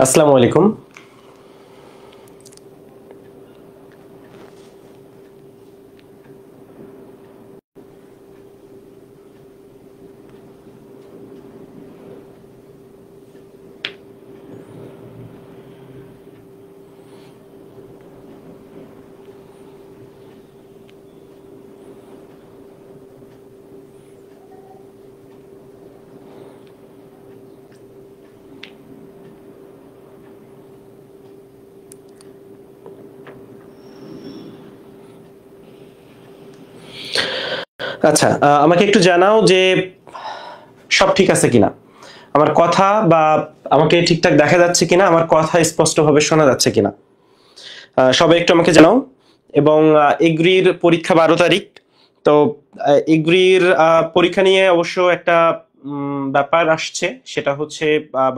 আসসালামু আলাইকুম। আচ্ছা, আমাকে একটু জানাও যে সব ঠিক আছে কিনা, আমার কথা বা আমাকে ঠিকঠাক দেখা যাচ্ছে কিনা, আমার কথা স্পষ্টভাবে শোনা যাচ্ছে কিনা। সবাই একটু আমাকে জানাও। এবং এগ্রির পরীক্ষা 12 তারিখ। তো এগ্রির পরীক্ষা নিয়ে অবশ্য একটা ব্যাপার আসছে, সেটা হচ্ছে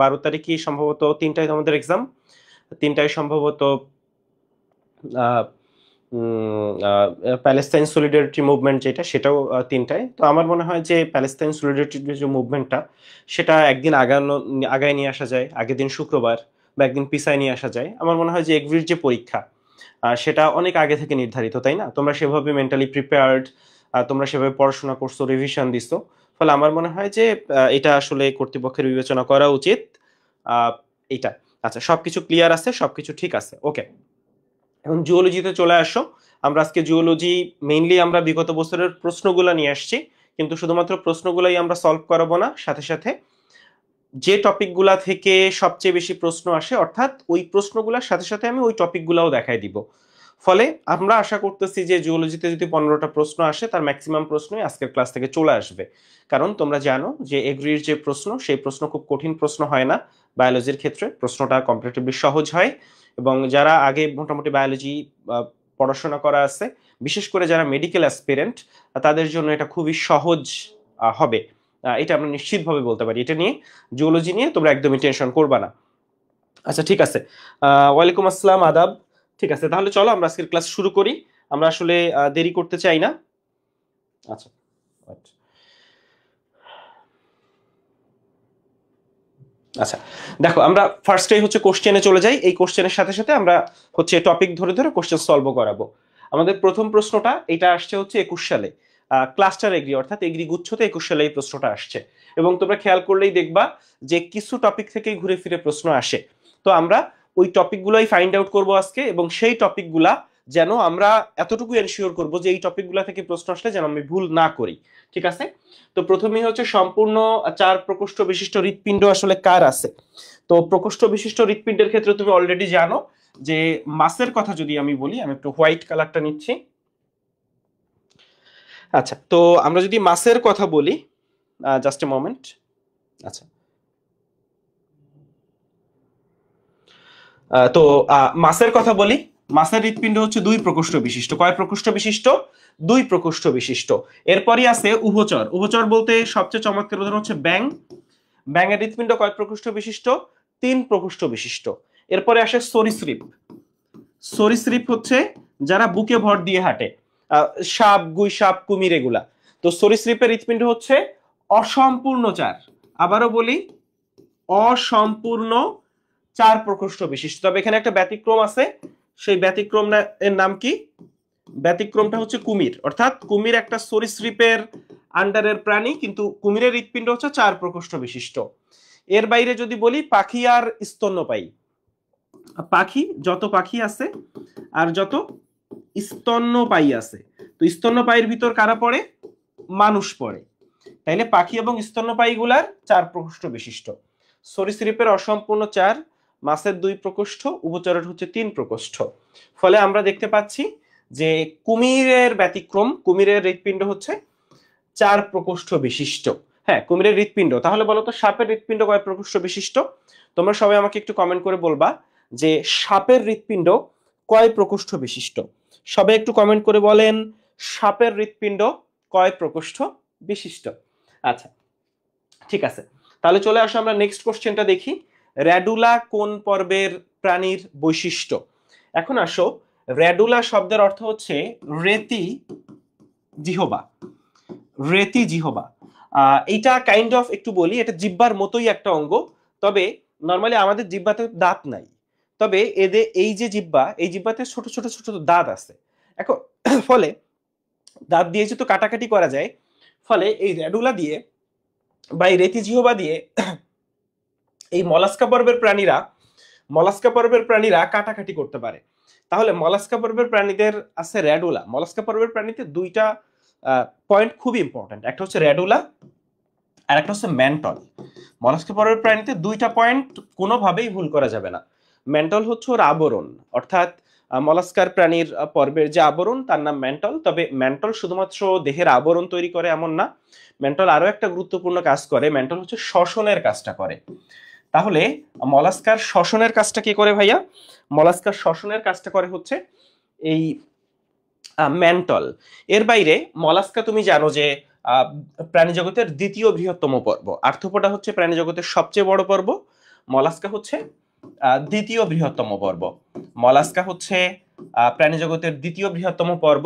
12 তারিখই সম্ভবত 3টায় আমাদের এক্সাম। 3টায় সম্ভবত প্যালেস্তাইন সলিডারিটি মুভমেন্ট যেটা, সেটাও 3টায়। তো আমার মনে হয় যে প্যালেস্তাইন সলিডারিটি যে মুভমেন্টটা, সেটা একদিন আগায় নিয়ে আসা যায়, আগের দিন শুক্রবার বা একদিন পিছায় নিয়ে আসা যায়। আমার মনে হয় যে এগ্রির যে পরীক্ষা, সেটা অনেক আগে থেকে নির্ধারিত, তাই না? তোমরা সেভাবে মেন্টালি প্রিপেয়ার্ড, তোমরা সেভাবে পড়াশোনা করছো, রিভিশন দিছো। ফলে আমার মনে হয় যে এটা আসলে কর্তৃপক্ষের বিবেচনা করা উচিত। আহ, এটা আচ্ছা, সবকিছু ক্লিয়ার আছে, সবকিছু ঠিক আছে, ওকে। এখন জিওলজিতে চলে আসো। আমরা আজকে জিওলজি মেইনলি আমরা বিগত বছরের প্রশ্নগুলো নিয়ে আসছি, কিন্তু শুধুমাত্র প্রশ্নগুলাই আমরা সলভ করাবো না, সাথে সাথে যে টপিকগুলা থেকে সবচেয়ে বেশি প্রশ্ন আসে, অর্থাৎ ওই প্রশ্নগুলোর সাথে সাথে আমি ওই টপিকগুলোও দেখাই দিব। ফলে আমরা আশা করতেছি যে জিওলজিতে যদি 15টা প্রশ্ন আসে, তার ম্যাক্সিমাম প্রশ্নই আজকের ক্লাস থেকে চলে আসবে। কারণ তোমরা জানো যে এগ্রির যে প্রশ্ন, সেই প্রশ্ন খুব কঠিন প্রশ্ন হয় না। বায়োলজির ক্ষেত্রে প্রশ্নটা কম্পারেটিভলি সহজ হয়। এবং যারা আগে মোটামুটি বায়োলজি পড়াশোনা করা আছে, বিশেষ করে যারা মেডিকেল অ্যাসপিরেন্ট, তাদের জন্য এটা খুবই সহজ হবে। এটা আমরা নিশ্চিতভাবে বলতে পারি। এটা নিয়ে, জিওলজি নিয়ে তোমরা একদমই টেনশন করবা না। আচ্ছা, ঠিক আছে। ওয়ালাইকুম আসসালাম, আদাব। ঠিক আছে, তাহলে চলো আমরা আজকের ক্লাস শুরু করি। আমরা আসলে দেরি করতে চাই না। আচ্ছা, right. আচ্ছা, দেখো, আমরা ফার্স্টেই হচ্ছে কোশ্চেনে চলে যাই। এই কোশ্চেনের সাথে সাথে আমরা হচ্ছে টপিক ধরে ধরে কোশ্চেন সলভ করাবো। আমাদের প্রথম প্রশ্নটা এটা আসছে হচ্ছে 21 সালে, ক্লাস্টার এগ্রি অর্থাৎ এগ্রি গুচ্ছতে 21 সালে এই প্রশ্নটা আসছে। এবং তোমরা খেয়াল করলেই দেখবা যে কিছু টপিক থেকেই ঘুরে ফিরে প্রশ্ন আসে। তো আমরা ওই টপিকগুলোই ফাইন্ড আউট করব আজকে, এবং সেই টপিকগুলা যেন আমরা এতটুকু এনশিওর করব যে এই টপিকগুলা থেকে প্রশ্ন আসলে যেন আমি ভুল না করি। ঠিক আছে? তো প্রথমেই হচ্ছে সম্পূর্ণ 4 প্রকোষ্ঠ বিশিষ্ট হৃৎপিণ্ড আসলে কার আছে। তো প্রকোষ্ঠ বিশিষ্ট হৃৎপিণ্ডের ক্ষেত্রে তুমি অলরেডি জানো যে মাসের কথা যদি আমি বলি, আমি একটু হোয়াইট কালারটা নিচ্ছি। আচ্ছা, তো আমরা যদি মাসের কথা বলি, জাস্ট এ মোমেন্ট। আচ্ছা, তো মাসের কথা বলি। মাসের হৃৎপিণ্ড হচ্ছে 2 প্রকোষ্ঠ বিশিষ্ট। কয় প্রকোষ্ঠ বিশিষ্ট? 2 প্রকোষ্ঠ বিশিষ্ট। এরপরই আছে উভচর। উভচর বলতে সবচেয়ে চমৎকার উদাহরণ হচ্ছে ব্যাং। ব্যাঙের হৃৎপিণ্ড কয় প্রকোষ্ঠ বিশিষ্ট? 3 প্রকোষ্ঠ বিশিষ্ট। এরপরে আসে সরীসৃপ। সরীসৃপ হচ্ছে যারা বুকে ভর দিয়ে হাঁটে, সাপ, গুই সাপ, কুমির, এগুলা। তো সরীসৃপের হৃৎপিণ্ড হচ্ছে অসম্পূর্ণ 4। আবারও বলি, অসম্পূর্ণ 4 প্রকোষ্ঠ বিশিষ্ট। তবে এখানে একটা ব্যতিক্রম আছে। সেই ব্যতিক্রম এর নাম কি? ব্যতিক্রমটা হচ্ছে কুমির। অর্থাৎ কুমির একটা সরীসৃপের আন্ডারের প্রাণী, কিন্তু কুমিরের হৃৎপিণ্ড হচ্ছে 4 প্রকোষ্ঠ বিশিষ্ট। এর বাইরে যদি বলি, পাখি আর স্তন্যপায়ী। পাখি, যত পাখি আছে আর যত স্তন্যপায়ী আছে, তো স্তন্যপায়ীর ভিতর কারা পড়ে? মানুষ পড়ে। তাইলে পাখি এবং স্তন্যপায়ী গুলার 4 প্রকোষ্ঠ বিশিষ্ট। সরীসৃপের অসম্পূর্ণ 4, মাছের 2 প্রকোষ্ঠ, উভচরের হচ্ছে 3 প্রকোষ্ঠ। ফলে আমরা দেখতে পাচ্ছি যে কুমিরের ব্যতিক্রম, কুমিরের হৃৎপিণ্ড হচ্ছে 4 প্রকোষ্ঠ বিশিষ্ট। হ্যাঁ, কুমিরের হৃৎপিণ্ড। তাহলে বলো তো সাপের হৃৎপিণ্ড কয় প্রকোষ্ঠ বিশিষ্ট? তোমরা সবাই আমাকে একটু কমেন্ট করে বলবা যে সাপের হৃৎপিণ্ড কয় প্রকোষ্ঠ বিশিষ্ট। সবাই একটু কমেন্ট করে বলেন, সাপের হৃৎপিণ্ড কয় প্রকোষ্ঠ বিশিষ্ট। আচ্ছা, ঠিক আছে, তাহলে চলে আসো আমরা নেক্সট কোশ্চেনটা দেখি। র্যাডুলা কোন পর্বের প্রাণীর বৈশিষ্ট্য? এখন আসো, র্যাডুলা শব্দের অর্থ হচ্ছে রেতি জিহবা। রেতি জিহবা। এইটা কাইন্ড অফ একটু বলি, এটা জিহ্বার মতোই একটা অঙ্গ। তবে নরমালি আমাদের জিহ্বাতে দাঁত নাই, তবে এদের এই যে জিহ্বা, এই জিহ্বাতে ছোট ছোট ছোট ছোট দাঁত আছে। এখন ফলে দাঁত দিয়ে যেহেতু কাটাকাটি করা যায়, ফলে এই রেডুলা দিয়ে বা এই রেতিজিহ্বা দিয়ে এই মলাস্কা পর্বের প্রাণীরা কাটাকাটি করতে পারে। তাহলে মলাস্কা পর্বের প্রাণীদের আছে রেডুলা। মলাস্কা পর্বের প্রাণীতে দুইটা পয়েন্ট খুব ইম্পর্টেন্ট, একটা হচ্ছে রেডুলা আর একটা হচ্ছে মেন্টল। মলাস্কা পর্বের প্রাণীতে দুইটা পয়েন্ট কোনোভাবেই ভুল করা যাবে না। মেন্টল হচ্ছে ওর আবরণ, অর্থাৎ মলাস্কার প্রাণীর পর্বের যে আবরণ তার নাম মেন্টল। তবে মেন্টল শুধুমাত্র দেহের আবরণ তৈরি করে এমন না, মেন্টল আরো একটা গুরুত্বপূর্ণ কাজ করে, মেন্টল হচ্ছে শ্বসনের কাজটা করে। তাহলে মলাস্কার শ্বসনের কাজটা কি করে ভাইয়া? মলাস্কার শ্বসনের কাজটা করে হচ্ছে এই মেন্টল। এর বাইরে মলাস্কা তুমি জানো যে প্রাণীজগতের দ্বিতীয় বৃহত্তম পর্ব। আর্থ্রোপোডা হচ্ছে প্রাণীজগতের সবচেয়ে বড় পর্ব, মলাস্কা হচ্ছে দ্বিতীয় বৃহত্তম পর্ব। মলাস্কা হচ্ছে প্রাণীজগতের দ্বিতীয় বৃহত্তম পর্ব।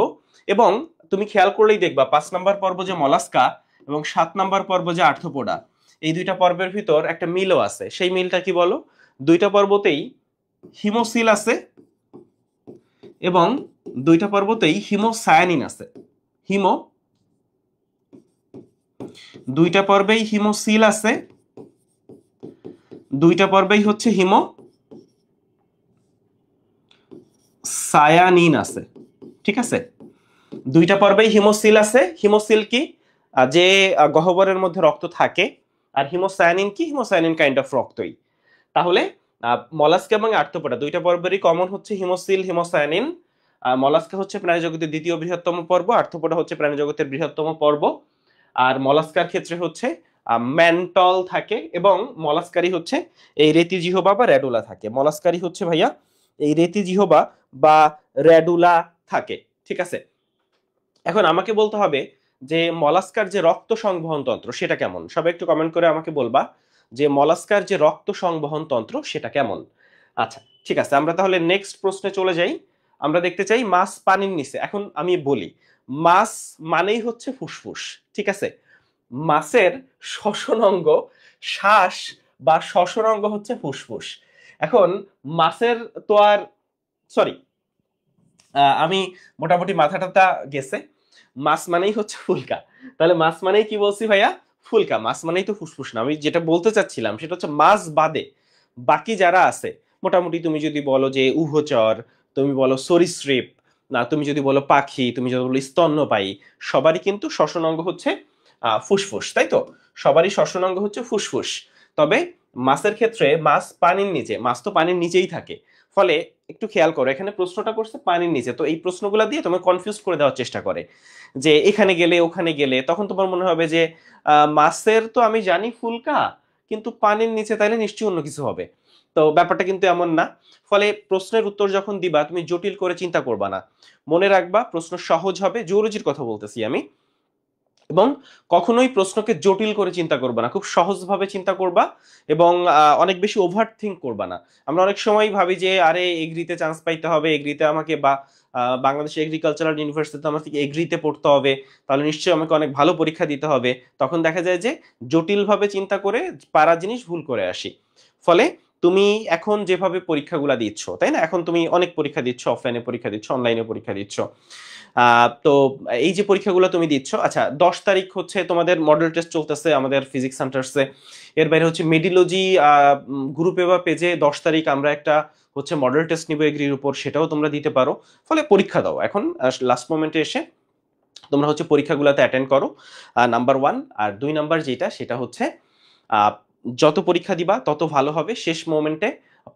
এবং তুমি খেয়াল করলেই দেখবা 5 নম্বর পর্ব যে মলাস্কা এবং 7 নম্বর পর্ব যে আর্থ্রোপোডা, এই দুইটা পর্বের ভিতর একটা মিলও আছে। সেই মিলটা কি বলো? দুইটা পর্বতেই হিমোসিল আছে এবং দুইটা পর্বতেই হিমোসায়ানিন আছে। দুইটা পর্বেই হিমোসিল আছে, দুইটা পর্বেই হচ্ছে হিমোসায়ানিন আছে। ঠিক আছে, দুইটা পর্বেই হিমোসিল আছে। হিমোসিল কি? যে গহ্বরের মধ্যে রক্ত থাকে। আর হিমোসায়ানিন কি? হিমোসায়ানিন কাইন্ড অফ রক্তই। তাহলে মলাস্কা এবং আর্থ্রোপোডা দুইটা পর্বেরই কমন হচ্ছে হিমোসিল, হিমোসায়ানিন। মলাস্কা হচ্ছে প্রাণীজগতের দ্বিতীয় বৃহত্তম পর্ব, আর্থ্রোপোডা হচ্ছে প্রাণীজগতের বৃহত্তম পর্ব। আর মলাস্কার ক্ষেত্রে হচ্ছে মেন্টল থাকে এবং মলাস্কারই হচ্ছে এই রেতিজিহ্বা বা রেডুলা থাকে। মলাস্কারই হচ্ছে ভাইয়া এই রেতিজিহ্বা বা রেডুলা থাকে। ঠিক আছে, এখন আমাকে বলতে হবে যে মলাস্কার যে রক্ত সংবহন তন্ত্র সেটা কেমন। সবাই একটু কমেন্ট করে আমাকে বলবা যে মলাস্কার যে রক্ত সংবহন তন্ত্র সেটা কেমন। আচ্ছা ঠিক আছে, আমরা তাহলে নেক্সট প্রশ্নে চলে যাই। আমরা দেখতে চাই মাছ পানির নিচে। এখন আমি বলি, মাছ মানেই হচ্ছে ফুসফুস। ঠিক আছে, মাছের শ্বসন অঙ্গ শ্বাস বা শ্বসন অঙ্গ হচ্ছে ফুসফুস। এখন মাছের তো আর সরি, আমি মোটামুটি মাথাটা গেছে। মাছ মানেই হচ্ছে ফুলকা, তাহলে মাছ মানেই কি বলছি ভাইয়া? ফুলকা। মাছ মানেই তো ফুসফুস না। আমি যেটা বলতে চাচ্ছিলাম সেটা হচ্ছে মাছ বাদে বাকি যারা আছে, মোটামুটি তুমি যদি বলো যে উভচর, তুমি বলো সরীসৃপ, না তুমি যদি বলো পাখি, তুমি যদি বলো স্তন্যপায়ী, সবারই কিন্তু শ্বসন অঙ্গ হচ্ছে ফুসফুস, তাই তো? সবারই শ্বসন অঙ্গ হচ্ছে ফুসফুস। তবে মাছের ক্ষেত্রে মাছ পানির নিচে, মাছ তো পানির নিচেই থাকে। ফলে একটু খেয়াল করো, এখানে প্রশ্নটা করছে পানির নিচে, তো এই প্রশ্নগুলো দিয়ে তোমাকে কনফিউজ করে দেওয়ার চেষ্টা করে যে এখানে গেলে ওখানে গেলে, তখন তোমার মনে হবে যে মাছের তো আমি জানি ফুলকা, কিন্তু পানির নিচে তাইলে নিশ্চয়ই অন্য কিছু হবে। তো ব্যাপারটা কিন্তু এমন না। ফলে প্রশ্নের উত্তর যখন দিবা তুমি জটিল করে চিন্তা করবা না, মনে রাখবা প্রশ্ন সহজ হবে। জিওলজির কথা বলতেছি আমি। এবং কখনোই প্রশ্নকে জটিল করে চিন্তা করবা না, খুব সহজভাবে চিন্তা করবা এবং অনেক বেশি ওভার থিঙ্ক করবা না। আমরা অনেক সময় ভাবি যে আরে এগ্রিতে চান্স পাইতে হবে, এগ্রিতে আমাকে বা বাংলাদেশ এগ্রিকালচারাল ইউনিভার্সিটিতে আমাকে এগ্রিতে পড়তে হবে, তাহলে নিশ্চয়ই আমাকে অনেক ভালো পরীক্ষা দিতে হবে। তখন দেখা যায় যে জটিলভাবে চিন্তা করে পারা জিনিস ভুল করে আসি। ফলে তুমি এখন যেভাবে পরীক্ষাগুলো দিচ্ছ, তাই না, এখন তুমি অনেক পরীক্ষা দিচ্ছ, অফলাইনে পরীক্ষা দিচ্ছ, অনলাইনে পরীক্ষা দিচ্ছ। তো এই যে পরীক্ষাগুলো তুমি দিচ্ছ, আচ্ছা 10 তারিখ হচ্ছে তোমাদের মডেল টেস্ট চলতেছে আমাদের ফিজিক্স সেন্টার্সে। এর বাইরে হচ্ছে মেডিলজি গ্রুপে বা পেজে 10 তারিখ আমরা একটা হচ্ছে মডেল টেস্ট নিব এগ্রির উপর, সেটাও তোমরা দিতে পারো। ফলে পরীক্ষা দাও এখন, লাস্ট মোমেন্টে এসে তোমরা হচ্ছে পরীক্ষাগুলোতে অ্যাটেন্ড করো, নাম্বার 1। আর 2 নাম্বার যেটা, সেটা হচ্ছে যত পরীক্ষা দিবা তত ভালো হবে। শেষ মোমেন্টে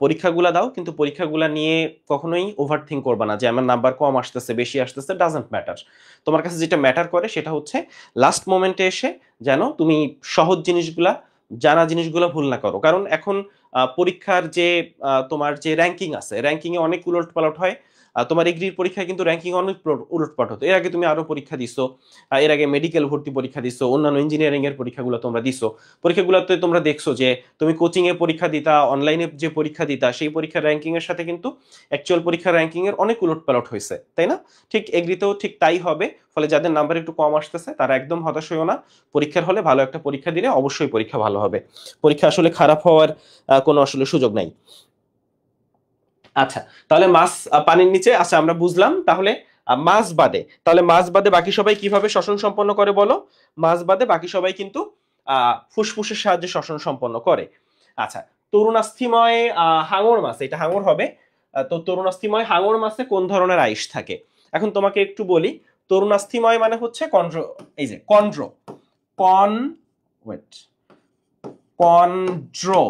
পরীক্ষাগুলা দাও, কিন্তু পরীক্ষাগুলা নিয়ে কখনোই ওভার থিঙ্ক করবা না যে আমার নাম্বার কম আসতেছে বেশি আসতেছে, ডাজন্ট ম্যাটার। তোমার কাছে যেটা ম্যাটার করে সেটা হচ্ছে লাস্ট মোমেন্টে এসে যেন তুমি সহজ জিনিসগুলা, জানা জিনিসগুলো ভুল না করো। কারণ এখন পরীক্ষার যে তোমার যে র্যাঙ্কিং আছে, র্যাঙ্কিং এ অনেক উলট পালট হয়। তোমার এগ্রির পরীক্ষায় কিন্তু র্যাঙ্কিং অনেক উলটপাট হতো। এর আগে তুমি আরো পরীক্ষা দিছো, এর আগে মেডিকেল ভর্তি পরীক্ষা দিছো, অন্যান্য ইঞ্জিনিয়ারিং এর পরীক্ষাগুলো তোমরা দিছো। পরীক্ষাগুলোতে তোমরা দেখছো যে তুমি কোচিং এ পরীক্ষা দিতা, অনলাইনে যে পরীক্ষা দিতা, সেই পরীক্ষার র্যাঙ্কিং এর সাথে কিন্তু অ্যাকচুয়াল পরীক্ষার র্যাঙ্কিং এর অনেক উলটপালট হয়েছে, তাই না? ঠিক এগ্রিতেও ঠিক তাই হবে। ফলে যাদের নাম্বার একটু কম আসতেছে তারা একদম হতাশ হইও না। পরীক্ষার হলে ভালো একটা পরীক্ষা দিলে অবশ্যই পরীক্ষা ভালো হবে। পরীক্ষা আসলে খারাপ হওয়ার কোনো আসলে সুযোগ নাই। আচ্ছা, তাহলে মাছ পানির নিচে, আচ্ছা আমরা বুঝলাম। তাহলে মাছ বাদে, তাহলে মাছ বাদে বাকি সবাই কিভাবে শ্বসন সম্পন্ন করে বলো? মাছ বাদে বাকি সবাই কিন্তু ফুসফুসের সাহায্যে শ্বসন সম্পন্ন করে। আচ্ছা, তরুণাস্থিময় হাঙর মাছ, এটা হাঙর হবে। তো তরুণাস্থিময় হাঙর মাছে কোন ধরনের আইস থাকে? এখন তোমাকে একটু বলি, তরুণাস্থিময় মানে হচ্ছে কন্ড্র, এই যে কন্ড্র, কন ওয়েট কন্ড্রো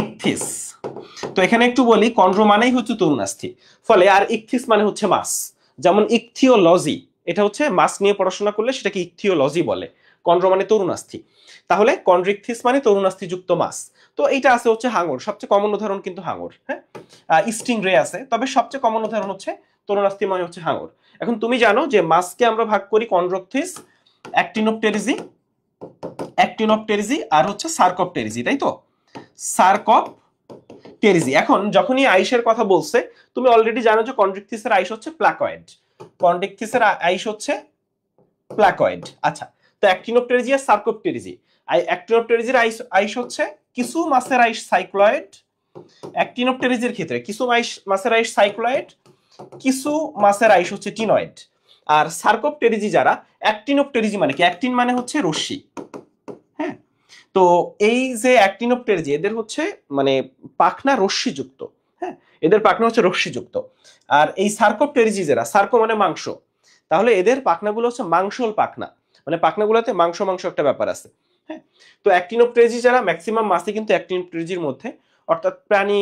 ইকথিস। তো এখানে একটু বলি, কন্ড্রো মানেই হচ্ছে তরুণাস্থি, ফলে আর ইকথিস মানে হচ্ছে মাছ। যেমন ইকথিওলজি, এটা হচ্ছে মাছ নিয়ে পড়াশোনা করলে সেটাকে ইকথিওলজি বলে। কন্ড্রো মানে তরুণাস্থি, তাহলে কন্ড্রিকথিস মানে তরুণাস্থি যুক্ত মাছ। তো এইটা আছে হচ্ছে হাঙর, সবচেয়ে কমন উদাহরণ কিন্তু হাঙর। হ্যাঁ, স্টিং রে আছে, তবে সবচেয়ে কমন উদাহরণ হচ্ছে তরুণাস্থিময় হচ্ছে হাঙর। এখন তুমি জানো যে মাছকে আমরা ভাগ করি কন্ড্রোকথিস, অ্যাক্টিনোপটেরিজি, আর হচ্ছে সার্কোপটেরিজি, তাই তো? সার্কোপটেরিজি। এখন যখনই আইসের কথা বলছে, তুমি অলরেডি জানো যে কন্ড্রিকথিসের আইস হচ্ছে প্লাকয়েড, কন্ড্রিকথিসের আইস হচ্ছে প্লাকয়েড। আচ্ছা, তো অ্যাক্টিনোপটেরিজি আর সার্কোপটেরিজি, অ্যাক্টিনোপটেরিজির আইস হচ্ছে কিছু মাছের আইস সাইক্লয়েড, অ্যাক্টিনোপটেরিজির ক্ষেত্রে কিছু মাছের আইস সাইক্লয়েড, কিছু মাছের আইস হচ্ছে টিনয়েড। আর সার্কোপটেরিজি যারা, অ্যাক্টিনোপটেরিজি মানে কি? অ্যাক্টিন মানে হচ্ছে রশ্মি। হ্যাঁ, তো এই যে অ্যাক্টিনোপটেরিজি, এদের হচ্ছে মানে পাখনা রশ্মিযুক্ত। হ্যাঁ, এদের পাখনা হচ্ছে রশ্মিযুক্ত। আর এই সার্কোপটেরিজি যারা, সার্কো মানে মাংস, তাহলে এদের পাখনাগুলো হচ্ছে মাংসল পাখনা, মানে পাখনাগুলোতে মাংস মাংস একটা ব্যাপার আছে। হ্যাঁ, তো অ্যাক্টিনোপটেরিজি যারা, ম্যাক্সিমাম মাছই কিন্তু অ্যাক্টিনোপটেরিজির মধ্যে, অর্থাৎ প্রাণী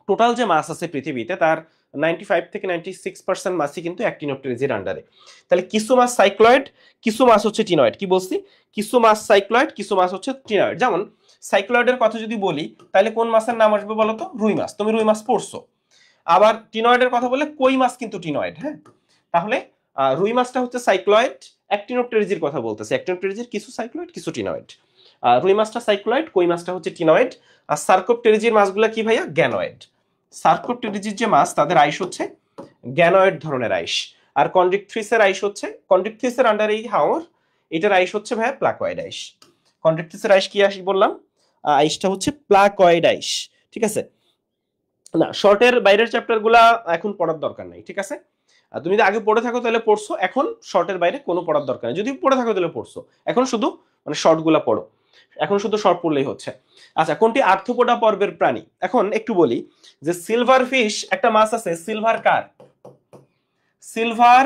টোটাল যে মাছ আছে পৃথিবীতে তার 95 থেকে 96% মাছই কিন্তু অ্যাক্টিনোপটেরিজির আন্ডারে। তাহলে কিছু মাছ সাইক্লয়েড, কিছু মাছ হচ্ছে টিনয়েড। কি বলছি? কিছু মাছ সাইক্লয়েড, কিছু মাছ হচ্ছে টিনয়েড। যেমন সাইক্লয়েডের কথা যদি বলি, তাহলে কোন মাছের নাম আসবে বলো তো? রুই মাছ। তুমি রুই মাছ পড়ছো। আবার টিনয়েডের কথা বলে কই মাছ কিন্তু টিনয়েড। হ্যাঁ, তাহলে রুই মাছটা হচ্ছে সাইক্লয়েড, অ্যাক্টিনোপটেরিজির কথা বলতেছে, অ্যাক্টিনোপটেরিজির কিছু সাইক্লয়েড কিছু টিনয়েড। রুই মাছটা সাইক্লয়েড, কই মাছটা হচ্ছে টিনয়েড। আর সার্কোপটেরিজির মাছগুলা কি ভাইয়া? গ্যানয়েড। সার্কোপটেরিজির যে মাছ তাদের আইস হচ্ছে গ্যানয়েড ধরনের আইস। আর কন্ড্রিকথিসের আইস হচ্ছে, কন্ড্রিকথিসের আন্ডারে এই হাওর, এটার আইস হচ্ছে ভাইয়া প্লাকয়েড আইস। কন্ড্রিকথিসের আইস কি আইস বললাম? আইসটা হচ্ছে প্লাকয়েড আইস। ঠিক আছে? না, শর্টের বাইরের চ্যাপ্টার গুলা এখন পড়ার দরকার নাই, ঠিক আছে? তুমি যদি আগে পড়ে থাকো তাহলে পড়ছো, এখন শর্টের বাইরে কোনো পড়ার দরকার নেই। যদি পড়ে থাকো তাহলে পড়ছো, এখন শুধু মানে শর্ট গুলা পড়ো, এখন শুধু শর্ট পড়লেই হচ্ছে। আচ্ছা, কোনটি আর্থ্রোপোডা পর্বের প্রাণী? এখন একটু বলি যে সিলভার ফিশ একটা মাছ আছে, সিলভার কার্প, সিলভার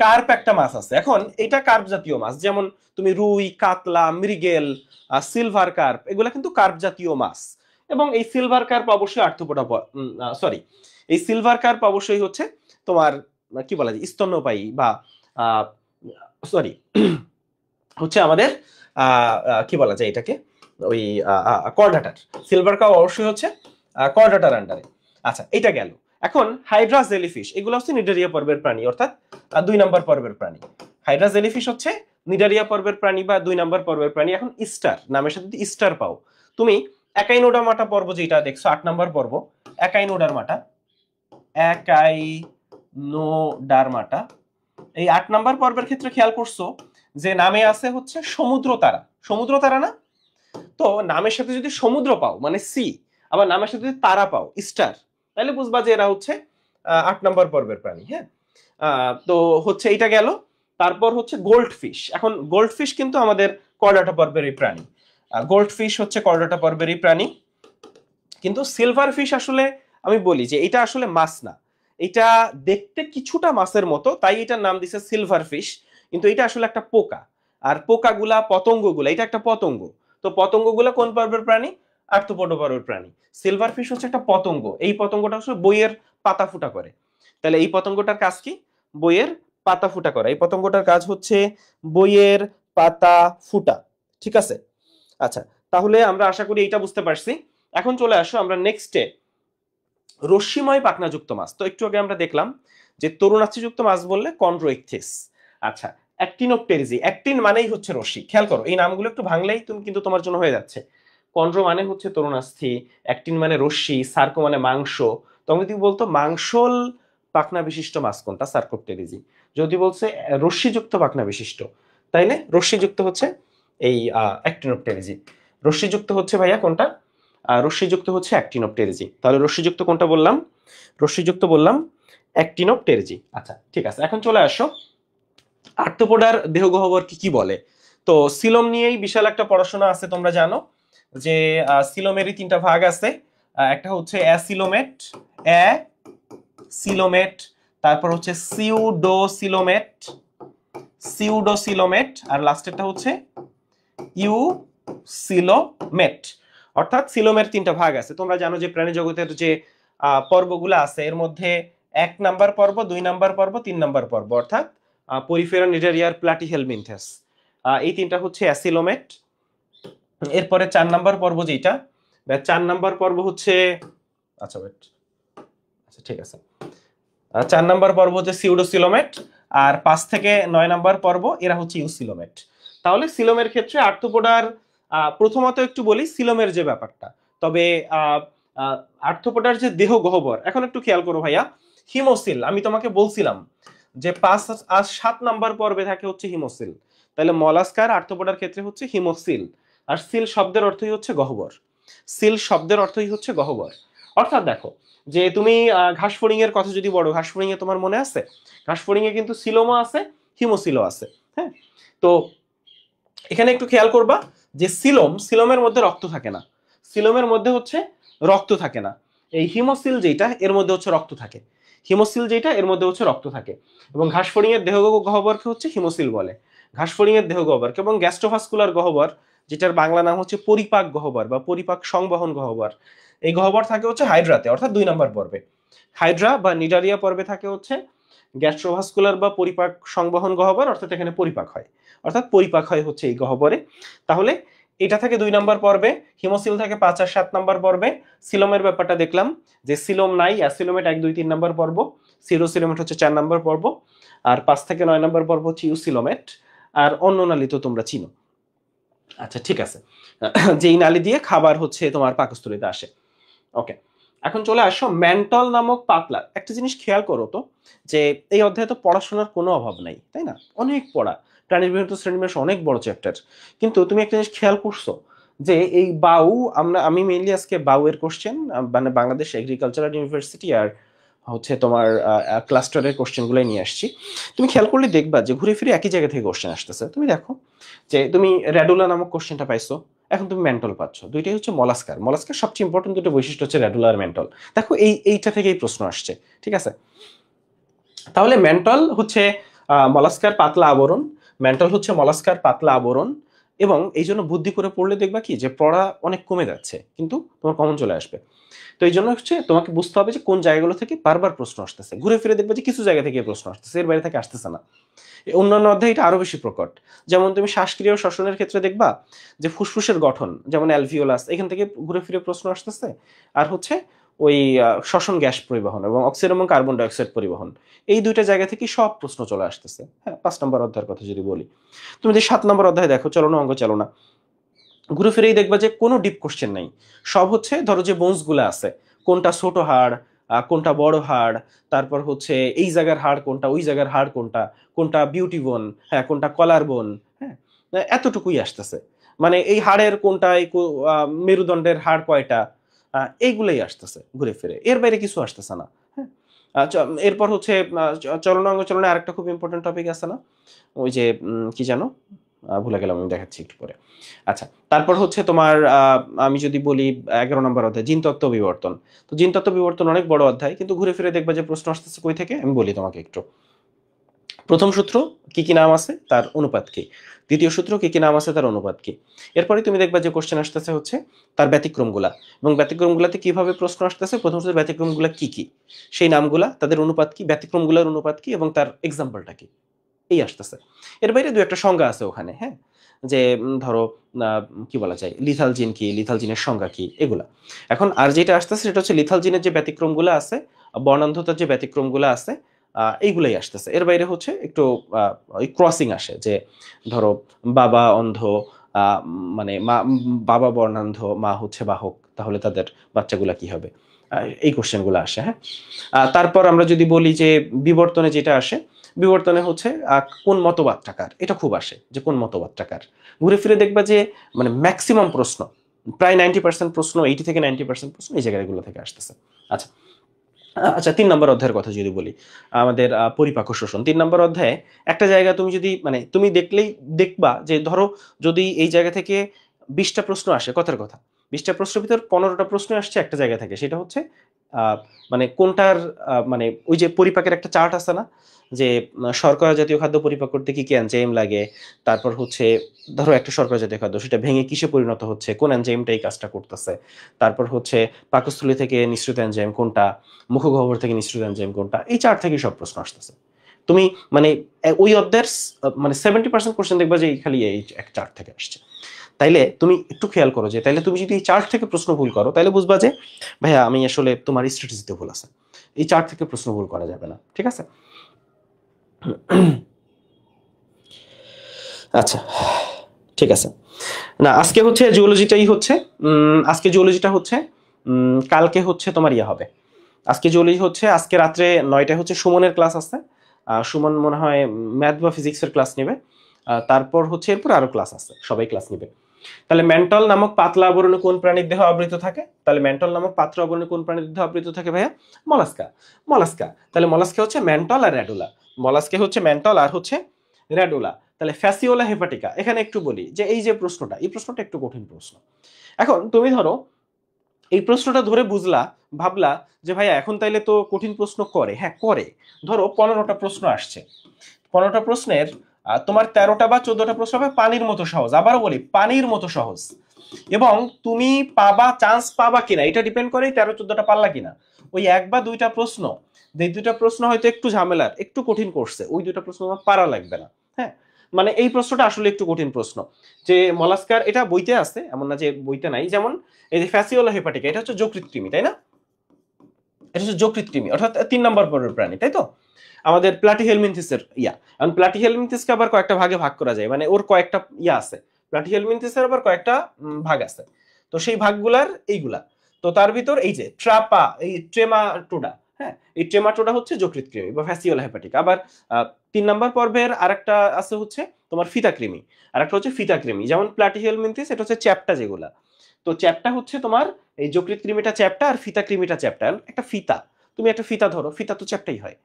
কার্প একটা মাছ আছে। এখন এটা কার্প জাতীয় মাছ, যেমন তুমি রুই, কাতলা, মৃগেল, সিলভার কার্প, এগুলা কিন্তু কার্প জাতীয় মাছ। এবং এই সিলভার কার্প অবশ্যই আর্থ্রোপোডা, সরি, এই সিলভার কার্প অবশ্যই হচ্ছে তোমার কি বলা যায়, স্তন্যপায়ী বা সরি হচ্ছে আমাদের কি বলা যায় এটাকে, ওই কর্ডাটার। সিলভার কার্প অবশ্যই হচ্ছে কর্ডাটার আন্ডারে। আচ্ছা, এটা গেল। এখন হাইড্রা জেলিফিশ, এগুলো হচ্ছে নিডারিয়া পর্বের প্রাণী, অর্থাৎ 2 নম্বর পর্বের প্রাণী। হাইড্রা জেলিফিশ হচ্ছে নিডারিয়া পর্বের প্রাণী বা 2 নম্বর পর্বের প্রাণী। এখন ইস্টার, নামের সাথে যদি ইস্টার পাও, তুমি একাইনোডার্মাটা পর্ব যেটা দেখছো 8 নম্বর পর্ব, একাইনোডার্মাটা, একাইনোডার্মাটা, এই 8 নম্বর পর্বের ক্ষেত্রে খেয়াল করছো যে নামে আছে হচ্ছে সমুদ্র তারা, সমুদ্র তারা না? তো নামের সাথে যদি সমুদ্র পাও মানে সি, আবার নামের সাথে যদি তারা পাও স্টার, তাহলে বুঝবা যে এরা হচ্ছে 8 নম্বর পর্বের প্রাণী। হ্যাঁ, তো হচ্ছে এটা গেল। তারপর হচ্ছে গোল্ড ফিশ। এখন গোল্ড ফিশ কিন্তু আমাদের কর্ডাটা পর্বেরই প্রাণী, গোল্ড ফিশ হচ্ছে কর্ডাটা পর্বেরই প্রাণী। কিন্তু সিলভার ফিশ আসলে আমি বলি যে এটা আসলে মাছ না, এটা দেখতে কিছুটা মাছের মতো, তাই এটার নাম দিছে সিলভার ফিশ। কিন্তু এটা আসলে একটা পোকা, আর পোকাগুলা পতঙ্গগুলা, এটা একটা পতঙ্গ। তো পতঙ্গগুলা কোন পর্বের প্রাণী? আর্থ্রোপোডা পর্বের প্রাণী। সিলভার ফিশ হচ্ছে একটা পতঙ্গ, এই পতঙ্গটা আসলে বইয়ের পাতা ফুটা করে। তাহলে এই পতঙ্গটার কাজ কি? বইয়ের পাতা ফুটা করা। এই পতঙ্গটার কাজ হচ্ছে বইয়ের পাতা ফুটা। ঠিক আছে? আচ্ছা, তাহলে আমরা আশা করি এটা বুঝতে পারছি এখন চলে আসো আমরা নেক্সটে, রশ্মিময় পাখনাযুক্ত মাছ। তো একটু আগে আমরা দেখলাম যে তরুণাস্থিযুক্ত মাছ বললে কন্ড্রোইকথিস। আচ্ছা, অ্যাক্টিনোপটেরিজি, অ্যাক্টিন মানেই হচ্ছে রশ্মি। খেয়াল করো এই নামগুলো একটু ভাঙলেই তুমি কিন্তু তোমার জন্য হয়ে যাচ্ছে। কন্ড্রো মানে হচ্ছে তরুণাস্থি, অ্যাক্টিন মানে রশ্মি, সার্কো মানে মাংস। তখন যদি বলতো মাংসল পাখনা বিশিষ্ট মাছ কোনটা, সার্কোপটেরিজি। যদি বলছে রশ্মিযুক্ত পাখনা বিশিষ্ট, তাইলে রশ্মিযুক্ত হচ্ছে এই অ্যাক্টিনোপটেরিজি। রশ্মিযুক্ত হচ্ছে ভাইয়া কোনটা, রশ্মিযুক্ত হচ্ছে অ্যাক্টিনোপটেরিজি। তাহলে রশ্মিযুক্ত কোনটা বললাম, রশ্মিযুক্ত বললাম অ্যাক্টিনোপটেরিজি। আচ্ছা ঠিক আছে, এখন চলে আসো আর্থ্রোপোডার দেহগহ্বর কি কি বলে। তো সিলোম নিয়েই বিশাল একটা পড়াশোনা আছে, তোমরা জানো যে সিলোমেরই তিনটা ভাগ আছে। একটা হচ্ছে অ্যাসিলোমেট, অ্যাসিলোমেট, তারপর হচ্ছে সিউডোসিলোমেট, সিউডোসিলোমেট, আর লাস্টেরটা হচ্ছে ইউসিলোমেট। অর্থাৎ সিলোমের তিনটা ভাগ আছে। তোমরা জানো যে প্রাণী জগতের যে পর্বগুলো আছে এর মধ্যে 1 নাম্বার পর্ব, 2 নাম্বার পর্ব, 3 নাম্বার পর্ব, অর্থাৎ পরিফেরা, নিডারিয়ার, প্লাটিহেলমিনথেস, এই তিনটা হচ্ছে অ্যাসিলোমেট। এরপরে 4 নাম্বার পর্ব যেটা, 4 নাম্বার পর্ব হচ্ছে, আচ্ছা ওয়েট, আচ্ছা ঠিক আছে, 4 নাম্বার পর্ব হচ্ছে সিউডোসিলোমেট, আর 5 থেকে 9 নাম্বার পর্ব এরা হচ্ছে ইউসিলোমেট। তাহলে সিলোমের ক্ষেত্রে আর্থ্রোপোডার, প্রথমত একটু বলি সিলোমের যে ব্যাপারটা। তবে আর্থ্রোপোডার যে দেহ গহ্বর, এখন একটু খেয়াল করো ভাইয়া, হিমোসিল আমি তোমাকে বলছিলাম যে 5 আর 7 নাম্বার পর্বে থাকে হচ্ছে হিমোসিল। তাহলে মলাস্কার আর্থ্রোপোডার ক্ষেত্রে হচ্ছে হিমোসিল। আর সিল শব্দের অর্থই হচ্ছে গহ্বর, সিল শব্দের অর্থই হচ্ছে গহ্বর। অর্থাৎ দেখো যে তুমি ঘাসফড়িং এর কথা যদি বলো, ঘাসফড়িং এ তোমার মনে আছে, ঘাসফড়িং এ কিন্তু সিলোমও আছে, হিমোসিলও আছে। হ্যাঁ, তো এখানে একটু খেয়াল করবা যে সিলোমের মধ্যে রক্ত থাকে না, সিলোমের মধ্যে হচ্ছে রক্ত থাকে না। এই হিমোসিল যেটা এর মধ্যে হচ্ছে রক্ত থাকে, হিমোসিল যেটা এর মধ্যে হচ্ছে রক্ত থাকে। এবং ঘাসফড়িং এর দেহ গহ্বরকে হচ্ছে হিমোসিল বলে, ঘাসফড়িং এর দেহ গহ্বরকে। এবং গ্যাস্ট্রোভাস্কুলার গহ্বর, যেটার বাংলা নাম হচ্ছে পরিপাক গহ্বর বা পরিপাক সংবহন গহ্বর, এই গহ্বর থাকে হচ্ছে হাইড্রাতে, অর্থাৎ 2 নাম্বার পর্বে। হাইড্রা বা নিডারিয়া পর্বে থাকে হচ্ছে গ্যাস্ট্রোভাস্কুলার বা পরিপাক সংবহন গহ্বর, অর্থাৎ এখানে পরিপাক হয়, অর্থাৎ পরিপাক হয় হচ্ছে এই গহ্বরে। তাহলে এটা থাকে 2 নাম্বার পর্বে, হিমোসিল থাকে 5 আর 7 নাম্বার পর্বে। সিলোমের ব্যাপারটা দেখলাম যে সিলোম নাই, অ্যাসিলোমেট 1, 2, 3 নাম্বার পর্ব, সিরোসিলোমেট হচ্ছে 4 নাম্বার পর্ব, আর 5 থেকে 9 নাম্বার পর্ব হচ্ছে ইউসিলোমেট। আর অন্য নালী তো তোমরা চিনো। আচ্ছা ঠিক আছে, যেই নালী দিয়ে খাবার হচ্ছে তোমার পাকস্থলীতে আসে। ওকে, এখন চলে আসো ম্যান্টল নামক পাতলা। একটা জিনিস খেয়াল করো তো, যে এই অধ্যায়ে তো পড়াশোনার কোনো অভাব নাই, তাই না? অনেক পড়া, প্রাণীর বিভিন্ন শ্রেণীবিন্যাস অনেক বড় চ্যাপ্টার। কিন্তু তুমি একটা জিনিস খেয়াল করছো যে এই বাউ, আমি মেইনলি আজকে বাউ এর কোশ্চেন, মানে বাংলাদেশ এগ্রিকালচারাল ইউনিভার্সিটি আর হচ্ছে তোমার ক্লাস্টারের কোশ্চেন গুলাই নিয়ে আসছি। তুমি খেয়াল করলে দেখবা যে ঘুরে ফিরে একই জায়গা থেকে কোশ্চেন আসতেছে। তুমি দেখো যে তুমি র্যাডুলা নামক কোশ্চেনটা পাইছো, এখন তুমি মেন্টল পাচ্ছ। দুইটাই হচ্ছে মলাস্কার। মলাস্কার সবচেয়ে ইম্পর্টেন্ট দুটো বৈশিষ্ট্য হচ্ছে র্যাডুলা আর মেন্টল। দেখো এইটা থেকেই প্রশ্ন আসছে, ঠিক আছে? তাহলে মেন্টল হচ্ছে মলাস্কার পাতলা আবরণ, মেন্টল হচ্ছে মলাস্কার পাতলা আবরণ। এবং এই জন্য বুদ্ধি করে পড়লে দেখবা কি যে পড়া অনেক কমে যাচ্ছে, কিন্তু তোমার কমন চলে আসবে। তো এই জন্য হচ্ছে তোমাকে বুঝতে হবে যে কোন জায়গাগুলো থেকে বারবার প্রশ্ন আসতেছে। ঘুরে ফিরে দেখবে যে কিছু জায়গা থেকে প্রশ্ন আসতেছে, এর বাইরে থেকে আসতেছে না। অন্যান্য অধ্যায় এটা আরো বেশি প্রকট। যেমন তুমি শ্বাসক্রিয়া ও শ্বসনের ক্ষেত্রে দেখবা যে ফুসফুসের গঠন, যেমন অ্যালভিওলাস, এখান থেকে ঘুরে ফিরে প্রশ্ন আসতেছে। আর হচ্ছে ওই শ্বসন গ্যাস পরিবহন এবং অক্সিজেন এবং কার্বন ডাইঅক্সাইড পরিবহন, এই দুইটা জায়গা থেকে সব প্রশ্ন চলে আসতেছে। হ্যাঁ, 5 নম্বর অধ্যায়ের কথা যদি বলি, তুমি যদি 7 নম্বর অধ্যায় দেখো, চলনা অঙ্গ চালনা, ঘুরে ফিরেই দেখবা যে কোনো ডিপ কোশ্চেন নাই। সব হচ্ছে ধরো যে বোনস গুলো আছে, কোনটা ছোট হাড়, কোনটা বড় হাড়, তারপর হচ্ছে এই জায়গার হাড় কোনটা, ওই জায়গার হাড় কোনটা, কোনটা বিউটি বোন, হ্যাঁ কোনটা কলার বোন, হ্যাঁ এতটুকুই আসতেছে। মানে এই হাড়ের কোনটায় মেরুদণ্ডের হাড় কয়টা, এইগুলোই আসতেছে ঘুরে ফিরে, এর বাইরে কিছু আসতেছে না। হ্যাঁ, এরপর হচ্ছে চলনাঙ্গ চলনে আরেকটা খুব ইম্পর্টেন্ট টপিক আছে না, ওই যে কি জানো, ভুলে গেলাম, আমি দেখাচ্ছি একটু পরে। আচ্ছা, তারপর হচ্ছে তোমার আমি যদি বলি 11 নম্বর অধ্যায় জিনতত্ত্ব বিবর্তন। তো জিনতত্ত্ব বিবর্তন অনেক বড় অধ্যায়, কিন্তু ঘুরে ফিরে দেখবা যে প্রশ্ন আসতেছে কই থেকে, আমি বলি তোমাকে একটু। প্রথম সূত্র কি কি নাম আছে তার অনুপাত কি, দ্বিতীয় সূত্র কি কি নাম আছে তার অনুপাত কি। এরপরে তুমি দেখবা যে কোশ্চেন আসতেছে হচ্ছে তার ব্যতিক্রমগুলা, এবং ব্যতিক্রমগুলাতে কিভাবে প্রশ্ন আসতেছে, প্রথম সূত্রে ব্যতিক্রমগুলা কি কি, সেই নামগুলা, তাদের অনুপাত কি, ব্যতিক্রমগুলোর অনুপাত কি, এবং তার এক্সাম্পলটা কি, এই আসতেছে। এর বাইরে দু একটা সংজ্ঞা আছে ওখানে। হ্যাঁ, যে ধরো কি বলা যায়, লিথাল জিন কি, লিথাল জিনের সংজ্ঞা কি, এগুলা। এখন আর যেটা আসতেছে সেটা হচ্ছে লিথাল জিনের যে ব্যতিক্রমগুলো আছে, বর্ণান্ধতার যে ব্যতিক্রমগুলো আছে, এইগুলাই আসতেছে। এর বাইরে হচ্ছে একটু ওই ক্রসিং আসে, যে ধরো বাবা অন্ধ, মানে মা, বাবা বর্ণান্ধ, মা হচ্ছে বাহক, তাহলে তাদের বাচ্চাগুলা কি হবে, এই কোশ্চেনগুলো আসে। হ্যাঁ, তারপর আমরা যদি বলি যে বিবর্তনে যেটা আসে, বিবর্তনে হচ্ছে কোন মতবাদটাকার, এটা খুব আসে, যে কোন মতবাদটাকার। ঘুরে ফিরে দেখবা যে মানে ম্যাক্সিমাম প্রশ্ন, প্রায় 90% প্রশ্ন, 80 থেকে 90% প্রশ্ন এই জায়গাগুলো থেকে আসতেছে। আচ্ছা, আচ্ছা 3 নম্বর অধ্যায়ের কথা যদি বলি, আমাদের পরিপাক ও শোষণ 3 নম্বর অধ্যায়ে একটা জায়গা তুমি যদি মানে তুমি দেখলেই দেখবা যে ধরো যদি এই জায়গা থেকে 20টা প্রশ্ন আসে, কথার কথা 20টা প্রশ্নের ভিতর 15টা প্রশ্ন আসছে একটা জায়গা থেকে, সেটা হচ্ছে মানে কোনটার মানে ওই যে পরিপাকের একটা চার্ট আছে না, যে শর্করা জাতীয় খাদ্য পরিপাক করতে কি কি এনজাইম লাগে, তারপর হচ্ছে ধরো একটা শর্করা জাতীয় খাদ্য সেটা ভেঙে কিসে পরিণত হচ্ছে, কোন এনজাইমটা এই কাজটা করতেছে, তারপর হচ্ছে পাকস্থলী থেকে নিঃসৃত এনজাইম কোনটা, মুখগহ্বর থেকে নিঃসৃত এনজাইম কোনটা, এই চার্ট থেকে সব প্রশ্ন আসতেছে। তুমি মানে ওই অধ্যায়ের মানে 70% কোশ্চেন দেখবা যে খালি এই এক চার্ট থেকে আসছে। তাইলে তুমি একটু খেয়াল করো, যে তাইলে তুমি যদি এই চার্ট থেকে প্রশ্ন ভুল করো, তাইলে বুঝবা যে ভাইয়া আমি আসলে তোমার স্ট্র্যাটেজিতে ভুল আছে, এই চার্ট থেকে প্রশ্ন ভুল করা যাবে না। ঠিক আছে? আচ্ছা, ঠিক আছে। না আজকে হচ্ছে জিওলজিটাই হচ্ছে, আজকে জিওলজিটা হচ্ছে, কালকে হচ্ছে তোমার ইয়ে হবে। আজকে জিওলজি হচ্ছে আজকে রাত্রে 9টায় হচ্ছে সুমনের ক্লাস আছে। সুমন মনে হয় ম্যাথ বা ফিজিক্সের ক্লাস নেবে। তারপর হচ্ছে এরপর আরো ক্লাস আছে, সবাই ক্লাস নেবে। তাহলে মেন্টল নামক পাতলা আবরণে কোন প্রাণীর দেহ আবৃত থাকে? তাহলে মেন্টল নামক পাতলা আবরণে কোন প্রাণীর দেহ আবৃত থাকে ভাইয়া? মলাস্কা। মলাস্কা। তাহলে মলাস্কা হচ্ছে মেন্টল আর র্যাডুলা। মলাস্কা হচ্ছে মেন্টল আর হচ্ছে র্যাডুলা। তাহলে ফ্যাসিওলা হেপাটিকা, এখানে একটু বলি যে এই যে প্রশ্নটা, এই প্রশ্নটা একটু কঠিন প্রশ্ন। এখন তুমি ধরো এই প্রশ্নটা ধরে বুঝলা, ভাবলা যে ভাইয়া এখন তাইলে তো কঠিন প্রশ্ন করে, হ্যাঁ করে। ধরো 15টা প্রশ্ন আসছে, 15টা প্রশ্নের তোমার 13টা বা 14টা প্রশ্ন হবে পানির মতো সহজ। আবারও বলি পানির মতো সহজ, এবং তুমি পাবা, চান্স পাবা কিনা এটা ডিপেন্ড করে 13-14টা পারলা কিনা। ওই এক বা দুইটা প্রশ্ন, যে দুইটা প্রশ্ন হয়তো একটু ঝামেলার, একটু কঠিন করছে, ওই দুইটা প্রশ্ন আমার পারা লাগবে না। হ্যাঁ, মানে এই প্রশ্নটা আসলে একটু কঠিন প্রশ্ন। যে মলাস্কার, এটা বইতে আছে, এমন না যে বইতে নাই। যেমন এই যে ফ্যাসিওলা হেপাটিকা, এটা হচ্ছে যকৃৎ কৃমি, তাই না? এটা হচ্ছে যকৃৎ কৃমি, অর্থাৎ 3 নম্বর পর্বের প্রাণী, তাই তো? আমাদের প্লাটিহেলমিনথিসের ইয়া, কারণ প্লাটিহেলমিনথিসকে আবার কয়েকটা ভাগে ভাগ করা যায়, মানে ওর কয়েকটা ইয়া আছে, প্লাটিহেলমিনথিসের আবার কয়েকটা ভাগ আছে। তো সেই ভাগগুলার এইগুলা, তো তার ভিতর এই যে এই ট্রেমাটোডা, হ্যাঁ এই ট্রেমাটোডা হচ্ছে যকৃৎকৃমি বা ফ্যাসিওলা হেপাটিক। আবার 3 নম্বর পর্বের আরেকটা আছে হচ্ছে তোমার ফিতাকৃমি, আরেকটা হচ্ছে ফিতাকৃমি। যেমন প্লাটিহেলমিনথিস এটা হচ্ছে চ্যাপ্টা যেগুলা, তো চ্যাপ্টা হচ্ছে তোমার এই যকৃৎকৃমিটা চ্যাপ্টা আর ফিতাকৃমিটা চ্যাপ্টা। একটা ফিতা, তুমি একটা ফিতা ধরো, ফিতা তো চ্যাপ্টাই হয়।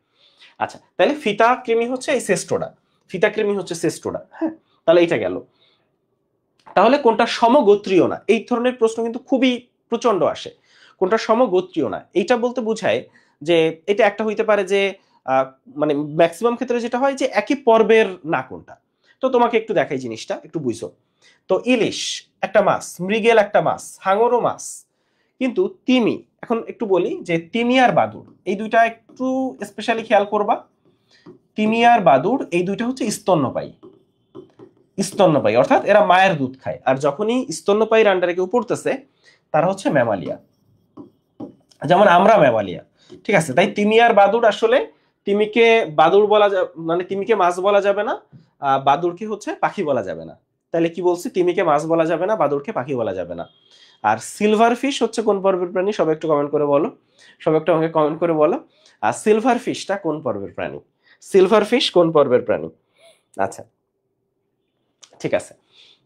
আচ্ছা, তাহলে ফিতা কৃমি হচ্ছে এই সেস্টোডা, ফিতা কৃমি হচ্ছে সেস্টোডা। হ্যাঁ, তাহলে এটা গেল। তাহলে কোনটা সমগোত্রীয় না, এই ধরনের প্রশ্ন কিন্তু খুবই প্রচন্ড আসে। কোনটা সমগোত্রীয় না এইটা বলতে বোঝায় যে এটা একটা হইতে পারে যে মানে ম্যাক্সিমাম ক্ষেত্রে যেটা হয় যে একই পর্বের না কোনটা। তো তোমাকে একটু দেখাই জিনিসটা একটু বুঝো। তো ইলিশ একটা মাছ, মৃগেল একটা মাছ, হাঙরও মাছ, কিন্তু তিমি, এখন একটু বলি যে তিমি আর বাদুড় এই দুইটা একটু স্পেশালি খেয়াল করবা। তিমি আর বাদুড় এই দুইটা হচ্ছে স্তন্যপায়ী, স্তন্যপায়ী অর্থাৎ এরা মায়ের দুধ খায়, আর যখনই স্তন্যপায়ীর আন্ডারে কেউ পড়তেছে তারা হচ্ছে ম্যামালিয়া, যেমন আমরা ম্যামালিয়া। ঠিক আছে, তাই তিমি আর বাদুড় আসলে, তিমিকে বাদুড় বলা যাবে, মানে তিমিকে মাছ বলা যাবে না, বাদুড়কে হচ্ছে পাখি বলা যাবে না। তাহলে কি বলছি, তিমিকে মাছ বলা যাবে না, বাদুড়কে পাখি বলা যাবে না। আর সিলভার ফিশ হচ্ছে কোন পর্বের প্রাণী, সবাই একটু কমেন্ট করে বলো, সবাই একটু আমাকে কমেন্ট করে বলো। আর সিলভার ফিশটা কোন পর্বের প্রাণী, সিলভার ফিশ কোন পর্বের প্রাণী? আচ্ছা, ঠিক আছে।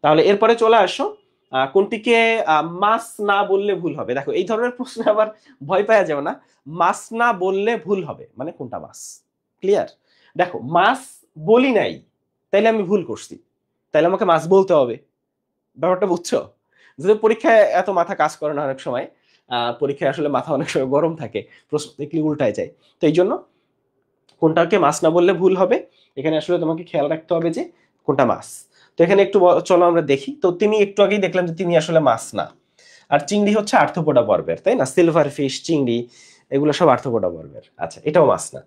তাহলে এরপরে চলে আসো, কোনটিকে মাছ না বললে ভুল হবে। দেখো এই ধরনের প্রশ্ন আবার ভয় পাওয়া যাবে না, মাছ না বললে ভুল হবে মানে কোনটা মাছ, ক্লিয়ার? দেখো মাছ বলি নাই, তাইলে আমি ভুল করছি, তাইলে আমাকে মাছ বলতে হবে। ব্যাপারটা বুঝছো? যদি পরীক্ষায় এত মাথা কাজ করে না অনেক সময়, পরীক্ষায় আসলে মাথা অনেক সময় গরম থাকে, প্রশ্ন দেখলে উল্টায় যায়। তো এই জন্য কোনটাকে মাছ না বললে ভুল হবে, এখানে আসলে তোমাকে খেয়াল রাখতে হবে যে কোনটা মাছ। তো এখানে একটু চলো আমরা দেখি। তো তিনি একটু আগেই দেখলাম যে তিনি আসলে মাছ না। আর চিংড়ি হচ্ছে আর্থ্রোপোডা পর্বের, তাই না? সিলভার ফিশ, চিংড়ি এগুলো সব আর্থ্রোপোডা পর্বের। আচ্ছা, এটাও মাছ না।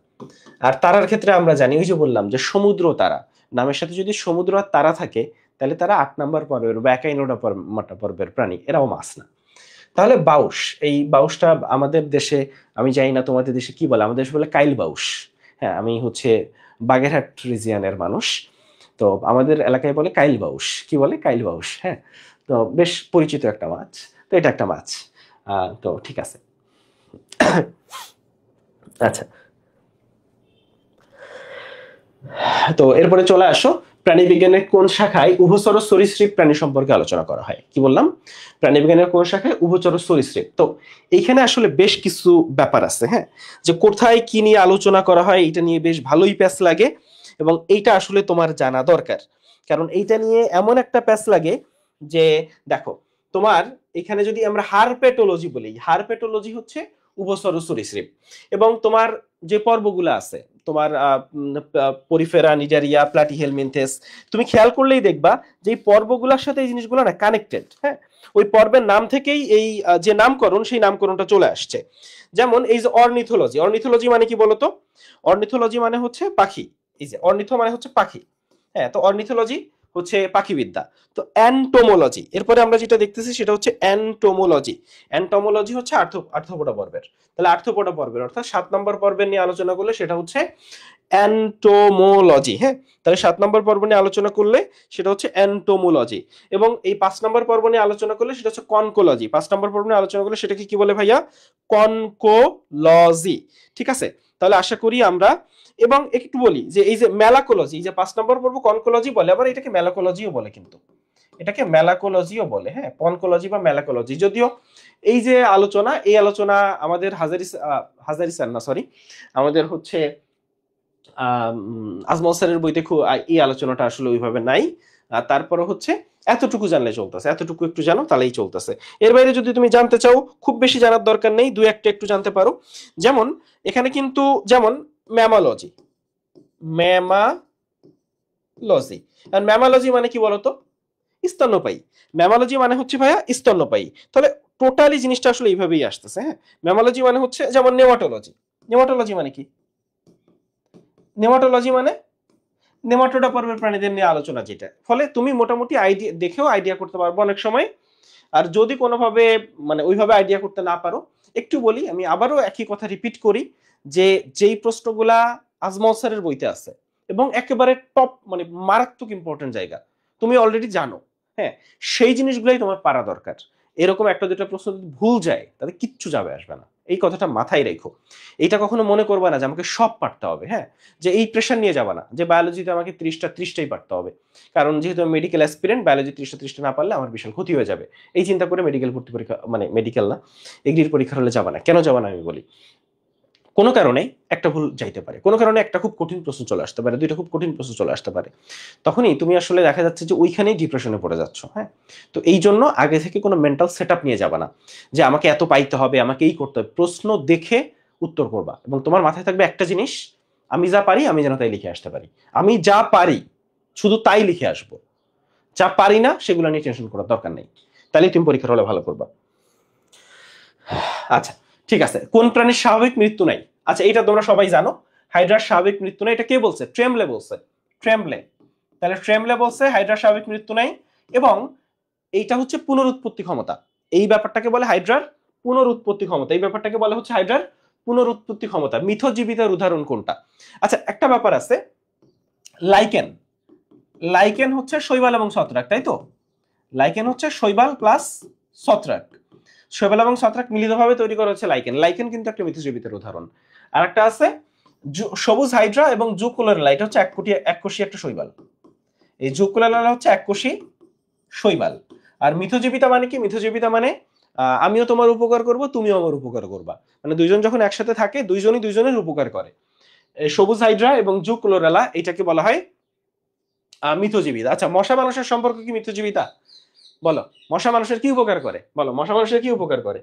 আর তারার ক্ষেত্রে আমরা জানি, ওই যে বললাম যে সমুদ্র তারা, নামের সাথে যদি সমুদ্র আর তারা থাকে তাহলে তারা 8 নম্বর পর্বের বা একাইনোডা পর্বের প্রাণী, এরাও মাছ না। তাহলে বাউস, এই বাউসটা আমাদের দেশে, আমি জানি না তোমাদের দেশে কি বলে, আমাদের দেশে বলে কাইল বাউস। হ্যাঁ, আমি হচ্ছে বাগেরহাট রিজিয়নের মানুষ, তো আমাদের এলাকায় বলে কাইল বাউস। কি বলে? কাইল বাউস। হ্যাঁ, তো বেশ পরিচিত একটা মাছ। তো এটা একটা মাছ। তো ঠিক আছে। আচ্ছা, তো এরপরে চলে আসো, প্রাণীবিজ্ঞানের কোন শাখায় উভচর সরীসৃপ প্রাণী সম্পর্কে আলোচনা করা হয়? কি বললাম? প্রাণীবিজ্ঞানের কোন শাখায় উভচর সরীসৃপ। তো এইখানে আসলে বেশ কিছু ব্যাপার আছে, হ্যাঁ, যে কোথায় কি নিয়ে আলোচনা করা হয় এটা নিয়ে বেশ ভালোই প্যাচ লাগে, এবং এইটা আসলে তোমার জানা দরকার। কারণ এইটা নিয়ে এমন একটা প্যাচ লাগে যে, দেখো, তোমার এখানে যদি আমরা হারপেটোলজি বলি, হারপেটোলজি হচ্ছে উভচর সরীসৃপ, এবং তোমার যে পর্বগুলো আছে, তোমার পরিফেরা, নিডারিয়া, প্লাটিহেলমিনথেস, তুমি খেয়াল করলেই দেখবা যে এই পর্বগুলোর সাথে এই জিনিসগুলো না কানেক্টেড। হ্যাঁ, ওই পর্বের নাম থেকেই এই যে নামকরণ, সেই নামকরণটা চলে আসছে। যেমন এই যে অর্নিথোলজি, অর্নিথোলজি মানে কি বলতো? অর্নিথোলজি মানে হচ্ছে পাখি। এই যে অর্নিথো মানে হচ্ছে পাখি। হ্যাঁ, তো অর্নিথোলজি হচ্ছে পাখিবিদ্যা। তো অ্যান্টোমোলজি, এরপরে আমরা যেটা দেখতেছি সেটা হচ্ছে অ্যান্টোমোলজি। অ্যান্টোমোলজি হচ্ছে আর্থ্রোপোডা পর্বের। তাহলে আর্থ্রোপোডা পর্বের অর্থাৎ 7 নম্বর পর্বের নিয়ে আলোচনা করলে সেটা হচ্ছে অ্যান্টোমোলজি। হ্যাঁ, তাহলে 7 নম্বর পর্ব নিয়ে আলোচনা করলে সেটা হচ্ছে অ্যান্টোমোলজি, এবং এই 5 নম্বর পর্ব নিয়ে আলোচনা করলে সেটা হচ্ছে কনকোলজি। 5 নম্বর পর্ব নিয়ে আলোচনা করলে সেটাকে কি বলে ভাইয়া? কনকোলজি। ঠিক আছে, তাহলে আশা করি আমরা, এবং একটু বলি যে এই যে মেলাকোলজি, এই যে 5 নম্বর পর্ব কনকোলজি বলে, আবার এটাকে মেলাকোলজিও বলে, কিন্তু এটাকে মেলাকোলজিও বলে। হ্যাঁ, কনকোলজি বা মেলাকোলজি, যদিও এই যে আলোচনা, এই আলোচনা আমাদের হাজারি স্যার না, সরি, আমাদের হচ্ছে আজমল স্যারের বইতে খুব এই আলোচনাটা আসলে ওইভাবে নাই। তারপরে হচ্ছে এতটুকু জানলে চলতেছে, এতটুকু একটু জানো তাহলেই চলতেছে। এর বাইরে যদি তুমি জানতে চাও, খুব বেশি জানার দরকার নেই, দুই একটা একটু জানতে পারো। যেমন এখানে কিন্তু, যেমন ম্যামালজি, ম্যামালজি, আর ম্যামালজি মানে কি বলতো? স্তন্যপায়ী। ম্যামালজি মানে হচ্ছে ভাইয়া স্তন্যপায়ী। তাহলে টোটালি জিনিসটা আসলে এইভাবেই আসতেছে। হ্যাঁ, ম্যামালজি মানে হচ্ছে, যেমন নেমাটোলজি, নেমাটোলজি মানে কি? নেমাটোলজি মানে নেমাটোডা পর্বের প্রাণীদের নিয়ে আলোচনা, যেটা ফলে তুমি মোটামুটি আইডিয়া দেখেও আইডিয়া করতে পারবো অনেক সময়। আর যদি কোনোভাবে মানে ওইভাবে আইডিয়া করতে না পারো, একটু বলি, আমি আবারও একই কথা রিপিট করি, যে যেই প্রশ্নগুলা আজমল স্যারের বইতে আছে এবং একেবারে টপ, মানে মারাত্মক ইম্পর্টেন্ট জায়গা, তুমি অলরেডি জানো, হ্যাঁ, সেই জিনিসগুলাই তোমার পারা দরকার। এরকম একটা দুটো প্রশ্ন যদি ভুল যায় তাহলে কিচ্ছু যাবে আসবে না, এই কথাটা মাথায় রেখো। এইটা কখনো মনে করবে না যে আমাকে সব পারতে হবে, হ্যাঁ, যে এই প্রেশার নিয়ে যাবা না যে বায়োলজিতে আমাকে 30টাই পারতে হবে, কারণ যেহেতু আমি মেডিকেল অ্যাসপিরেন্ট, বায়োলজি 30টা না পারলে আমার বিশাল ক্ষতি হয়ে যাবে। এই চিন্তা করে মেডিকেল ভর্তি পরীক্ষা, মানে মেডিকেল না, এগ্রির পরীক্ষা হলে যাবা না। কেন যাবা না আমি বলি, কোনো কারণে একটা ভুল যাইতে পারে, কোনো কারণে একটা খুব কঠিন প্রশ্ন চলে আসতে পারে, দুইটা খুব কঠিন প্রশ্ন চলে আসতে পারে, তখনই তুমি আসলে দেখা যাচ্ছে যে ওইখানেই ডিপ্রেশনে পড়ে যাচ্ছ। হ্যাঁ, তো এই জন্য আগে থেকে কোনো মেন্টাল সেট আপ নিয়ে যাবা না যে আমাকে এত পাইতে হবে, আমাকে এই করতে হবে। প্রশ্ন দেখে উত্তর করবা, এবং তোমার মাথায় থাকবে একটা জিনিস, আমি যা পারি আমি যেন তাই লিখে আসতে পারি। আমি যা পারি শুধু তাই লিখে আসবো, যা পারি না সেগুলো নিয়ে টেনশন করার দরকার নেই। তাহলে তুমি পরীক্ষার হলে ভালো করবা। আচ্ছা, ঠিক আছে, কোন প্রাণীর স্বাভাবিক মৃত্যু নাই? আচ্ছা, এটা তোমরা সবাই জানো, হাইড্রার স্বাভাবিক মৃত্যু নাই। এটা কে বলছে? ট্রেমলে বলছে, ট্রেমলে। তাহলে ট্রেমলে বলছে হাইড্রার স্বাভাবিক মৃত্যু নাই, এবং এইটা হচ্ছে পুনরুৎপত্তি ক্ষমতা। এই ব্যাপারটাকে বলে হাইড্রার পুনরুৎপত্তি ক্ষমতা, এই ব্যাপারটাকে বলা হচ্ছে হাইড্রার পুনরুৎপত্তি ক্ষমতা। মিথজীবিতার উদাহরণ কোনটা? আচ্ছা, একটা ব্যাপার আছে, লাইকেন, লাইকেন হচ্ছে শৈবাল এবং ছত্রাক, তাই তো? লাইকেন হচ্ছে শৈবাল প্লাস ছত্রাক, শৈবাল এবং ছত্রাক মিলিতভাবে তৈরি করা হচ্ছে লাইকেন। লাইকেন কিন্তু একটা মিথজীবিতার উদাহরণ। আর একটা আছে সবুজ হাইড্রা এবং জুকুলারেলা, এটা হচ্ছে এককোষী একটা শৈবাল। এই জুকুলারেলা হচ্ছে এককোষী শৈবাল। আর মিথজীবিতা মানে কি? মিথজীবিতা মানে আমিও তোমার উপকার করব, তুমিও আমার উপকার করবা, মানে দুইজন যখন একসাথে থাকে দুইজনই দুইজনের উপকার করে। সবুজ হাইড্রা এবং জুকুলারেলা এটাকে বলা হয় মিথজীবিতা। আচ্ছা, মশা মানুষের সম্পর্ক কি মিথজীবিতা? বলো, মশা মানুষের কি উপকার করে? বলো, মশা মানুষের কি উপকার করে?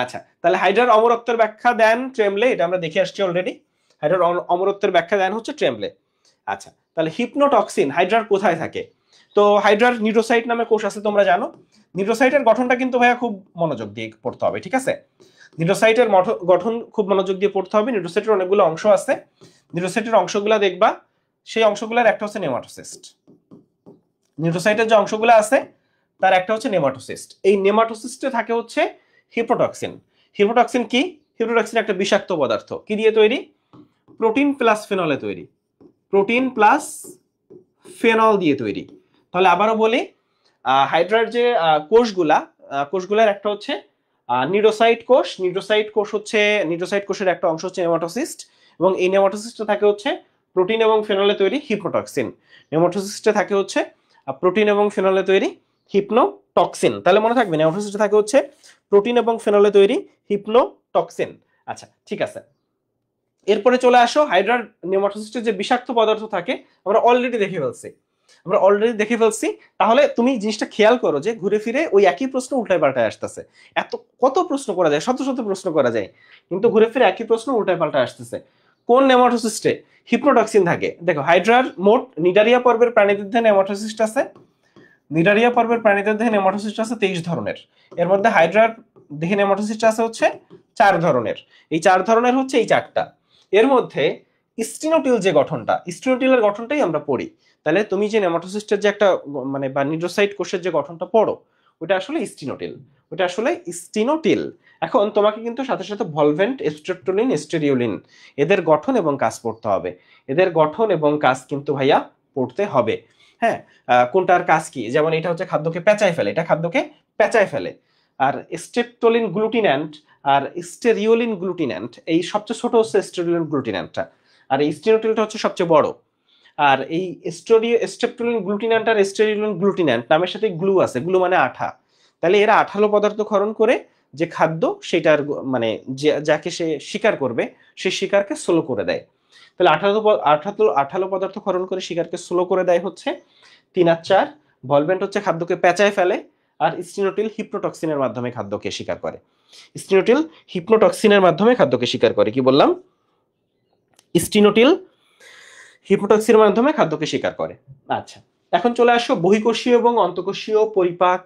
আচ্ছা, তাহলে হাইড্রার অমরত্বের ব্যাখ্যা দেন ট্রেমলে, এটা আমরা দেখে আসছি অলরেডি। হাইড্রার অমরত্বের ব্যাখ্যা দেন হচ্ছে ট্রেমলে। আচ্ছা, তাহলে হিপনোটক্সিন হাইড্রার কোথায় থাকে? তো হাইড্রার নিউরোসাইট নামে কোষ আছে, তোমরা জানো। নিউরোসাইটের গঠনটা কিন্তু ভাইয়া খুব মনোযোগ দিয়ে পড়তে হবে, ঠিক আছে? নিউরোসাইটের গঠন খুব মনোযোগ দিয়ে পড়তে হবে। নিউরোসাইটের অনেকগুলো অংশ আছে, নিউরোসাইটের অংশগুলো দেখবা, সেই অংশগুলোর একটা হচ্ছে নেমাটোসিস্ট। নিউরোসাইটের যে অংশগুলো আছে তার একটা হচ্ছে নেমাটোসিস্ট। এই নেমাটোসিস্টে থাকে হচ্ছে হিপ্রোটক্সিন। হিপ্রোটক্সিন কি? হিপ্রোটক্সিন একটা বিষাক্ত পদার্থ, কি দিয়ে তৈরি? প্রোটিন প্লাস ফেনলে তৈরি, প্রোটিন প্লাস ফেনল দিয়ে তৈরি। তাহলে আবারও বলি, হাইড্রার যে কোষগুলার একটা হচ্ছে নিউরোসাইট কোষ। নিউরোসাইট কোষ হচ্ছে, নিউরোসাইট কোষের একটা অংশ হচ্ছে নেমাটোসিস্ট, এবং এই নেমাটোসিস্টে থাকে হচ্ছে প্রোটিন এবং ফেনলে তৈরি হিপ্রোটক্সিন। নেমাটোসিস্টে থাকে হচ্ছে প্রোটিন এবং ফেনলে তৈরি হিপনোটক্সিন। তাহলে মনে থাকবে নেমাটোসিস্টে থাকে হচ্ছে প্রোটিন এবং ফেনলে তৈরি হিপনোটক্সিন। আচ্ছা ঠিক আছে, এরপরে চলে আসো হাইড্রার নেমাটোসিস্টে যে বিষাক্ত পদার্থ থাকে আমরা অলরেডি দেখে ফেলছি। তাহলে তুমি জিনিসটা খেয়াল করো যে ঘুরে ফিরে ওই একই প্রশ্ন উল্টায় পাল্টায় আসতেছে। কত প্রশ্ন করা যায়, শত শত প্রশ্ন করা যায়, কিন্তু ঘুরে ফিরে একই প্রশ্ন উল্টায় পাল্টায় আসতেছে। কোন নেমাটোসিস্টে হিপ্নোটক্সিন থাকে? দেখো, হাইড্রার মোট নিডারিয়া পর্বের প্রাণীদের দেহে নেমাটোসিস্ট আছে। নিডারিয়া পর্বের প্রাণীদের দেহে নেমাটোসিস্ট আছে 23 ধরনের। এর মধ্যে হাইড্রার দেহে নেমাটোসিস্ট আছে হচ্ছে 4 ধরনের। এই 4 ধরনের হচ্ছে এই 4টা। এর মধ্যে স্টিনোটিল যে গঠনটা, স্টিনোটিলের গঠনটাই আমরা পড়ি। তাহলে তুমি যে নেমাটোসিস্টের যে একটা মানে বা নিউরোসাইট কোষের যে গঠনটা পড়ো, ওটা আসলে স্টিনোটিল। এখন তোমাকে কিন্তু সাথে সাথে ভলভেন্ট, স্ট্রেপ্টোলিন, স্টেরিওলিন এদের গঠন এবং কাজ পড়তে হবে। এদের গঠন এবং কাজ কিন্তু ভাইয়া পড়তে হবে। হ্যাঁ, কোনটার কাজ কি? যেমন এটা হচ্ছে খাদ্যকে পেঁচায় ফেলে, এটা খাদ্যকে পেঁচায় ফেলে। আর স্ট্রেপ্টোলিন গ্লুটিন্যান্ট আর স্টেরিওলিন গ্লুটিন্যান্ট, এই সবচেয়ে ছোট হচ্ছে স্টেরিওলিন গ্লুটিন্যান্টটা, আর এই স্টেরিওটিলটা হচ্ছে সবচেয়ে বড়। আর এই স্ট্রেপ্টোলিন গ্লুটিন্যান্ট আর স্টেরিওলিন গ্লুটিন্যান্ট নামের সাথে গ্লু আছে, গ্লু মানে আঠা। তাহলে এরা আঠালো পদার্থ ক্ষরণ করে যে খাদ্য সেটার মানে যাকে সে শিকার করবে সেই শিকারকে স্লো করে দেয়। তাহলে আঠালো পদার্থ ক্ষরণ করে শিকারকে স্লো করে দেয় হচ্ছে 3 আর 4। ভলভেন্ট হচ্ছে খাদ্যকে পেঁচায় ফেলে, আর স্টিনোটিল হিপ্নোটক্সিনের মাধ্যমে খাদ্যকে শিকার করে। স্টিনোটিল হিপ্নোটক্সিনের মাধ্যমে খাদ্যকে শিকার করে, কি বললাম? স্টিনোটিল হিপ্নোটক্সিনের মাধ্যমে খাদ্যকে শিকার করে। আচ্ছা, এখন চলে আসো বহিঃকোষীয় এবং অন্তঃকোষীয় পরিপাক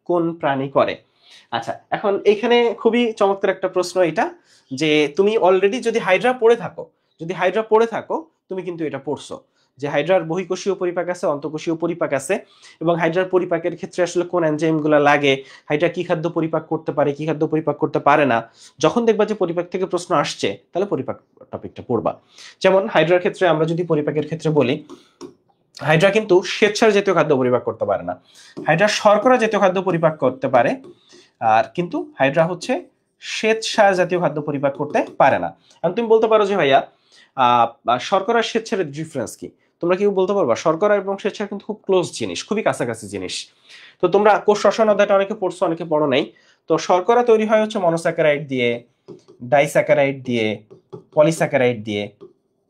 কোন প্রাণী করে। আচ্ছা, এখন এখানে খুবই চমৎকার একটা প্রশ্ন এটা, যে তুমি অলরেডি যদি হাইড্রা পড়ে থাকো তুমি কিন্তু এটা পড়ছো যে হাইড্রার বহিঃকোষীয় পরিপাক আছে, অন্তঃকোষীয় পরিপাক আছে, এবং হাইড্রার পরিপাকের ক্ষেত্রে আসলে কোন এনজাইমগুলো লাগে, হাইড্রা কি খাদ্য পরিপাক করতে পারে, কি খাদ্য পরিপাক করতে পারে না। যখন দেখবা যে পরিপাক থেকে প্রশ্ন আসছে তাহলে পরিপাক টপিকটা পড়বা। যেমন হাইড্রার ক্ষেত্রে আমরা যদি পরিপাকের ক্ষেত্রে বলি, হাইড্রা কিন্তু শ্বেতসার জাতীয় খাদ্য পরিপাক করতে পারে না, হাইড্রা শর্করা জাতীয় খাদ্য পরিপাক করতে পারে, আর কিন্তু হাইড্রা হচ্ছে শ্বেতসার জাতীয় খাদ্য পরিপাক করতে পারে না। এখন তুমি বলতে পারো যে ভাইয়া শর্করা আর শ্বেতসারের ডিফারেন্স কি? তোমরা কি বলতে পারবা? শর্করা এবং শ্বেতসার কিন্তু খুব ক্লোজ জিনিস, খুবই কাছাকাছি জিনিস। তো তোমরা কোষ রসায়ন অধ্যায়টা অনেকে পড়ছো, অনেকে পড়ো নাই। তো শর্করা তৈরি হয় হচ্ছে মনোস্যাকারাইড দিয়ে, ডাইস্যাকারাইড দিয়ে, পলিস্যাকারাইড দিয়ে,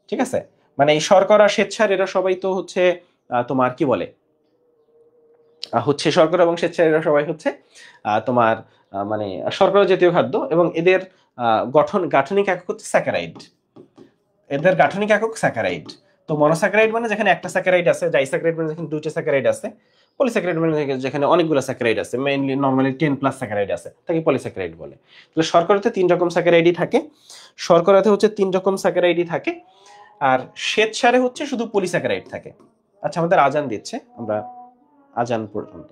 ঠিক আছে? মানে এই শর্করা, শ্বেতসার এরা সবাই তো হচ্ছে তোমার কি বলে, হচ্ছে শর্করা এবং শ্বেতসার এরা সবাই হচ্ছে তোমার মানে শর্করা জাতীয় খাদ্য, এবং এদের গাঠনিক একক হচ্ছে স্যাকারাইড। এদের গাঠনিক একক স্যাকারাইড। তো মনোস্যাকারাইড মানে যেখানে একটা স্যাকারাইড আছে, ডাইস্যাকারাইড মানে যেখানে দুইটা স্যাকারাইড আছে, পলিস্যাকারাইড মানে যেখানে অনেকগুলো স্যাকারাইড আছে, মেইনলি নরমালি 10+ স্যাকারাইড আছে, তাকে পলিস্যাকারাইড বলে। তাহলে শর্করাতে 3 রকম স্যাকারাইডই থাকে, শর্করাতে হচ্ছে 3 রকম স্যাকারাইডই থাকে, আর শ্বেতসারে হচ্ছে শুধু পলিস্যাকারাইড থাকে। আচ্ছা, আমাদের আজান দিচ্ছে, আমরা আজান পর্যন্ত।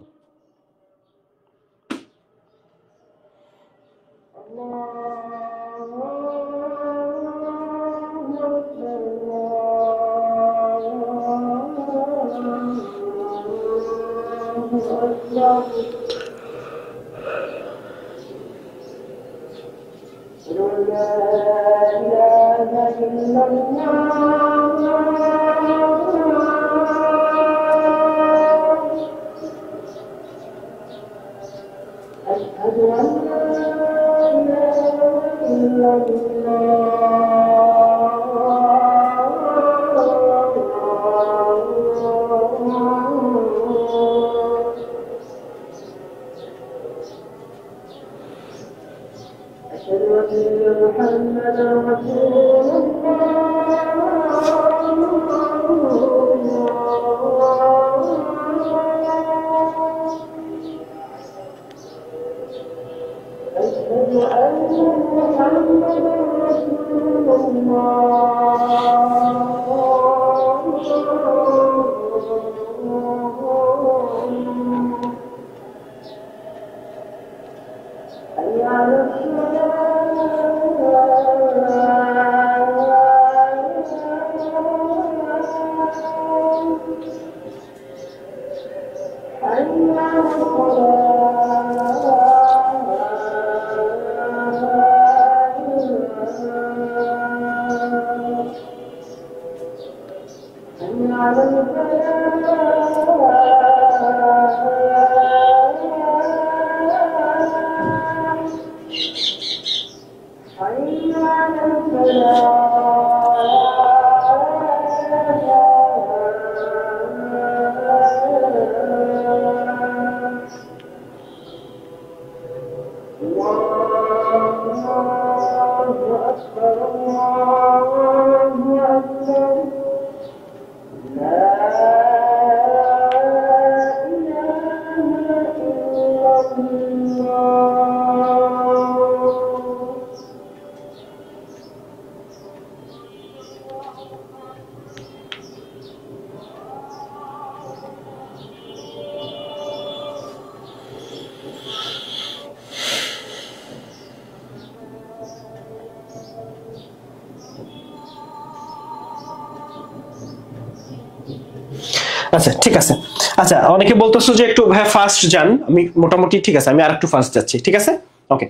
আচ্ছা ঠিক আছে। আচ্ছা অনেকে বলতেছো যে একটু ভাই ফাস্ট যান, আমি মোটামুটি ঠিক আছে, আমি আর একটু ফাস্ট যাচ্ছি, ঠিক আছে ওকে।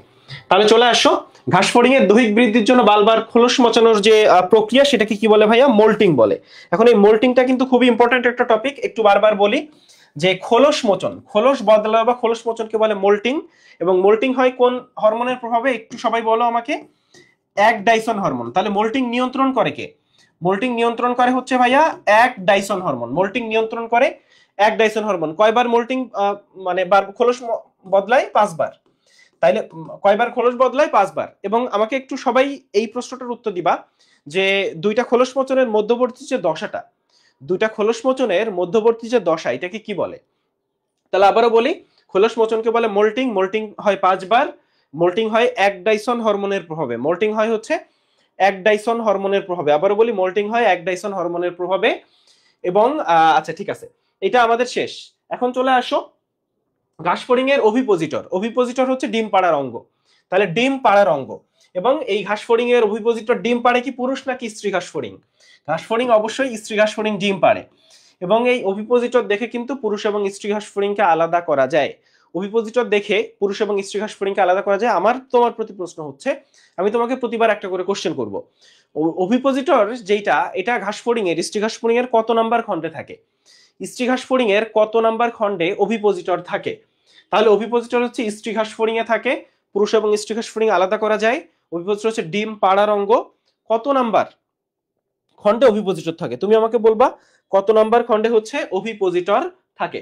তাহলে চলে আসো, ঘাস ফড়িং এর দৈহিক বৃদ্ধির জন্য বারবার খোলস মচানোর যে প্রক্রিয়া সেটাকে কি বলে ভাইয়া? মোল্টিং বলে। এখন এই মোল্টিংটা কিন্তু খুবই ইম্পর্টেন্ট একটা টপিক, একটু বারবার বলি যে খোলস মোচন, খোলস বদলানো বা খোলস মোচনকে বলে মোল্টিং। এবং মোল্টিং হয় কোন হরমোনের প্রভাবে? একটু সবাই বলো আমাকে। এক ডাইসন হরমোন। তাহলে মোল্টিং নিয়ন্ত্রণ করে কে? মোল্টিং নিয়ন্ত্রণ করে হচ্ছে ভাইয়া এক ডাইসন হরমোন। মোল্টিং নিয়ন্ত্রণ করে এক ডাইসন হরমোন। কয়বার মোল্টিং মানে খোলস বদলায়? 5 বার। তাইলে কয়বার খোলস বদলায়? 5 বার। এবং আমাকে একটু সবাই এই প্রশ্নটার উত্তর দিবা যে দুইটা খোলস মোচনের মধ্যবর্তী যে দশাটা, দুইটা খোলস মোচনের মধ্যবর্তী যে দশা, এটাকে কি বলে? তাহলে আবারও বলি, খোলস মোচনকে বলে মোল্টিং। মোল্টিং হয় 5 বার। মোল্টিং হয় এক ডাইসন হরমোনের প্রভাবে। মোল্টিং হয় হচ্ছে এক ডাইসন হরমোনের প্রভাবে। আবারও বলি, মোল্টিং হয় এক ডাইসন হরমোনের প্রভাবে। এবং আচ্ছা ঠিক আছে, এটা আমাদের শেষ। এখন চলে আসো ঘাস ফড়িং এর অভিপোজিটর। অভিপোজিটর হচ্ছে ডিম পাড়ার অঙ্গ। তাহলে ডিম পাড়ার অঙ্গ। এবং এই ঘাস ফড়িং এর অভিপোজিটর ডিম পাড়ে কি পুরুষ নাকি স্ত্রী ঘাস ফড়িং? ঘাস ফড়িং অবশ্যই স্ত্রী ঘাস ফড়িং ডিম পাড়ে। এবং এই অভিপোজিটর দেখে কিন্তু পুরুষ এবং স্ত্রী ঘাস ফড়িংকে আলাদা করা যায়। অভিপোজিটর দেখে পুরুষ এবং স্ত্রী ঘাস ফড়িংকে আলাদা করা যায়। আমার তোমার প্রতি প্রশ্ন হচ্ছে, আমি তোমাকে প্রতিবার একটা করে কোশ্চেন করব। অভিপোজিটর যেটা, এটা ঘাস ফড়িং এর, স্ত্রী ঘাস ফড়িং এর কত নাম্বার খণ্ডে থাকে? স্ত্রী ঘাস ফড়িং এর কত নাম্বার খণ্ডে অভিপোজিটর থাকে? তাহলে অভিপোজিটর হচ্ছে স্ত্রী ঘাস ফড়িং এ থাকে, পুরুষ এবং স্ত্রী ঘাস ফড়িং আলাদা করা যায়। অভিপোজিটর হচ্ছে ডিম পাড়ার অঙ্গ। কত নাম্বার খণ্ডে অভিপোজিটর থাকে? তুমি আমাকে বলবা কত নাম্বার খণ্ডে হচ্ছে অভিপোজিটর থাকে।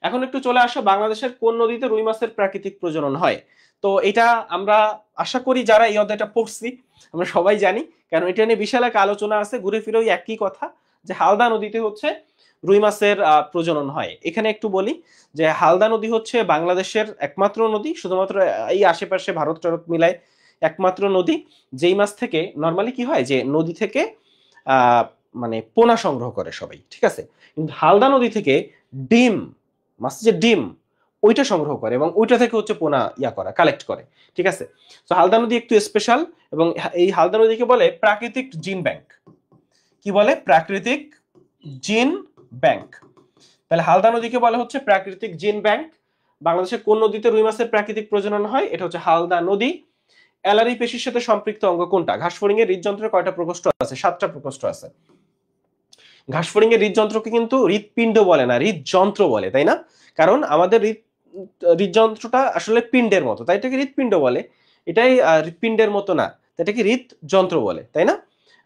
এখন একটু চলে আসো, বাংলাদেশের কোন নদীতে রুই মাছের প্রাকৃতিক প্রজনন হয়? তো এটা আমরা আশা করি যারা এই অধ্যায়টা পড়ছি আমরা সবাই জানি, কারণ এটা নিয়ে বিশাল এক আলোচনা আছে। ঘুরে ফিরে ওই একই কথা যে হালদা নদীতে হচ্ছে রুই মাছের প্রজনন হয়। এখানে একটু বলি যে হালদা নদী হচ্ছে বাংলাদেশের একমাত্র নদী, শুধুমাত্র এই আশেপাশে ভারত টারত মিলায় একমাত্র নদী যেই মাছ থেকে নর্মালি কি হয় যে নদী থেকে মানে পোনা সংগ্রহ করে সবাই, ঠিক আছে। কিন্তু হালদা নদী থেকে ডিম, মাছ যে ডিম ওইটা সংগ্রহ করে এবং ওইটা থেকে হচ্ছে পোনা করা, কালেক্ট করে, ঠিক আছে। তো হালদা নদী একটু স্পেশাল এবং এই হালদা নদীকে বলে প্রাকৃতিক জিন ব্যাংক। কি বলে? প্রাকৃতিক জিন ব্যাংক। তাহলে হালদা নদীকে বলা হচ্ছে প্রাকৃতিক জিন ব্যাংক। বাংলাদেশের কোন নদীতে রুই মাছের প্রাকৃতিক প্রজনন হয়? এটা হচ্ছে হালদা নদী। অ্যালারি পেশির সাথে সম্পৃক্ত অঙ্গ কোনটা? ঘাস ফড়িং এর হৃদযন্ত্রের কয়টা প্রকোষ্ঠ আছে? 7টা প্রকোষ্ঠ আছে। ঘাস ফড়িং এর হৃদযন্ত্রকে কিন্তু হৃদপিণ্ড বলে না, হৃদযন্ত্র বলে, তাই না? কারণ আমাদের হৃদযন্ত্রটা আসলে পিণ্ডের মতো, তাই এটাকে হৃদপিণ্ড বলে। এটাই হৃদপিণ্ডের মতো না, এটাকে হৃদযন্ত্র বলে, তাই না?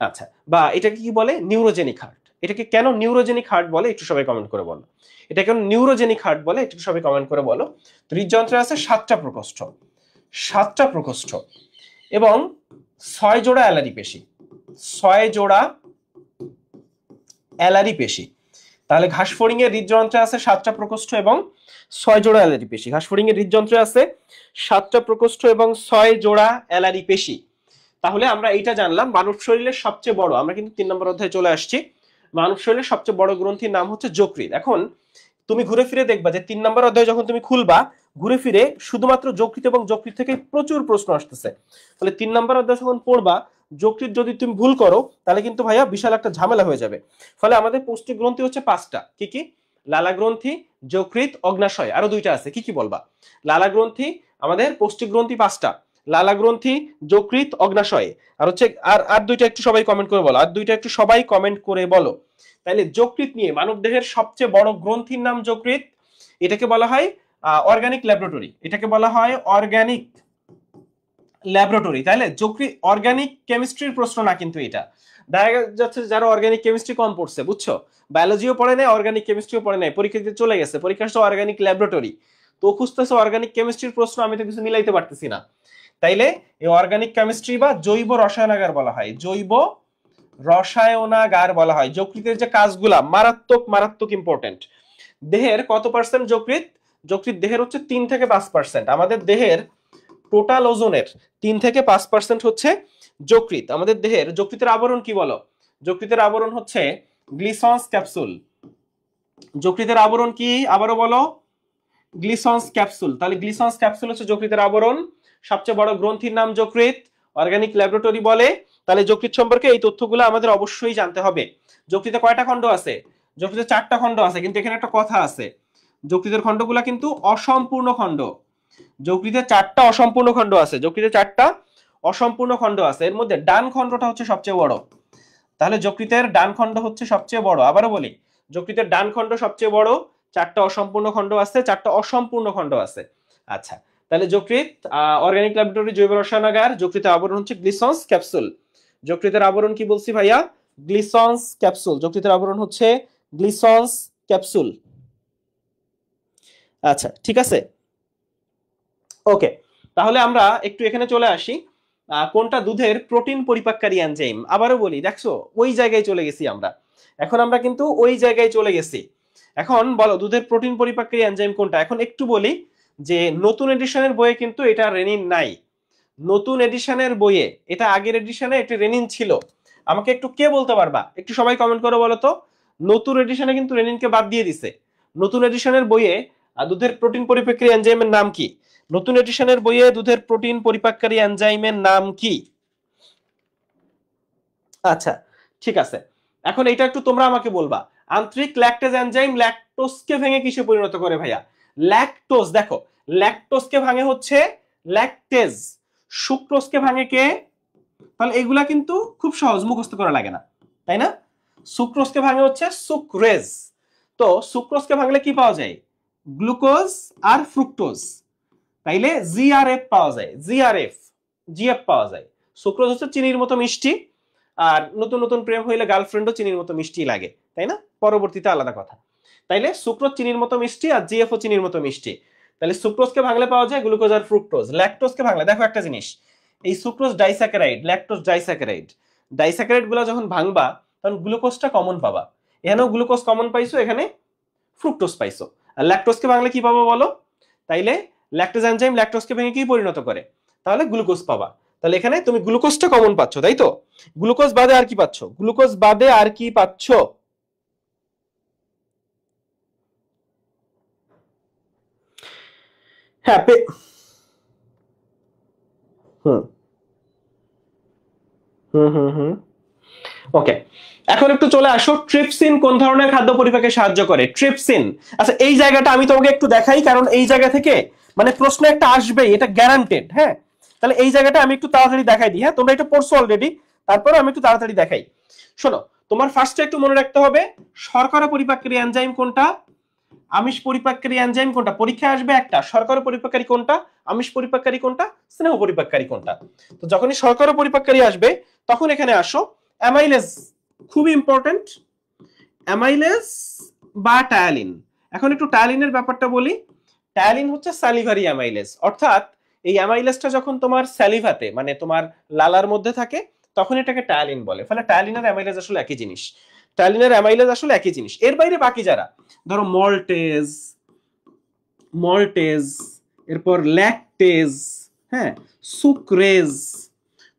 আচ্ছা, বা এটাকে কি বলে? Neurogenic heart. এটাকে কেন নিউরোজেনিক হার্ট বলে একটু সবাই কমেন্ট করে বলো। এটা কেন নিউরোজেনিক হার্ট বলে একটু সবাই কমেন্ট করে বলো। হৃদযন্ত্রে আছে 7টা প্রকোষ্ঠ, 7টা প্রকোষ্ঠ এবং 6 জোড়া অ্যালারি পেশি, 6 জোড়া অ্যালারি পেশি। তাহলে ঘাস ফড়িং এর হৃদযন্ত্রে আছে 7টা প্রকোষ্ঠ এবং 6 জোড়া অ্যালারি পেশি। ঘাস ফড়িং এর হৃদযন্ত্রে আছে 7টা প্রকোষ্ঠ এবং 6 জোড়া অ্যালারি পেশি। তাহলে আমরা এইটা জানলাম মানব শরীরের সবচেয়ে বড়, আমরা কিন্তু 3 নম্বর অধ্যায়ে চলে আসছি। মানব শরীরের সবচেয়ে বড় গ্রন্থির নাম হচ্ছে যকৃৎ। এখন তুমি ঘুরে ফিরে দেখবা যে 3 নম্বর অধ্যায় যখন তুমি খুলবা, ঘুরে ফিরে শুধুমাত্র যকৃৎ এবং যকৃৎ থেকে প্রচুর প্রশ্ন আসতেছে। তাহলে 3 নম্বর অধ্যায় যখন পড়বা, যকৃৎ যদি তুমি ভুল করো তাহলে কিন্তু ভাইয়া বিশাল একটা ঝামেলা হয়ে যাবে। ফলে আমাদের পৌষ্টিক গ্রন্থি হচ্ছে 5টা। কি কি? লালা গ্রন্থি, যকৃৎ, অগ্নাশয়, আরো দুইটা আছে, কি কি বলবা? লালা গ্রন্থি, আমাদের পৌষ্টিক গ্রন্থি 5টা, লালা গ্রন্থি, যকৃৎ, অগ্নাশয়, আর হচ্ছে আর দুইটা একটু সবাই কমেন্ট করে বলো, আর দুইটা একটু সবাই কমেন্ট করে বলো। তাহলে যকৃৎ নিয়ে, মানব দেহের সবচেয়ে বড় গ্রন্থির নাম যকৃৎ, এটাকে বলা হয় অর্গানিক ল্যাবরেটরি, এটাকে বলা হয় অর্গানিক ল্যাবরেটরি। তাহলে যকৃৎ অর্গানিক কেমিস্ট্রির প্রশ্ন না, কিন্তু এটা দেখা যাচ্ছে যারা অর্গানিক কেমিস্ট্রি কম পড়ছে, বুঝছো, বায়োলজিও পড়ে নাই, অর্গানিক কেমিস্ট্রিও পড়ে নাই, পরীক্ষা দিতে চলে গেছে, পরীক্ষা আসছে অর্গানিক ল্যাবরেটরি, তো খুঁজতেছে অর্গানিক কেমিস্ট্রির প্রশ্ন, আমি তো কিছু মিলাইতে পারতেছি না। তাইলে এই অর্গানিক কেমিস্ট্রি বা জৈব রসায়নাগার বলা হয়, জৈব রসায়নাগার বলা হয়। যকৃতের যে কাজগুলা মারাত্মক মারাত্মক ইম্পর্টেন্ট। দেহের কত পার্সেন্ট যকৃৎ? যকৃৎ দেহের হচ্ছে 3 থেকে 5%। আমাদের দেহের টোটাল ওজনের 3 থেকে 5% হচ্ছে যকৃৎ। আমাদের দেহের যকৃতের আবরণ কি বলো? যকৃতের আবরণ হচ্ছে গ্লিসন্স ক্যাপসুল। যকৃতের আবরণ কি আবারও বলো? Glisson's capsule. তাহলে গ্লিসন্স ক্যাপসুল হচ্ছে যকৃতের আবরণ। সবচেয়ে বড় গ্রন্থির নাম যকৃৎ, অর্গানিক ল্যাবরেটরি বলে। তাহলে যকৃৎ সম্পর্কে এই তথ্যগুলো আমাদের অবশ্যই জানতে হবে। যকৃতে কয়টা খণ্ড আছে? যকৃতে 4টা খণ্ড আছে, কিন্তু এখানে একটা কথা আছে, যকৃতের খণ্ডগুলা কিন্তু অসম্পূর্ণ খণ্ড। যকৃতে 4টা অসম্পূর্ণ খণ্ড আছে, যকৃতে 4টা অসম্পূর্ণ খণ্ড আছে, এর মধ্যে ডান খণ্ডটা হচ্ছে সবচেয়ে বড়। তাহলে যকৃতের ডান খণ্ড হচ্ছে সবচেয়ে বড়। আবারও বলি, যকৃতের ডান খণ্ড সবচেয়ে বড়, 4টা অসম্পূর্ণ খণ্ড আছে, 4টা অসম্পূর্ণ খণ্ড আছে। আচ্ছা, তাহলে যকৃৎ অর্গানিক ল্যাবরেটরি, জৈব রসায়নাগার, যকৃতের আবরণ হচ্ছে গ্লিসন্স ক্যাপসুল। যকৃতের আবরণ কি বলছি ভাইয়া? Glisson's capsule. যকৃতের আবরণ হচ্ছে গ্লিসন্স ক্যাপসুল। আচ্ছা, ঠিক আছে, ওকে। তাহলে আমরা একটু এখানে চলে আসি, কোনটা দুধের প্রোটিন পরিপাককারী এনজাইম। আবারও বলি, দেখছো ওই জায়গায় চলে গেছি আমরা, এখন আমরা কিন্তু ওই জায়গায় চলে গেছি। এখন বলো দুধের প্রোটিন পরিপাককারী এনজাইম কোনটা? এখন একটু বলি যে নতুন এডিশনের বইয়ে কিন্তু এটা রেনিন নাই। নতুন এডিশনের বইয়ে, এটা আগের এডিশনে এটা রেনিন ছিল। আমাকে একটু কে বলতে পারবা? একটু সবাই কমেন্ট করে বলো তো, নতুন এডিশনে কিন্তু রেনিনকে বাদ দিয়ে দিছে। নতুন এডিশনের বইয়ে দুধের প্রোটিন পরিপাককারী এনজাইমের নাম কি? নতুন এডিশনের বইয়ে দুধের প্রোটিন পরিপাককারী এনজাইমের নাম কি? আচ্ছা, ঠিক আছে, এখন এটা একটু তোমরা আমাকে বলবা। আন্তরিক ল্যাকটেজ এনজাইম ল্যাকটোজকে ভেঙে কিসে পরিণত করে ভাইয়া? ল্যাকটোজ, দেখো ল্যাকটোজকে ভাঙে হচ্ছে ল্যাকটেজ, সুক্রোজকে ভাঙে কে? তাহলে এগুলা কিন্তু খুব সহজ, মুখস্থ করা লাগে না, তাই না? সুক্রোজকে ভাঙে হচ্ছে সুক্রেজ। তো সুক্রোজকে ভাঙলে কি পাওয়া যায়? গ্লুকোজ আর ফ্রুক্টোজ। তাইলে জিআরএফ পাওয়া যায়, জিএফ পাওয়া যায়। সুক্রোজ হচ্ছে চিনির মতো মিষ্টি, আর নতুন নতুন প্রেম হইলে গার্লফ্রেন্ডও চিনির মতো মিষ্টি লাগে, তাই না? পরবর্তীতে আলাদা কথা। তাইলে সুক্রোজ চিনির মতো মিষ্টি আর জিএফও চিনির মতো মিষ্টি। তাহলে সুক্রোজকে ভাঙলে পাওয়া যায় গ্লুকোজ আর ফ্রুক্টোজ। ল্যাকটোজকে ভাঙলে দেখো একটা জিনিস, এই sucrose disaccharide, lactose disaccharide, disaccharide গুলো যখন ভাঙবা তখন গ্লুকোজটা কমন পাবা। এখানেও গ্লুকোজ কমন পাইছো, এখানে ফ্রুক্টোজ পাইছো। আর ল্যাকটোজকে ভাঙলে কি পাবো বলো? তাইলে ল্যাকটোজ এনজাইম ল্যাকটোজকে ভেঙে কি পরিণত করে? তাহলে গ্লুকোজ পাবা। তাহলে এখানে তুমি গ্লুকোজটা কমন পাচ্ছ, তাই তো? গ্লুকোজ বাদে আর কি পাচ্ছ? গ্লুকোজ বাদে আর কি পাচ্ছ? হ্যাঁ, হুম হুম হুম হুম ওকে। এখন একটু চলে আসো, ট্রিপসিন কোন ধরনের খাদ্য পরিপাকে সাহায্য করে? ট্রিপসিন, আচ্ছা এই জায়গাটা আমি তোমাকে একটু দেখাই, কারণ এই জায়গা থেকে মানে প্রশ্ন একটা আসবেই, এটা গ্যারান্টেড। হ্যাঁ, তাহলে এই জায়গাটা আমি একটু তাড়াতাড়ি দেখাই দিই। হ্যাঁ, তোমরা এটা পড়ছো অলরেডি, তারপরে আমি একটু তাড়াতাড়ি দেখাই। শোনো, তোমার ফার্স্টে একটু মনে রাখতে হবে শর্করা পরিপাককারী এনজাইম কোনটা, আমিষ পরিপাককারী এনজাইম কোনটা। পরীক্ষায় আসবে একটা, শর্করা পরিপাককারী কোনটা, আমিষ পরিপাককারী কোনটা, স্নেহ পরিপাককারী কোনটা। তো যখনই শর্করা পরিপাককারী আসবে তখন এখানে আসো অ্যামাইলেজ, খুবই ইম্পর্টেন্ট, অ্যামাইলেজ বা টায়ালিন। এখন একটু টায়ালিনের ব্যাপারটা বলি। টায়ালিন হচ্ছে স্যালিভারি অ্যামাইলেজ, অর্থাৎ এই অ্যামাইলেজটা যখন তোমার স্যালিভাতে মানে তোমার লালার মধ্যে থাকে তখন এটাকে টায়ালিন বলে। ফলে টায়ালিন আর অ্যামাইলেজ আসলে একই জিনিস, টায়ালিন আর অ্যামাইলেজ আসলে একই জিনিস। এর বাইরে বাকি যারা, ধরো মল্টেজ, মল্টেজ, এরপর ল্যাকটেজ, হ্যাঁ, সুক্রেজ,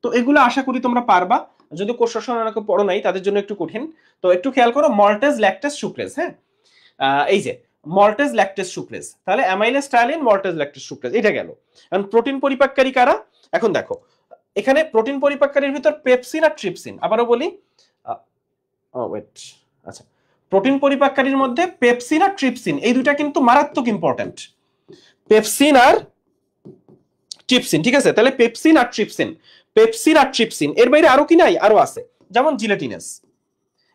তো এগুলো আশা করি তোমরা পারবা। যদি কোর্স অনেকে পড়ো নাই তাদের জন্য একটু কঠিন, তো একটু খেয়াল করো মল্টেজ, ল্যাকটেজ, সুক্রেজ। হ্যাঁ, এই যে মল্টেজ, ল্যাকটেজ, সুক্রেজ, তাহলে amylase, ptyalin, maltase, lactase, sucrase, এটা গেল। কারণ প্রোটিন পরিপাককারী কারা? এখন দেখো এখানে প্রোটিন পরিপাককারীর ভিতর পেপসিন আর ট্রিপসিন। আবারও বলি, ওয়েট, আচ্ছা, প্রোটিন পরিপাককারীর মধ্যে পেপসিন আর ট্রিপসিন এই দুইটা কিন্তু মারাত্মক ইম্পর্টেন্ট, পেপসিন আর ট্রিপসিন। ঠিক আছে, তাহলে পেপসিন আর ট্রিপসিন, পেপসিন আর ট্রিপসিন, এর বাইরে আরো কি নাই? আরো আছে, যেমন জিলেটিনেস।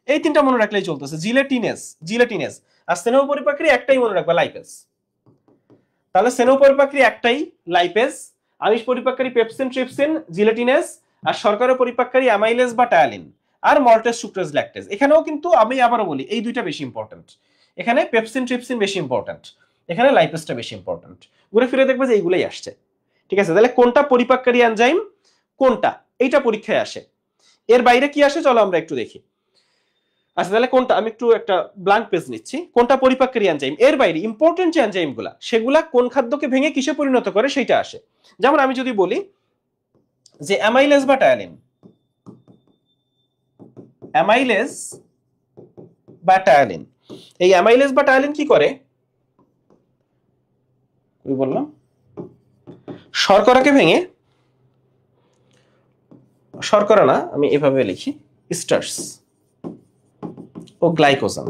এই তিনটা মনে রাখলেই চলতেছে, জিলেটিনেস, জিলেটিনেস। আর স্নেহ পরিপাককারী একটাই মনে রাখবা, লাইপেজ। তাহলে স্নেহ পরিপাককারী একটাই, লাইপেজ। আমিষ পরিপাককারী পেপসিন, ট্রিপসিন, জিলেটিনেস। আর শর্করা পরিপাককারী অ্যামাইলেজ বা টায়ালিন। আর মল্টেজ, সুক্রেজ, ল্যাকটেজ। এখানেও কিন্তু আমি আবারও বলি এই দুইটা বেশি ইম্পর্টেন্ট। এখানে পেপসিন, ট্রিপসিন বেশি ইম্পর্টেন্ট, এখানে লাইপেজটা বেশি ইম্পর্টেন্ট। ঘুরে ফিরে দেখবে যে এইগুলাই আসছে। ঠিক আছে, তাহলে কোনটা পরিপাককারী এনজাইম, কোনটা, এইটা পরীক্ষায় আসে। এর বাইরে কি আসে চলো আমরা একটু দেখি। আচ্ছা, তাহলে কোনটা, আমি একটু একটা ব্ল্যাঙ্ক পেজ নিচ্ছি। কোনটা পরিপাককারী এনজাইম, এর বাইরে ইম্পর্টেন্ট যে এনজাইমগুলা সেগুলা কোন খাদ্যকে ভেঙে কিসে পরিণত করে সেইটা আসে। যেমন আমি যদি বলি যে অ্যামাইলেজ বা টায়ালিন, অ্যামাইলেজ বা টায়ালিন, এই অ্যামাইলেজ বা টায়ালিন কি করে? কি বললাম? শর্করাকে ভেঙে, শর্করা না, আমি এভাবে লিখি, স্টার্চ ও গ্লাইকোজেন।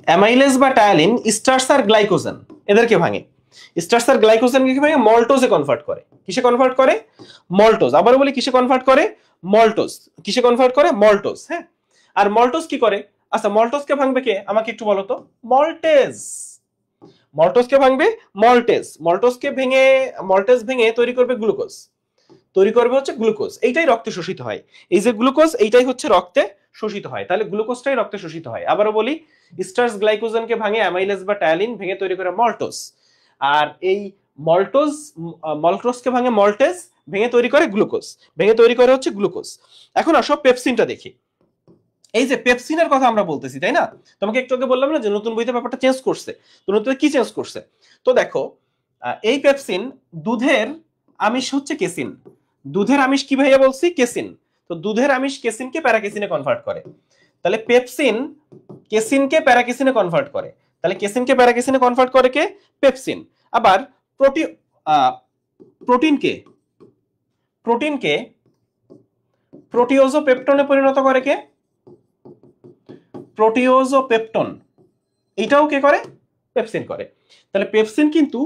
অ্যামাইলেজ বা টায়ালিন স্টার্চ আর গ্লাইকোজেন এদেরকে ভাঙে। স্টার্চ আর গ্লাইকোজেনকে ভাঙে মল্টোজে কনভার্ট করে। কিসে কনভার্ট করে? মল্টোজ। আবার বলি কিসে কনভার্ট করে? মল্টোজ। কিসে কনভার্ট করে? মল্টোজ। হ্যাঁ, আর মল্টোজ কি করে? আচ্ছা, মল্টোজকে ভাঙবে কে আমাকে একটু বলো তো? মল্টেজ। মল্টোজকে ভাঙবে মল্টেজ। মল্টোজকে ভেঙে, মল্টেজ ভেঙে তৈরি করবে গ্লুকোজ, তৈরি করবে হচ্ছে গ্লুকোজ। এইটাই রক্তে শোষিত হয়। এই যে গ্লুকোজ, এইটাই হচ্ছে রক্তে শোষিত হয়। তাহলে গ্লুকোজটাই রক্তে শোষিত হয়। আবারও বলি, স্টার্চ গ্লাইকোজেনকে ভাঙে অ্যামাইলেজ বা টায়ালিন, ভেঙে তৈরি করে মল্টোজ। আর এই মল্টোজ, মল্টোজকে ভাঙে মল্টেজ, ভেঙে তৈরি করে গ্লুকোজ, ভেঙে তৈরি করে হচ্ছে গ্লুকোজ। এখন আসো পেপসিনটা দেখি। এই যে পেপসিনের কথা আমরা বলতেছি, তাই না? তোমাকে একটু আগে বললাম না যে নতুন বইতে ব্যাপারটা চেঞ্জ করছে। তো নতুন কি চেঞ্জ করছে? তো দেখো, এই পেপসিন দুধের আমিষ হচ্ছে কেসিন। দুধের আমিষ কি ভাইয়া বলছি? কেসিন। তো দুধের আমিষ কেসিনকে প্যারাকেসিনে কনভার্ট করে। তাহলে পেপসিন কেসিনকে প্যারাকেসিনে কনভার্ট করে। তাহলে কেসিনকে প্যারাকেসিনে কনভার্ট করে কে? পেপসিন। আবার প্রোটিনকে, প্রোটিনকে প্রোটিওজোপেপটনে পরিণত করে কে? প্রোটিওজোপেপটন। এটাও কে করে? পেপসিন করে। তাহলে পেপসিন কিন্তু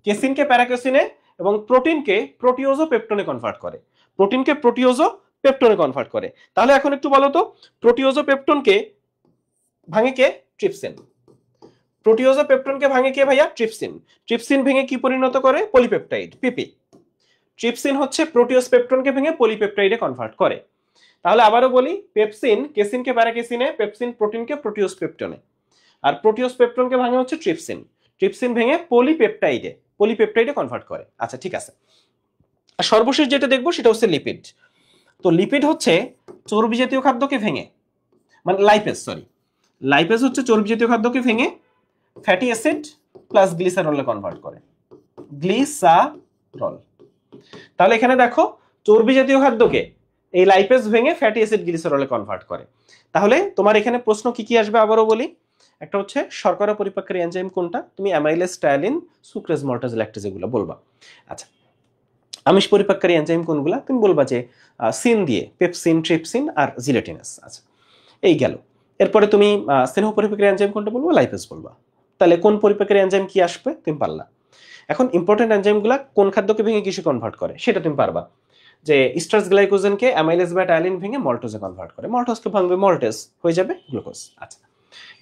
কেসিনকে প্যারাকেসিনে এবং প্রোটিনকে প্রোটিওজোপেপটনে কনভার্ট করে, প্রোটিনকে প্রোটিওজোপেপটনে কনভার্ট করে। তাহলে এখন একটু বলো তো, প্রোটিওজোপেপটনকে ভাঙে কে? ট্রিপসিন। প্রোটিওজোপেপটনকে ভাঙে কে ভাইয়া? ট্রিপসিন। ট্রিপসিন ভেঙে কি পরিণত করে? পলিপেপটাইড, পিপি। ট্রিপসিন হচ্ছে প্রোটিওজোপেপটনকে ভেঙে পলিপেপটাইডে কনভার্ট করে। তাহলে আবারও বলি, পেপসিন কেসিনকে প্যারাকেসিনে, পেপসিন প্রোটিনকে প্রোটিওজপেপটনে, আর প্রোটিওজপেপটনকে ভাঙে হচ্ছে ট্রিপসিন। ট্রিপসিন ভেঙে পলিপেপটাইডে, পলিপেপটাইডে কনভার্ট করে। আচ্ছা, ঠিক আছে। আর সর্বশেষ যেটা দেখবো সেটা হচ্ছে লিপিড। তো লিপিড হচ্ছে চর্বি জাতীয় খাদ্যকে ভেঙে, মানে লাইপেজ, সরি, লাইপেজ হচ্ছে চর্বি জাতীয় খাদ্যকে ভেঙে ফ্যাটি অ্যাসিড প্লাস গ্লিসারলে কনভার্ট করে, গ্লিসারল। তাহলে এখানে দেখো, চর্বি জাতীয় খাদ্যকে এই লাইপেজ ভেঙে ফ্যাটি অ্যাসিড গ্লিসারলে কনভার্ট করে। তাহলে তোমার এখানে প্রশ্ন কি কি আসবে আবারও বলি। একটা হচ্ছে শর্করা পরিপাককারী এনজাইম কোনটা, তুমি amylase, ptyalin, sucrase, maltase, lactase এগুলো বলবা। আচ্ছা, আমিষ পরিপাককারী এনজাইম কোনগুলা, তুমি বলবা যে সিন দিয়ে পেপসিন, ট্রিপসিন আর জিলেটিনাস। আচ্ছা, এই গেল। এরপরে তুমি স্নেহ পরিপাককারী এনজাইম কোনটা বলবো? লাইপেজ বলবা। তাহলে কোন পরিপাককারী এনজাইম কি আসবে তুমি পারলা। এখন ইম্পর্টেন্ট এনজাইমগুলা কোন খাদ্যকে ভেঙে কিসে কনভার্ট করে সেটা তুমি পারবা। যে স্টার্চ গ্লাইকোজেনকে অ্যামাইলেজ বা টায়ালিন ভেঙে মল্টোজে কনভার্ট করে, মল্টোজকে ভাঙবে মল্টেজ, হয়ে যাবে গ্লুকোজ। আচ্ছা,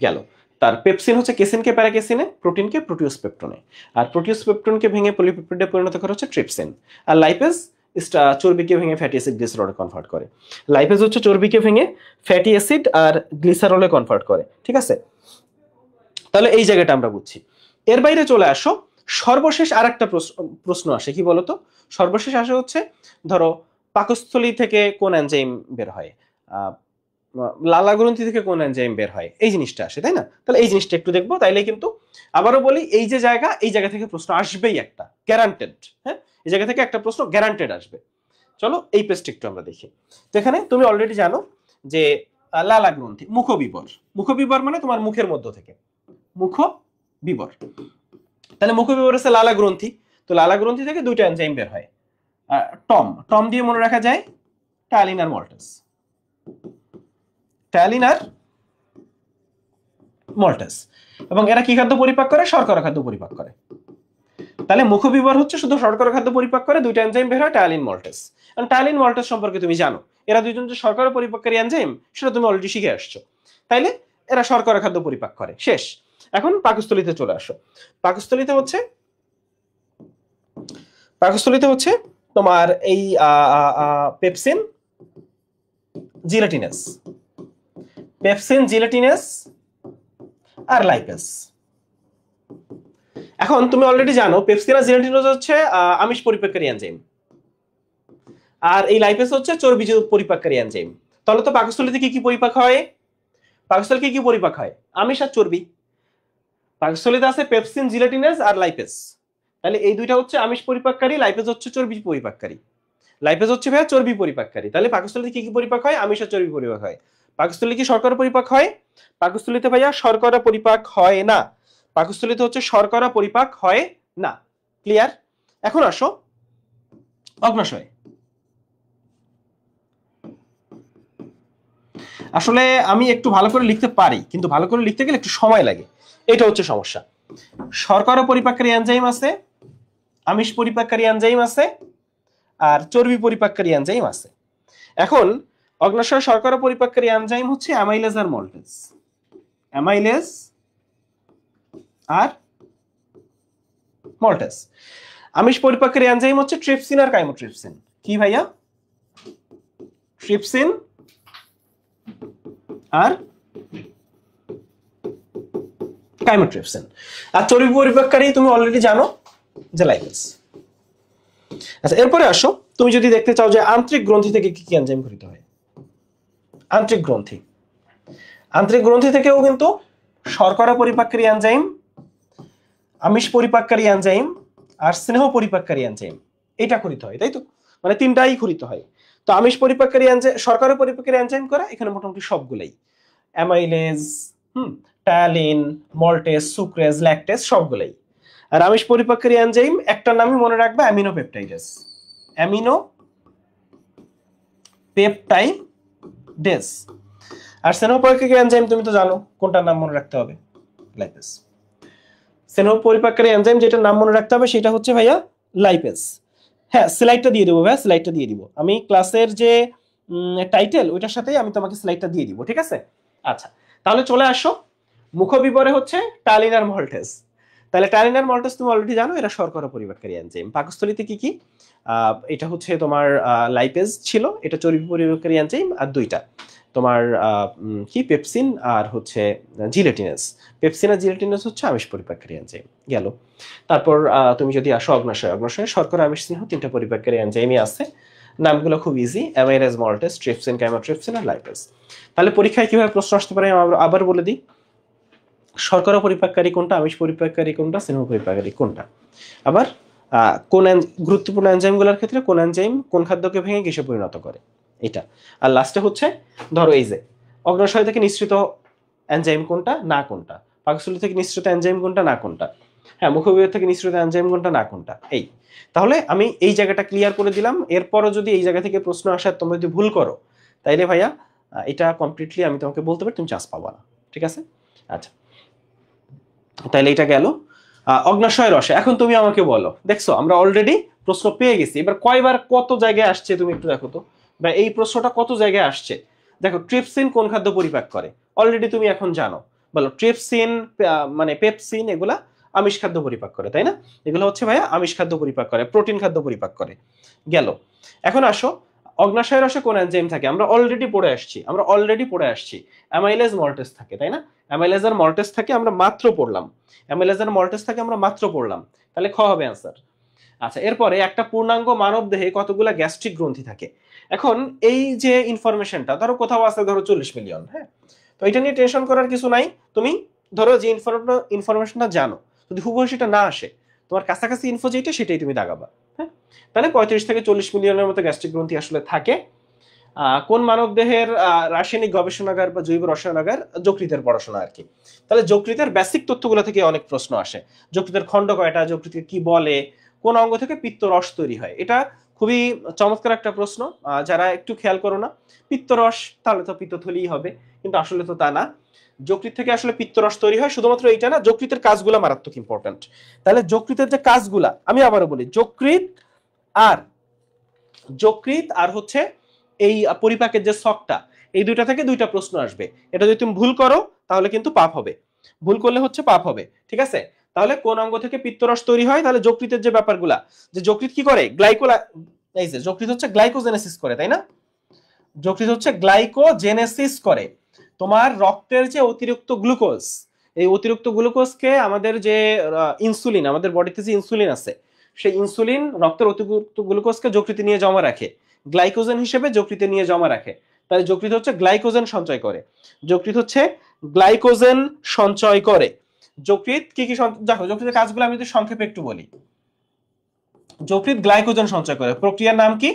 গেল। তার পেপসিন হচ্ছে কেসিনকে প্যারাকেসিনে, প্রোটিনকে প্রোটিওজপেপটনে, আর প্রোটিওজপেপটনকে ভেঙে পলিপেপটাইডে পরিণত করে হচ্ছে ট্রিপসিন। আর লাইপেজ চর্বিকে ভেঙে ফ্যাটি অ্যাসিড গ্লিসারলে কনভার্ট করে। লাইপেজ হচ্ছে চর্বিকে ভেঙে ফ্যাটি অ্যাসিড আর গ্লিসারলে কনভার্ট করে। ঠিক আছে, তাহলে এই জায়গাটা আমরা বুঝছি। এর বাইরে চলে আসো, সর্বশেষ আরেকটা প্রশ্ন আসে, কি বলতো? সর্বশেষ আসে হচ্ছে, ধরো পাকস্থলী থেকে কোন এনজাইম বের হয়, লালা গ্রন্থি থেকে কোন এনজাইম বের হয়, এই জিনিসটা আসে, তাই না? তাহলে এই জিনিসটা একটু দেখবো। তাইলে কিন্তু আবারও বলি, এই যে জায়গা, এই জায়গা থেকে প্রশ্ন আসবেই একটা, গ্যারান্টেড। হ্যাঁ, এই জায়গা থেকে একটা প্রশ্ন গ্যারান্টেড আসবে। চলো এই পেজটা একটু আমরা দেখি। তো এখানে তুমি অলরেডি জানো যে লালা গ্রন্থি, মুখবিবর, মুখবিবর মানে তোমার মুখের মধ্য থেকে, মুখবিবর। তাহলে মুখবিবর হচ্ছে লালা গ্রন্থি। তো লালা গ্রন্থি থেকে দুইটা এনজাইম বের হয়, টম, টম দিয়ে মনে রাখা যায় টায়ালিন আর মল্টেজ, টায়ালিন আর মল্টেস। এবং এরা কি খাদ্য পরিপাক করে? শর্করা খাদ্য পরিপাক করে। তাহলে মুখবিবর হচ্ছে শুধু শর্করা খাদ্য পরিপাক করে, দুইটা এনজাইম বের হয়, টায়ালিন মল্টেস। কারণ টায়ালিন মল্টেস সম্পর্কে তুমি জানো, এরা দুইজন যে শর্করা পরিপাককারী এনজাইম সেটা তুমি অলরেডি শিখে আসছো। তাইলে এরা শর্করা খাদ্য পরিপাক করে, শেষ। এখন পাকস্থলীতে চলে আসো। পাকস্থলীতে হচ্ছে তোমার এই পেপসিন জিলেটিনাস আর লাইপেস। এখন তুমি অলরেডি জানো পেপসিন আর জিলেটিনাস হচ্ছে আমিষ পরিপাককারী এনজাইম, আর এই লাইপেস হচ্ছে চর্বি পরিপাককারী এনজাইম। তাহলে তো পাকস্থলীতে কি কি পরিপাক হয়? পাকস্থলীতে কি কি পরিপাক হয়? আমিষ আর চর্বি। পাকস্থলীতে আছে পেপসিন, জিলেটিনাস আর লাইপেস। তাহলে এই দুইটা হচ্ছে আমিষ পরিপাককারী, লাইপেস হচ্ছে চর্বি পরিপাককারী। লাইপেস হচ্ছে ভাইয়া চর্বি পরিপাককারী। তাহলে পাকস্থলীতে কি কি পরিপাক হয়? আমিষ আর চর্বি পরিপাক হয়। পাকস্থলী কি শর্করা পরিপাক হয়? পাকস্থলীতে ভাইয়া শর্করা পরিপাক হয় না। পাকস্থলীতে হচ্ছে শর্করা পরিপাক হয় না। ক্লিয়ার? এখন আসো অগ্নাশয়। আসলে আমি একটু ভালো করে লিখতে পারি, কিন্তু ভালো করে লিখতে গেলে একটু সময় লাগে, এটা হচ্ছে সমস্যা। শর্করা পরিপাককারী এনজাইম আছে, আমিষ পরিপাককারী এনজাইম আছে, আর চর্বি পরিপাককারী এনজাইম আছে। এখন অগ্নাশয় শর্করা পরিপাককারী এনজাইম হচ্ছে অ্যামাইলেজ আর মল্টেস। অ্যামাইলেজ আর মল্টেস। আমিষ পরিপাককারী এনজাইম হচ্ছে ট্রিপসিন আর কাইমোট্রিপসিন। কি ভাইয়া? ট্রিপসিন আর কাইমোট্রিপসিন। আর চর্বি পরিপাককারী তুমি অলরেডি জানো যে লাইপেস। আচ্ছা, এরপরে আসো, তুমি যদি দেখতে চাও যে আন্তরিক গ্রন্থি থেকে কি কি এনজাইম গঠিত হয়। আন্তরিক গ্রন্থি থেকেও কিন্তু শর্করা পরিপাককারী এনজাইম, আমিষ পরিপাককারী এনজাইম আর স্নেহ পরিপাককারী এনজাইম, এটা খরিত হয়, তাই তো? মানে তিনটাই খরিত হয়। তো আমিষ পরিপাককারী এনজাইম, শর্করা পরিপাককারী এনজাইম করা এখানে মোটামুটি সবগুলাই, amylase, ptyalin, maltase, sucrase, lactase সবগুলাই। আর আমিষ পরিপাককারী এনজাইম একটা নামই মনে রাখবে, অ্যামিনোপেপটাইডেস। অ্যামিনোপেপটাইডেস। আর স্নেহ পরিপাককারী এনজাইম তুমি তো জানো কোনটার নাম মনে রাখতে হবে, লাইপেস। স্নেহ পরিপাককারী এনজাইম যেটার নাম মনে রাখতে হবে সেটা হচ্ছে ভাইয়া লাইপেস। হ্যাঁ, স্লাইডটা দিয়ে দেবো ভাইয়া, স্লাইডটা দিয়ে দিব আমি ক্লাসের যে টাইটেল ওইটার সাথেই আমি তোমাকে স্লাইডটা দিয়ে দিব, ঠিক আছে? আচ্ছা, তাহলে চলে আসো মুখবিবরে হচ্ছে টায়ালিন আর মল্টেস। তাহলে টায়ালিন আর মল্টেস তুমি অলরেডি জানো এরা শর্করা পরিপাককারী এনজাইম। পাকস্থলীতে কি কি? এটা হচ্ছে তোমার লাইপেজ ছিল, এটা চর্বি পরিপাককারী এনজাইম, আর দুইটা তোমার কি পেপসিন আর হচ্ছে জিলেটিনাস। পেপসিন আর জিলেটিনাস হচ্ছে আমিষ পরিপাককারী এনজাইম গেল। তারপর তুমি যদি আসো অগ্নাশয়ে শর্করা, আমিষ, স্নেহ তিনটা পরিপাককারী এনজাইমই আছে। নামগুলো খুব easy, amylase, maltase, trypsin, chymotrypsin আর লাইপেজ। তাহলে পরীক্ষায় কিভাবে প্রশ্ন আসতে পারে আবার বলে দিই। শর্করা পরিপাককারী কোনটা, আমিষ পরিপাককারী কোনটা, স্নেহ পরিপাককারী কোনটা। আবার কোন গুরুত্বপূর্ণ এনজাইমগুলোর ক্ষেত্রে কোন এনজাইম কোন খাদ্যকে ভেঙে কিসে পরিণত করে, এটা। আর লাস্টে হচ্ছে ধরো এই যে অগ্নাশয় থেকে নিঃসৃত এনজাইম কোনটা, না কোনটা। পাকস্থলী থেকে নিঃসৃত এনজাইম কোনটা, না কোনটা। হ্যাঁ, মুখবিবর থেকে নিঃসৃত এনজাইম কোনটা, না কোনটা। এই তাহলে আমি এই জায়গাটা ক্লিয়ার করে দিলাম। এরপরও যদি এই জায়গা থেকে প্রশ্ন আসে তোমরা যদি ভুল করো তাইলে ভাইয়া এটা কমপ্লিটলি আমি তোমাকে বলতে পারি তুমি চান্স পাবা না, ঠিক আছে? আচ্ছা, তাইলে এটা গেল অগ্নাশয় রসে। এখন তুমি আমাকে বলো, দেখছো আমরা অলরেডি প্রশ্ন পেয়ে গেছি, এবার কয়বার কত জায়গায় আসছে তুমি একটু দেখো তো, বা এই প্রশ্নটা কত জায়গায় আসছে। দেখো, ট্রিপসিন কোন খাদ্য পরিপাক করে অলরেডি তুমি এখন জানো, বলো। ট্রিপসিন মানে পেপসিন এগুলা আমিষ খাদ্য পরিপাক করে, তাই না? এগুলো হচ্ছে ভাইয়া আমিষ খাদ্য পরিপাক করে, প্রোটিন খাদ্য পরিপাক করে গেল। এখন আসো অগ্নাশয় রসে কোন এনজাইম থাকে, আমরা অলরেডি পড়ে আসছি অ্যামাইলেজ, মল্টেস থাকে, তাই না? অ্যামাইলেজ আর মল্টেস থাকে, আমরা মাত্র পড়লাম। তাহলে খ হবে অ্যান্সার। আচ্ছা, এরপরে একটা পূর্ণাঙ্গ মানব দেহে কতগুলা গ্যাস্ট্রিক গ্রন্থি থাকে। এখন এই যে ইনফরমেশনটা ধরো কোথাও আছে ধরো 40 মিলিয়ন, হ্যাঁ, তো এটা নিয়ে টেনশন করার কিছু নাই। তুমি ধরো যে ইনফরমেশনটা জানো, যদি হুবহু সেটা না আসে, তোমার কাছাকাছি ইনফো যেটা সেটাই তুমি দাগাবা, হ্যাঁ। তাহলে 35 থেকে 40 মিলিয়নের মতো গ্যাস্ট্রিক গ্রন্থি আসলে থাকে। কোন মানব দেহের রাসায়নিক গবেষণাগার বা জৈব রসায়নাগার, যকৃতের পড়াশোনা আর কি। তাহলে যকৃতের বেসিক তথ্যগুলো থেকে অনেক প্রশ্ন আসে। যকৃতের খণ্ড কয়টা, যকৃতকে কি বলে, কোন অঙ্গ থেকে পিত্তরস তৈরি হয়, এটা খুবই চমৎকার একটা প্রশ্ন। যারা একটু খেয়াল করো না পিত্তরস, তাহলে তো পিত্তথলিই হবে, কিন্তু আসলে তো তা না। যকৃৎ থেকে আসলে পিত্তরস তৈরি হয়, শুধুমাত্র এইটা না, যকৃতের কাজগুলো মারাত্মক ইম্পর্টেন্ট। তাহলে যকৃতের যে কাজগুলা, আমি আবারও বলি, যকৃৎ আর হচ্ছে এই পরিপাকের যে ছকটা, এই দুইটা থেকে দুইটা প্রশ্ন আসবে। এটা যদি তুমি ভুল করো তাহলে কিন্তু পাপ হবে, ভুল করলে হচ্ছে পাপ হবে, ঠিক আছে? তাহলে কোন অঙ্গ থেকে পিত্তরস তৈরি হয়? তাহলে যকৃতের যে ব্যাপারগুলা, যে যকৃৎ কি করে, এই যে যকৃৎ হচ্ছে গ্লাইকোজেনেসিস করে, তাই না? যকৃৎ হচ্ছে গ্লাইকোজেনেসিস করে। তোমার রক্তের যে অতিরিক্ত গ্লুকোজ, এই অতিরিক্ত গ্লুকোজকে আমাদের যে ইনসুলিন, আমাদের বডিতে যে ইনসুলিন আছে, সেই ইনসুলিন রক্তের অতিরিক্ত গ্লুকোজকে যকৃতে নিয়ে জমা রাখে, গ্লাইকোজেন হিসেবে যকৃতে নিয়ে জমা রাখে। তাহলে যকৃৎ হচ্ছে গ্লাইকোজেন সঞ্চয় করে, যকৃৎ হচ্ছে গ্লাইকোজেন সঞ্চয় করে। যকৃৎ কি কি দেখো, যকৃতের কাজগুলো আমি যদি সংক্ষেপে একটু বলি। যকৃৎ গ্লাইকোজেন সঞ্চয় করে, প্রক্রিয়ার নাম কি?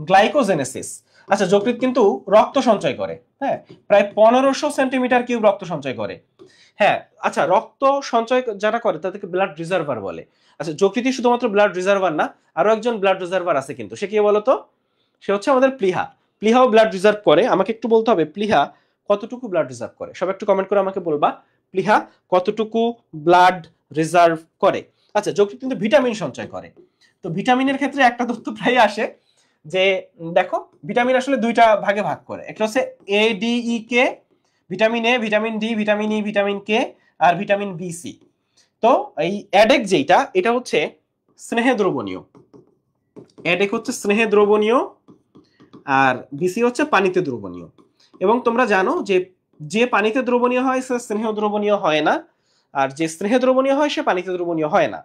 গ্লাইকোজেনেসিস। আচ্ছা, যকৃৎ কিন্তু রক্ত সঞ্চয় করে, হ্যাঁ, প্রায় 1500 সেন্টিমিটার কিউব রক্ত সঞ্চয় করে। হ্যাঁ, আচ্ছা, রক্ত সঞ্চয় যারা করে তাদেরকে ব্লাড রিজার্ভার বলে। আচ্ছা, যকৃতই শুধুমাত্র ব্লাড রিজার্ভার না, আরো একজন ব্লাড রিজার্ভার আছে কিন্তু, সে কি বলতো? সে হচ্ছে আমাদের প্লিহা। প্লিহাও ব্লাড রিজার্ভ করে। আমাকে একটু বলতে হবে প্লিহা কতটুকু ব্লাড রিজার্ভ করে, সব একটু কমেন্ট করে আমাকে বলবা প্লিহা কতটুকু ব্লাড রিজার্ভ করে। আচ্ছা, যকৃৎ কিন্তু ভিটামিন সঞ্চয় করে। তো ভিটামিনের ক্ষেত্রে একটা তথ্য প্রায় আসে যে, দেখো, ভিটামিন আসলে দুইটা ভাগে ভাগ করে, একটা হচ্ছে A D E K, vitamin A, vitamin D, vitamin E, vitamin K, আর ভিটামিন বি সি। তো এই অ্যাডেক যেটা, এটা হচ্ছে স্নেহে দ্রবণীয়, অ্যাডেক হচ্ছে স্নেহে দ্রবণীয়, আর বিসি হচ্ছে পানিতে দ্রবণীয়। এবং তোমরা জানো যে যে পানিতে দ্রবণীয় হয় সে স্নেহ দ্রবণীয় হয় না, আর যে স্নেহ দ্রবণীয় হয় সে পানিতে দ্রবণীয় হয় না।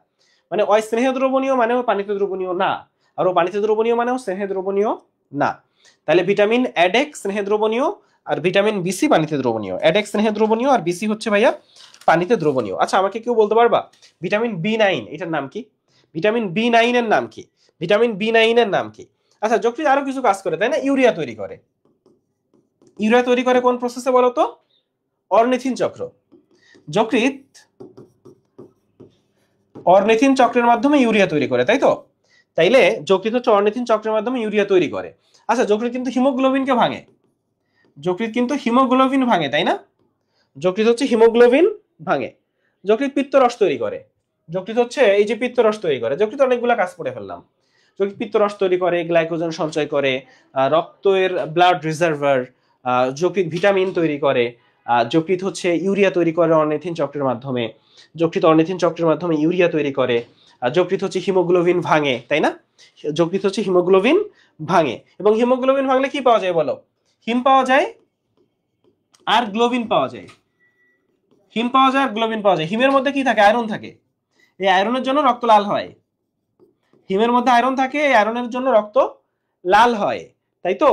মানে ওই স্নেহ দ্রবণীয় মানেও পানিতে দ্রবণীয় না, আর ও পানিতে দ্রবণীয় মানেও স্নেহ দ্রবণীয় না। তাহলে ভিটামিন অ্যাডেক স্নেহ দ্রবণীয়, আর ভিটামিন বিসি পানিতে দ্রবণীয়। অ্যাডেক স্নেহ দ্রবণীয়, আর বিসি হচ্ছে ভাইয়া পানিতে দ্রবণীয়। আচ্ছা, আমাকে কেউ বলতে পারবা ভিটামিন বি9 এটার নাম কি? ভিটামিন বি9 এর নাম কি? ভিটামিন বি9 এর নাম কি? আচ্ছা, যকৃৎ আরো কিছু কাজ করে, তাই না? ইউরিয়া তৈরি করে। ইউরিয়া তৈরি করে কোন প্রসেসে বলো তো? অর্নিথিন চক্র। যকৃৎ অর্নিথিন চক্রের মাধ্যমে ইউরিয়া তৈরি করে, তাই তো? তাইলে যকৃৎ হচ্ছে অর্নিথিন চক্রের মাধ্যমে ইউরিয়া তৈরি করে। আচ্ছা, যকৃৎ কিন্তু হিমোগ্লোবিনকে ভাঙে, যকৃৎ কিন্তু হিমোগ্লোবিন ভাঙে, তাই না? যকৃৎ হচ্ছে হিমোগ্লোবিন ভাঙে। যকৃৎ পিত্তরস তৈরি করে, যকৃৎ হচ্ছে এই যে পিত্তরস তৈরি করে। যকৃৎ অনেকগুলা কাজ করে ফেললাম। যকৃৎ পিত্তরস তৈরি করে, গ্লাইকোজেন সঞ্চয় করে, রক্তের ব্লাড রিজার্ভার, যকৃৎ ভিটামিন তৈরি করে, যকৃৎ হচ্ছে ইউরিয়া তৈরি করে অর্নিথিন চক্রের মাধ্যমে, যকৃৎ অর্নিথিন চক্রের মাধ্যমে ইউরিয়া তৈরি করে, যকৃৎ হচ্ছে হিমোগ্লোবিন ভাঙে, তাই না? যকৃৎ হচ্ছে হিমোগ্লোবিন ভাঙে, এবং হিমোগ্লোবিন ভাঙলে কি পাওয়া যায় বলো? হিম পাওয়া যায় আর গ্লোবিন পাওয়া যায়। হিম পাওয়া যায় আর গ্লোবিন পাওয়া যায়। হিমের মধ্যে কি থাকে? আয়রন থাকে। এই আয়রনের জন্য রক্ত লাল হয়। হিমের মধ্যে আয়রন থাকে, এই আয়রনের জন্য রক্ত লাল হয়, তাই তো?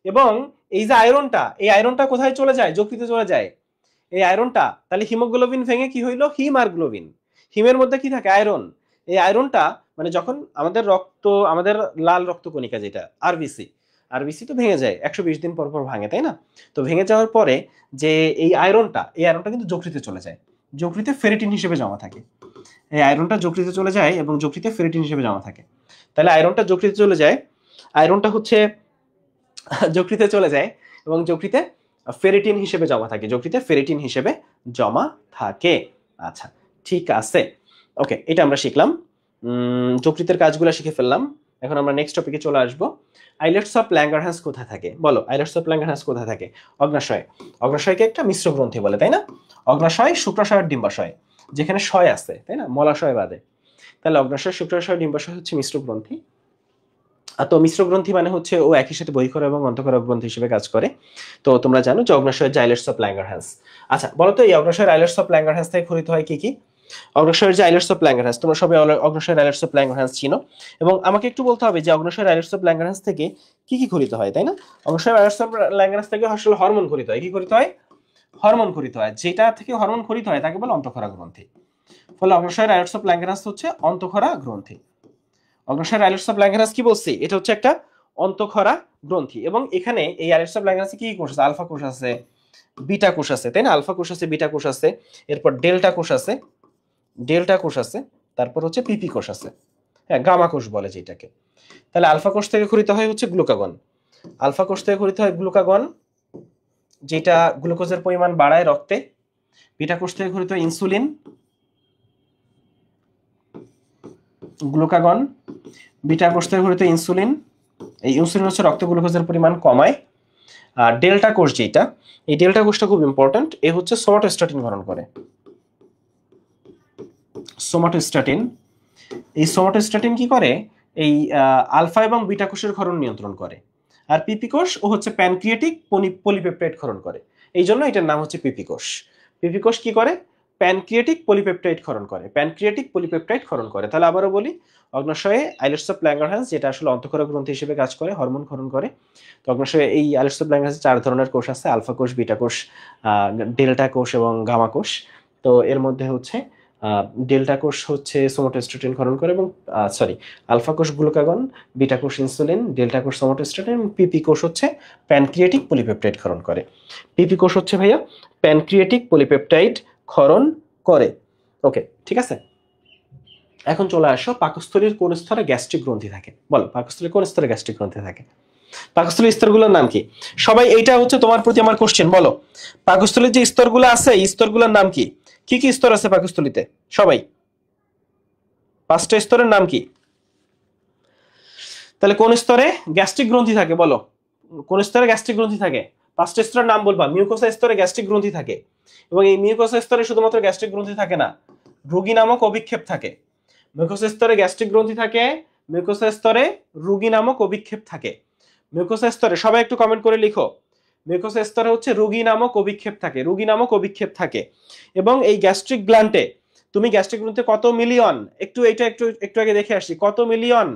এবং এই যে আয়রনটা, এই আয়রনটা কোথায় চলে যায়? যকৃতে চলে যায় এই আয়রনটা। তাহলে হিমোগ্লোবিন ভেঙে কি হইলো? হিম আর গ্লোবিন। হিমের মধ্যে কি থাকে? আয়রন। এই আয়রনটা মানে যখন আমাদের রক্ত, আমাদের লাল রক্তকণিকা যেটা আরবিসি, আরবিসি তো ভেঙে যায় 120 দিন পর পর ভাঙে, তাই না? তো ভেঙে যাওয়ার পরে যে এই আয়রনটা, এই আয়রনটা কিন্তু যকৃতে চলে যায়, যকৃতে ফেরিটিন হিসেবে জমা থাকে। এই আয়রনটা যকৃতে চলে যায় এবং যকৃতে ফেরিটিন হিসেবে জমা থাকে। তাহলে আয়রনটা যকৃতে চলে যায়, আয়রনটা হচ্ছে যকৃতে চলে যায় এবং যকৃতে ফেরিটিন হিসেবে জমা থাকে, যকৃতে ফেরিটিন হিসেবে জমা থাকে। আচ্ছা, ঠিক আছে, ওকে, এটা আমরা শিখলাম। যকৃতের কাজগুলো শিখে ফেললাম। এখন আমরা নেক্সট টপিকে চলে আসবো। আইলেটস অফ ল্যাঙ্গারহ্যান্স কোথায় থাকে বলো? আইলেটস অফ ল্যাঙ্গারহ্যান্স কোথায় থাকে? অগ্নাশয়। অগ্নাশয়কে একটা মিশ্র গ্রন্থি বলে, তাই না? অগ্নাশয়, শুক্রাশয়, ডিম্বাশয়, যেখানে শয় আছে, তাই না, মলাশয় বাদে। তাহলে অগ্নাশয়, শুক্রাশয়, ডিম্বাশয় হচ্ছে মিশ্র গ্রন্থি। তো মিশ্র গ্রন্থি মানে হচ্ছে ও একই সাথে বহিঃক্ষরা এবং অন্তঃক্ষরা গ্রন্থি হিসেবে কাজ করে। তো তোমরা জানো যে অগ্নাশয়ের আইলেটস অফ ল্যাঙ্গারহ্যান্স। আচ্ছা, বলো তো এই অগ্নাশয়ের আইলেটস অফ ল্যাঙ্গারহ্যান্স থেকে খরিত হয় কি কি? অগ্নাশয়ের যে আইলেটস অফ ল্যাঙ্গারহ্যান্স, তোমরা সবাই অগ্নাশয়ের আইলেটস অফ ল্যাঙ্গারহ্যান্স চিনো, এবং আমাকে একটু বলতে হবে যে অগ্নাশয়ের আইলেটস অফ ল্যাঙ্গারহ্যান্স থেকে কি কি খরিত হয়, তাই না? অগ্নাশয়ের আইলেটস অফ ল্যাঙ্গারহ্যান্স থেকে আসলে হরমোন খরিত হয়। কি খরিত হয়? হরমোন খরিত হয়। যেটা থেকে হরমোন খরিত হয় তাকে বলে অন্তঃক্ষরা গ্রন্থি। ফলে অগ্নাশয়ের আইলেটস অফ ল্যাঙ্গারহ্যান্স হচ্ছে অন্তঃক্ষরা গ্রন্থি। অগ্নাশয়ের আইলেটস অফ ল্যাঙ্গারহ্যান্স কি বলছি? এটা হচ্ছে একটা অন্তঃক্ষরা গ্রন্থি, এবং এখানে এই আইলেটস অফ ল্যাঙ্গারহ্যান্সে কি কোষ আছে? আলফা কোষ আছে, বিটা কোষ আছে, তাই না? আলফা কোষ আছে, বিটা কোষ আছে, এরপর ডেল্টা কোষ আছে, ডেল্টা কোষ আছে, তারপর হচ্ছে পিপি কোষ আছে, হ্যাঁ, গামা কোষ বলে যেটাকে। তাহলে আলফা কোষ থেকে খরিত হয় হচ্ছে গ্লুকাগন, আলফা কোষ থেকে খরিত হয় গ্লুকাগন, যেটা গ্লুকোজের পরিমাণ বাড়ায় রক্তে, বিটা কোষ থেকে ঘটিত ইনসুলিন, গ্লুকাগন, বিটা কোষ থেকে ঘটিত ইনসুলিন, এই ইনসুলিন হচ্ছে রক্তে গ্লুকোজের পরিমাণ কমায়। আর ডেল্টা কোষ যেটা, এই ডেল্টা কোষটা খুব ইম্পর্টেন্ট, এ হচ্ছে সোমাটোস্ট্যাটিন ক্ষরণ করে। সোমাটোস্ট্যাটিন, এই সোমাটোস্ট্যাটিন কি করে, এই আলফা এবং বিটা কোষের ক্ষরণ নিয়ন্ত্রণ করে। আর পিপি কোষ ও হচ্ছে প্যানক্রিয়েটিক পলিপেপটাইড ক্ষরণ করে, এই জন্য এটার নাম হচ্ছে পিপি কোষ। পিপি কোষ কি করে, প্যানক্রিয়েটিক পলিপেপটাইড ক্ষরণ করে, প্যানক্রিয়েটিক পলিপেপটাইড ক্ষরণ করে। তাহলে আবারও বলি, অগ্নাশয়ে আইলেটস অফ ল্যাঙ্গারহ্যান্স যেটা আসলে অন্তঃক্ষরা গ্রন্থি হিসেবে কাজ করে, হরমোন ক্ষরণ করে। তো অগ্নাশয়ে এই আইলেটস অফ ল্যাঙ্গারহ্যান্সে 4 ধরনের কোষ আছে, আলফা কোষ, বিটা কোষ, ডেল্টা কোষ এবং গামা কোষ। তো এর মধ্যে হচ্ছে ডেল্টা কোষ হচ্ছে সোমাটোস্ট্যাটিন ক্ষরণ করে এবং সরি, আলফা কোষ গ্লুকাগন, বিটা কোষ ইনসুলিন, ডেল্টা কোষ সোমাটোস্ট্যাটিন, পিপি কোষ হচ্ছে প্যানক্রিয়েটিক পলিপেপটাইড ক্ষরণ করে। পিপি কোষ হচ্ছে ভাইয়া প্যানক্রিয়েটিক পলিপেপটাইড ক্ষরণ করে। ওকে, ঠিক আছে। এখন চলে আসো, পাকস্থলীর কোন স্তরে গ্যাস্ট্রিক গ্রন্থি থাকে? বলো, পাকস্থলীর কোন স্তরে গ্যাস্ট্রিক গ্রন্থি থাকে? পাকস্থলীর স্তরগুলোর নাম কি? সবাই, এইটা হচ্ছে তোমার প্রতি আমার কোশ্চেন। বলো, পাকস্থলীর যে স্তরগুলো আছে, এই স্তরগুলোর নাম কি? কি কি স্তর আছে পাকস্থলীতে? সবাই, 5টা স্তরের নাম কি? তাহলে কোন স্তরে গ্যাস্ট্রিক গ্রন্থি থাকে? বলো, কোন স্তরে গ্যাস্ট্রিক গ্রন্থি থাকে? 5টা স্তরের নাম বলবা। মিউকোসা স্তরে গ্যাস্ট্রিক গ্রন্থি থাকে, এবং এই মিউকোসা স্তরে শুধুমাত্র গ্যাস্ট্রিক গ্রন্থি থাকে না, রোগী নামক অভিক্ষেপ থাকে। মিউকোসা স্তরে গ্যাস্ট্রিক গ্রন্থি থাকে, মিউকোসা স্তরে রোগী নামক অভিক্ষেপ থাকে। মিউকোসা স্তরে, সবাই একটু কমেন্ট করে লিখো, মিউকোসা স্তরে হচ্ছে রোগী নামক অভিক্ষেপ থাকে, রোগী নামক অভিক্ষেপ থাকে। এবং এই গ্যাস্ট্রিক গ্ল্যান্ডে তুমি গ্যাস্ট্রিক গ্রন্থিতে কত মিলিয়ন, একটু আগে দেখে আসি, কত মিলিয়ন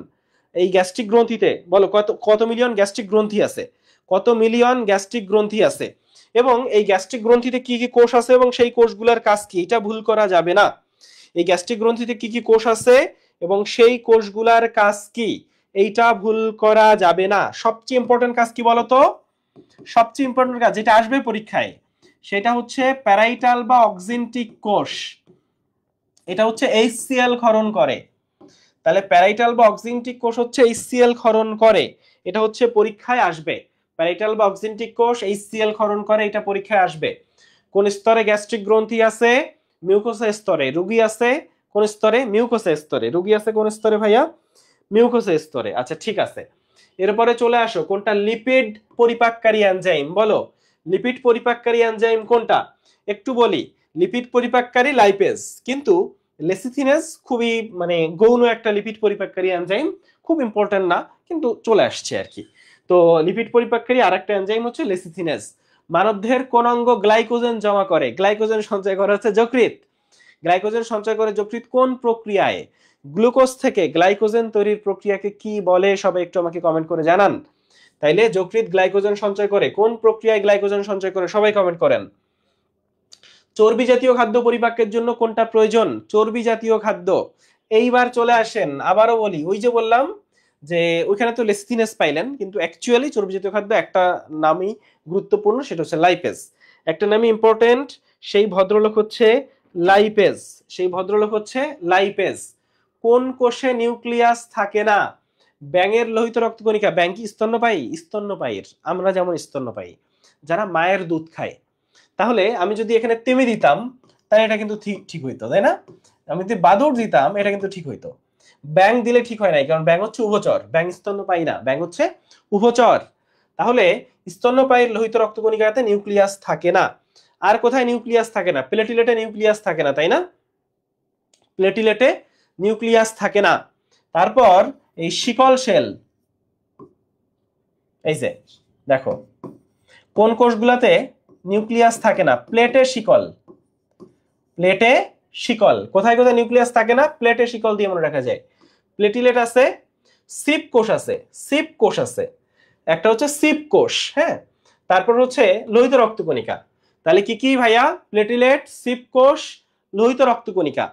এই গ্যাস্ট্রিক গ্রন্থিতে, বলো কত মিলিয়ন গ্যাস্ট্রিক গ্রন্থি আছে? কত মিলিয়ন গ্যাস্ট্রিক গ্রন্থি আছে? এবং এই গ্যাস্ট্রিক গ্রন্থিতে কি কি কোষ আছে এবং সেই কোষগুলোর কাজ কি, এটা ভুল করা যাবে না। এই গ্যাস্ট্রিক গ্রন্থিতে কি কি কোষ আছে এবং সেই কোষগুলার কাজ কি, এইটা ভুল করা যাবে না। সবচেয়ে ইম্পর্টেন্ট কাজ কি বলতো? সবচেয়ে ইম্পর্টেন্ট কাজ যেটা আসবে পরীক্ষায়, সেটা হচ্ছে প্যারাইটাল বা অক্সিনটিক কোষ, এটা হচ্ছে HCl ক্ষরণ করে। তাহলে প্যারাইটাল বা অক্সিনটিক কোষ হচ্ছে HCl ক্ষরণ করে, এটা হচ্ছে পরীক্ষায় আসবে। প্যারাইটাল বা অক্সিনটিক কোষ HCl ক্ষরণ করে, এটা পরীক্ষায় আসবে। কোন স্তরে গ্যাস্ট্রিক গ্রন্থি আছে? মিউকোসা স্তরে। রোগী আছে কোন স্তরে? মিউকোসা স্তরে। রোগী আছে কোন স্তরে ভাইয়া? মিউকোসা স্তরে। আচ্ছা, ঠিক আছে। এরপরে চলে আসো, কোনটা লিপিড পরিপাককারী এনজাইম? বলো, লিপিড পরিপাককারী এনজাইম কোনটা? একটু বলি, লিপিড পরিপাককারী লাইপেজ, কিন্তু লেসিথিনেজ খুবই মানে গৌণ একটা লিপিড পরিপাককারী এনজাইম, খুব ইম্পর্টেন্ট না, কিন্তু চলে আসছে আর কি। তো লিপিড পরিপাককারী আরেকটা এনজাইম হচ্ছে লেসিথিনেজ। মানবদেহের কোন অঙ্গ গ্লাইকোজেন জমা করে? গ্লাইকোজেন সঞ্চয় করা হচ্ছে যকৃৎ। গ্লাইকোজেন সঞ্চয় করে যকৃৎ কোন প্রক্রিয়ায়? গ্লুকোজ থেকে গ্লাইকোজেন তৈরির প্রক্রিয়াকে কি বলে? সবাই একটু আমাকে কমেন্ট করে জানান। তাইলে যকৃৎ গ্লাইকোজেন সঞ্চয় করে, কোন প্রক্রিয়ায় গ্লাইকোজেন সঞ্চয় করে? সবাই কমেন্ট করেন। চর্বি জাতীয় খাদ্য পরিপাকের জন্য কোনটা প্রয়োজন? চর্বি জাতীয় খাদ্য। এইবার চলে আসেন, আবারও বলি, ওই যে বললাম যে ওইখানে তো লেসিথিনেস পাইলেন, কিন্তু অ্যাকচুয়ালি চর্বি জাতীয় খাদ্য একটা নামই গুরুত্বপূর্ণ, সেটা হচ্ছে লাইপেজ। একটা নামই ইম্পর্টেন্ট, সেই ভদ্রলোক হচ্ছে লাইপেজ। সেই ভদ্রলোক হচ্ছে লাইপেজ। কোন কোষে নিউক্লিয়াস থাকে না? ব্যাঙের লোহিত রক্তকণিকা। ব্যাঙ কি স্তন্যপায়ী? স্তন্যপায়ীর, আমরা যেমন স্তন্যপায়ী, যারা মায়ের দুধ খায়। তাহলে আমি যদি এখানে তেমে দিতাম, তাহলে এটা কিন্তু ঠিক ঠিক হইতো, তাই না? আমি যদি বাদুড় দিতাম, এটা কিন্তু ঠিক হইতো। ব্যাং দিলে ঠিক হয় নাই, কারণ ব্যাং হচ্ছে উভচর, ব্যাং স্তন্যপায়ী না, ব্যাং হচ্ছে উভচর। তাহলে স্তন্যপায়ীর লোহিত রক্তকণিকাতে নিউক্লিয়াস থাকে না। আর কোথায় নিউক্লিয়াস থাকে না? প্লেটিলেটে নিউক্লিয়াস থাকে না, তাই না? প্লেটিলেটে নিউক্লিয়াস থাকে না। তারপর এই শিকল সেল, এই যে দেখো, কোন কোষগুলোতে নিউক্লিয়াস থাকে না? প্লেটে শিকল। প্লেটে শিকল। কোথায় কোথায় নিউক্লিয়াস থাকে না? প্লেটে শিকল দিয়ে মনে রাখা যায়। প্লেটিলেট আছে, সিপ কোষ আছে। সিপ কোষ আছে, একটা হচ্ছে সিপ কোষ, হ্যাঁ। তারপর হচ্ছে লোহিত রক্তকণিকা। তাহলে কি কি ভাইয়া? প্লেটিলেট, সিপ কোষ, লোহিত রক্তকণিকা।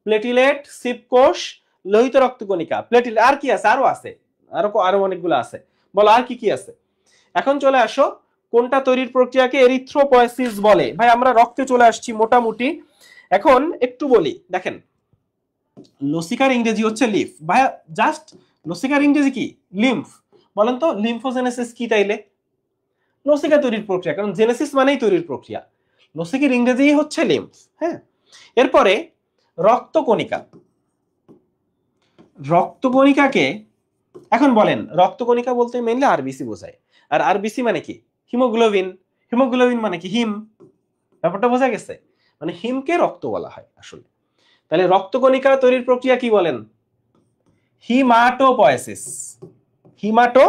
প্লেটিলেট, সিপ কোষ, লোহিত রক্তকণিকা। প্লেটিলেট আর কি আছে? আরো আছে, আরো অনেকগুলো আছে। বলো আর কি কি আছে। এখন চলে আসো, কোনটা তৈরির প্রক্রিয়াকে এরিথ্রোপয়েসিস বলে? ভাই আমরা রক্তে চলে আসছি মোটামুটি। এখন একটু বলি, দেখেন, লসিকার ইংরেজি হচ্ছে লিফ। ভাইয়া জাস্ট লসিকার ইংরেজি কি? লিম্ফ। বলেন তো লিম্ফোজেনেসিস কি তাইলে? লসিকা তৈরির প্রক্রিয়া, কারণ জেনেসিস মানেই তৈরির প্রক্রিয়া। লসিকের ইংরেজি হচ্ছে লিম্ফ। হ্যাঁ, এরপরে রক্তকণিকা। রক্তকণিকাকে এখন বলেন, রক্তকণিকা বলতে মেইনলি আরবিসি বোঝায়। আর আরবিসি মানে কি? হিমোগ্লোবিন। হিমোগ্লোবিন মানে কি? হিম। ব্যাপারটা বোঝা গেছে? মানে হিমকে রক্ত বলা হয় আসলে। তাহলে রক্তকণিকা তৈরির প্রক্রিয়া কি বলেন? হিমাটোপয়েসিস। হিমাটো,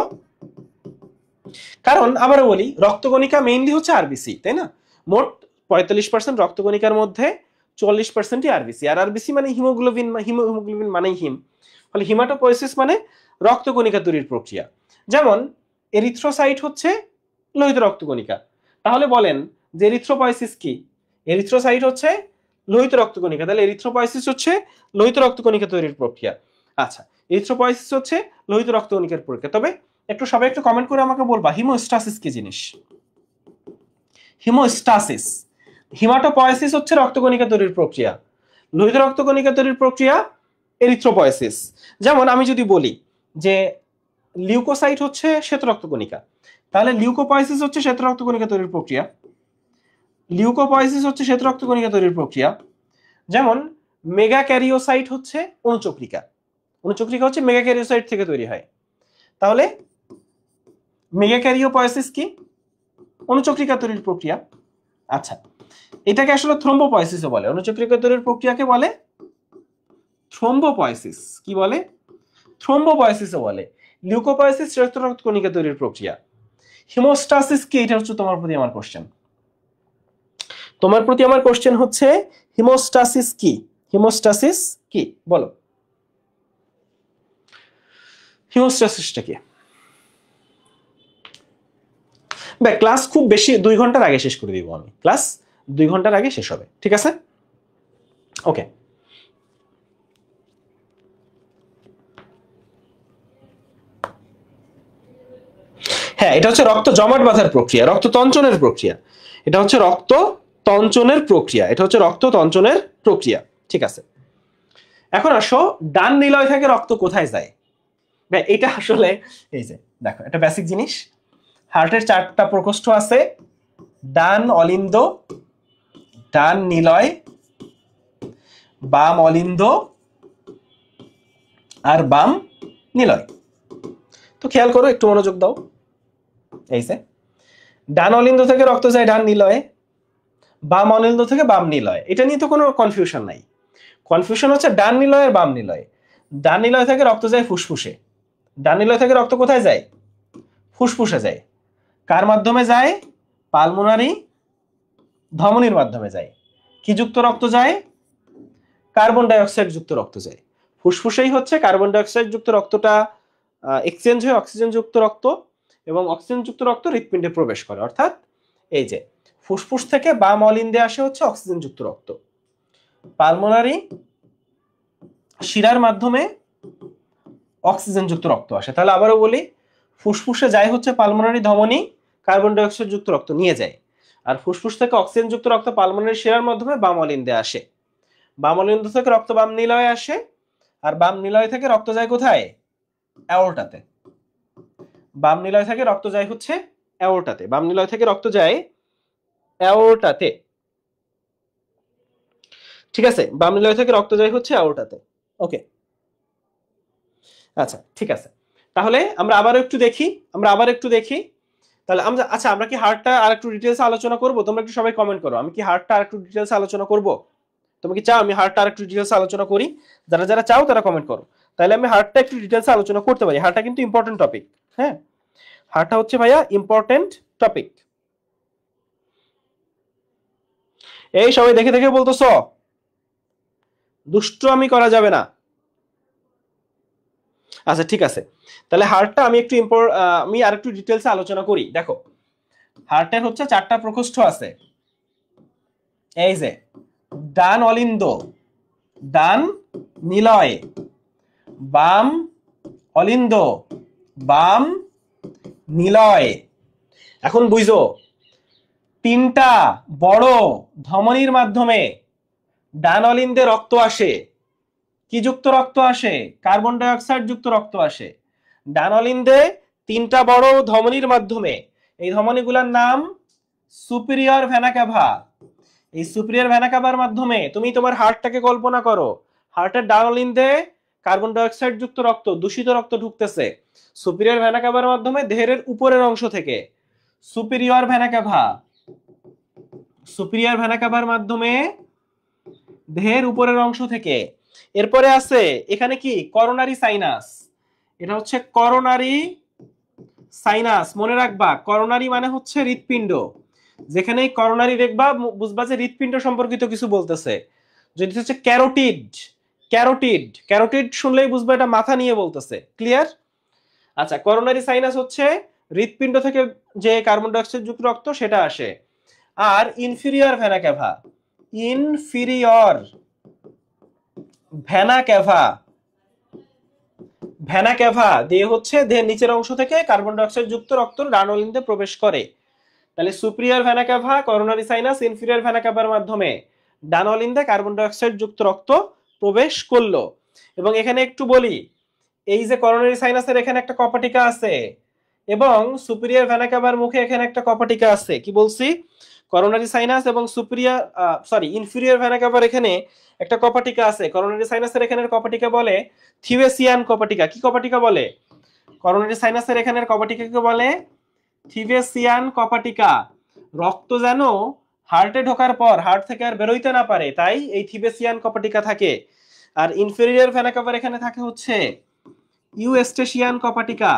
কারণ আবারও বলি, রক্তকণিকা মেইনলি হচ্ছে আরবিসি, তাই না? মোট 45% রক্তকণিকার মধ্যে 40%ই আরবিসি। আর আরবিসি মানে হিমোগ্লোবিন, হিমোগ্লোবিন মানেই হিম। ফলে হিমাটোপয়েসিস মানে রক্তকণিকা তৈরির প্রক্রিয়া। যেমন এরিথ্রোসাইট হচ্ছে লোহিত রক্তকণিকা। তাহলে বলেন যে এরিথ্রোপয়েসিস কি? এরিথ্রোসাইট হচ্ছে লোহিত রক্তকণিকা, তাহলে এরিথ্রোপয়েসিস হচ্ছে লোহিত রক্তকণিকা তৈরির প্রক্রিয়া। আচ্ছা, এরিথ্রোপয়েসিস হচ্ছে লোহিত রক্তকণিকার প্রক্রিয়া। তবে সবাই একটু কমেন্ট করে আমাকে বলবা হিমোস্টাসিস কি জিনিস? হিমোস্টাসিস। হিমাটোপয়েসিস হচ্ছে রক্তকণিকা তৈরির প্রক্রিয়া, লোহিত রক্তকণিকা তৈরির প্রক্রিয়া এরিথ্রোপয়েসিস। যেমন আমি যদি বলি যে লিউকোসাইট হচ্ছে শ্বেত রক্তকণিকা, তাহলে লিউকোপয়েসিস হচ্ছে শ্বেত রক্তকণিকা তৈরির প্রক্রিয়া। লিউকোপয়েসিস হচ্ছে শ্বেত রক্তকণিকা তৈরির প্রক্রিয়া। যেমন মেগাক্যারিওসাইট হচ্ছে অণুচক্রিকা। অণুচক্রিকা হচ্ছে মেগাক্যারিওসাইট থেকে তৈরি হয়। তাহলে মেগাক্যারিওপয়েসিস কি? অণুচক্রিকা তৈরির প্রক্রিয়া। আচ্ছা, এটাকে আসলে থ্রোম্বোপয়েসিসও বলে। অণুচক্রিকা তৈরির প্রক্রিয়াকে বলে থ্রোম্বোপয়েসিস। কি বলে? থ্রোম্বোপয়েসিসও বলে। লিউকোপয়েসিস শ্বেত রক্তকণিকা তৈরির প্রক্রিয়া। হিমোস্টাসিস কি? এটা হচ্ছে তোমার প্রতি আমার কোশ্চেন। তোমার প্রতি আমার কোশ্চেন হচ্ছে হিমোস্টাসিস কি? হিমোস্টাসিস কি বলো? হিমোস্টাসিসটা কি? ক্লাস খুব বেশি 2 ঘন্টার আগে শেষ করে দিব আমি। ক্লাস 2 ঘন্টার আগে শেষ হবে, ঠিক আছে? ওকে। হ্যাঁ, এটা হচ্ছে রক্ত জমাট বাঁধার প্রক্রিয়া, রক্ত তঞ্চনের প্রক্রিয়া। এটা হচ্ছে রক্ত তঞ্চনের প্রক্রিয়া। এটা হচ্ছে রক্ত তঞ্চনের প্রক্রিয়া, ঠিক আছে? এখন আসো, ডান নিলয় থেকে রক্ত কোথায় যায়? এটা আসলে এই যে দেখো, এটা বেসিক জিনিস। হার্টের 4টা প্রকোষ্ঠ আছে: ডান অলিন্দ, ডান নিলয়, বাম অলিন্দ আর বাম নিলয়। তো খেয়াল করো, একটু মনোযোগ দাও। এই যে ডান অলিন্দ থেকে রক্ত যায় ডান নিলয়ে, বাম অলিন্দ থেকে বাম নিলয়ে। এটা নিয়ে তো কোনো কনফিউশন নাই। কনফিউশন হচ্ছে ডান নিলয় আর বাম নিলয়। ডান নিলয় থেকে রক্ত যায় ফুসফুসে। ডান নিলয় থেকে রক্ত কোথায় যায়? ফুসফুসে যায়। কার মাধ্যমে যায়? পালমোনারি ধমনির মাধ্যমে যায়। কি যুক্ত রক্ত যায়? কার্বন ডাই অক্সাইড যুক্ত রক্ত যায়। ফুসফুসেই হচ্ছে কার্বন ডাই অক্সাইড যুক্ত রক্তটা এক্সচেঞ্জ হয়ে অক্সিজেন যুক্ত রক্ত, এবং অক্সিজেন যুক্ত রক্ত হৃৎপিণ্ডে প্রবেশ করে। অর্থাৎ এই যে ফুসফুস থেকে বাম অলিন্দে আসে হচ্ছে অক্সিজেন যুক্ত রক্ত, পালমোনারি শিরার মাধ্যমে অক্সিজেন যুক্ত রক্ত আসে। তাহলে আবারও বলি, ফুসফুসে যায় হচ্ছে পালমোনারি ধমনী, কার্বন ডাই অক্সাইড যুক্ত রক্ত নিয়ে যায়। আর ফুসফুস থেকে অক্সিজেন যুক্ত রক্ত পালমোনারি শিরার মাধ্যমে বাম অলিন্দে আসে। বাম অলিন্দ থেকে রক্ত বাম নিলয়ে আসে, আর বাম নিলয় থেকে রক্ত যায় কোথায়? অ্যাওর্টাতে। বাম নিলয় থেকে রক্ত যায় হচ্ছে অ্যাওর্টাতে। বাম নিলয় থেকে রক্ত যায় অ্যাওর্টাতে, ঠিক আছে? বাম নিলয় থেকে রক্ত যায় হচ্ছে অ্যাওর্টাতে। ওকে, আচ্ছা, ঠিক আছে। তাহলে আমরা আবার একটু দেখি। তাহলে আমরা কি হার্টটা আর একটু ডিটেইলসে আলোচনা করব? তোমরা একটু সবাই কমেন্ট করো, আমি কি হার্টটা আর একটু ডিটেইলসে আলোচনা করব? তুমি কি চাও আমি হার্টটা আর একটু ডিটেইলসে আলোচনা করি? যারা যারা চাও তারা কমেন্ট করো, তাহলে আমি হার্টটা একটু ডিটেইলসে আলোচনা করতে পারি। হার্টটা কিন্তু ইম্পর্টেন্ট টপিক। হ্যাঁ, হার্টটা হচ্ছে ভাইয়া ইম্পর্টেন্ট টপিক। এই সবাই দেখে দেখে বলতেছো, দুষ্ট আমি করা যাবে না। আচ্ছা, ঠিক আছে। তাহলে হার্টটা আমি আর একটু ডিটেইলসে আলোচনা করি। দেখো, হার্টের হচ্ছে 4টা প্রকোষ্ঠ আছে। এই যে ডান অলিন্দ, ডান নিলয়, বাম অলিন্দ, বাম নিলয়। এখন বুঝো, 3টা বড় ধমনির মাধ্যমে ডান অলিন্দে রক্ত আসে। কি যুক্ত রক্ত আসে? কার্বন ডাই অক্সাইড যুক্ত রক্ত আসে। ডান অলিন্দে 3টা বড় ধমনির মাধ্যমে, এই ধমনীগুলোর নাম সুপিরিয়র ভেনা ক্যাভা। এই সুপিরিয়র ভেনা ক্যাভার মাধ্যমে তুমি তোমার হার্টটাকে কল্পনা করো, হার্টের ডায়ালিন্দে কার্বন ডাইঅক্সাইড যুক্ত রক্ত, দূষিত রক্ত ঢুকতেছে সুপিরিয়র ভেনা ক্যাভার মাধ্যমে দেহের উপরের অংশ থেকে। সুপিরিয়র ভেনা ক্যাভা, সুপিরিয়র ভেনা ক্যাভার মাধ্যমে দেহের উপরের অংশ থেকে। এরপরে আছে এখানে কি করোনারি সাইনাস, এটা হচ্ছে করোনারি সাইনাস। মনে রাখবা করোনারি মানে হচ্ছে হৃৎপিণ্ড, যেখানে করোনারি দেখবা বুঝবা যে হৃৎপিণ্ড সম্পর্কিত কিছু বলতেছে। যদি হচ্ছে ক্যারোটিড, ক্যারোটিড ক্যারোটিড শুনলেই বুঝবা এটা মাথা নিয়ে বলতেছে। ক্লিয়ার? আচ্ছা, করোনারি সাইনাস হচ্ছে হৃৎপিণ্ড থেকে যে কার্বন ডাইঅক্সাইড যুক্ত রক্ত সেটা আসে। আর inferior vena cava, inferior vena cava, vena cava দিয়ে হচ্ছে দেহের নিচের অংশ থেকে কার্বন ডাইঅক্সাইড যুক্ত রক্ত ডানালিন্দে প্রবেশ করে। তাহলে superior vena cava, coronary sinus, inferior vena ক্যাভার মাধ্যমে ডানালিন্দে কার্বন ডাইঅক্সাইড যুক্ত রক্ত প্রবেশ করলো। এবং এখানে একটু বলি, এই যে করোনারি সাইনাসের এখানে একটা কপাটিকা আছে এবং সুপিরিয়র ভেনা ক্যাভার মুখে এখানে একটা কপাটিকা আছে। কি বলছি? করোনারি সাইনাস এবং সুপিরিয়র ইনফিরিয়র ভেনা ক্যাভার এখানে একটা কপাটিকা আছে। করোনারি সাইনাসের এখানের কপাটিকা বলে থিবেসিয়ান কপাটিকা। কি কপাটিকা বলে? করোনারি সাইনাসের এখানের কপাটিকাকে বলে থিবেসিয়ান কপাটিকা। রক্ত যেন হার্টে ঢোকার পর হার্ট থেকে আর বেরোইতে না পারে, তাই এই থিবেসিয়ান কপাটিকা থাকে। আর ইনফেরিয়র ভেনা ক্যাভার এখানে থাকে হচ্ছে ইউস্টেশিয়ান কপাটিকা।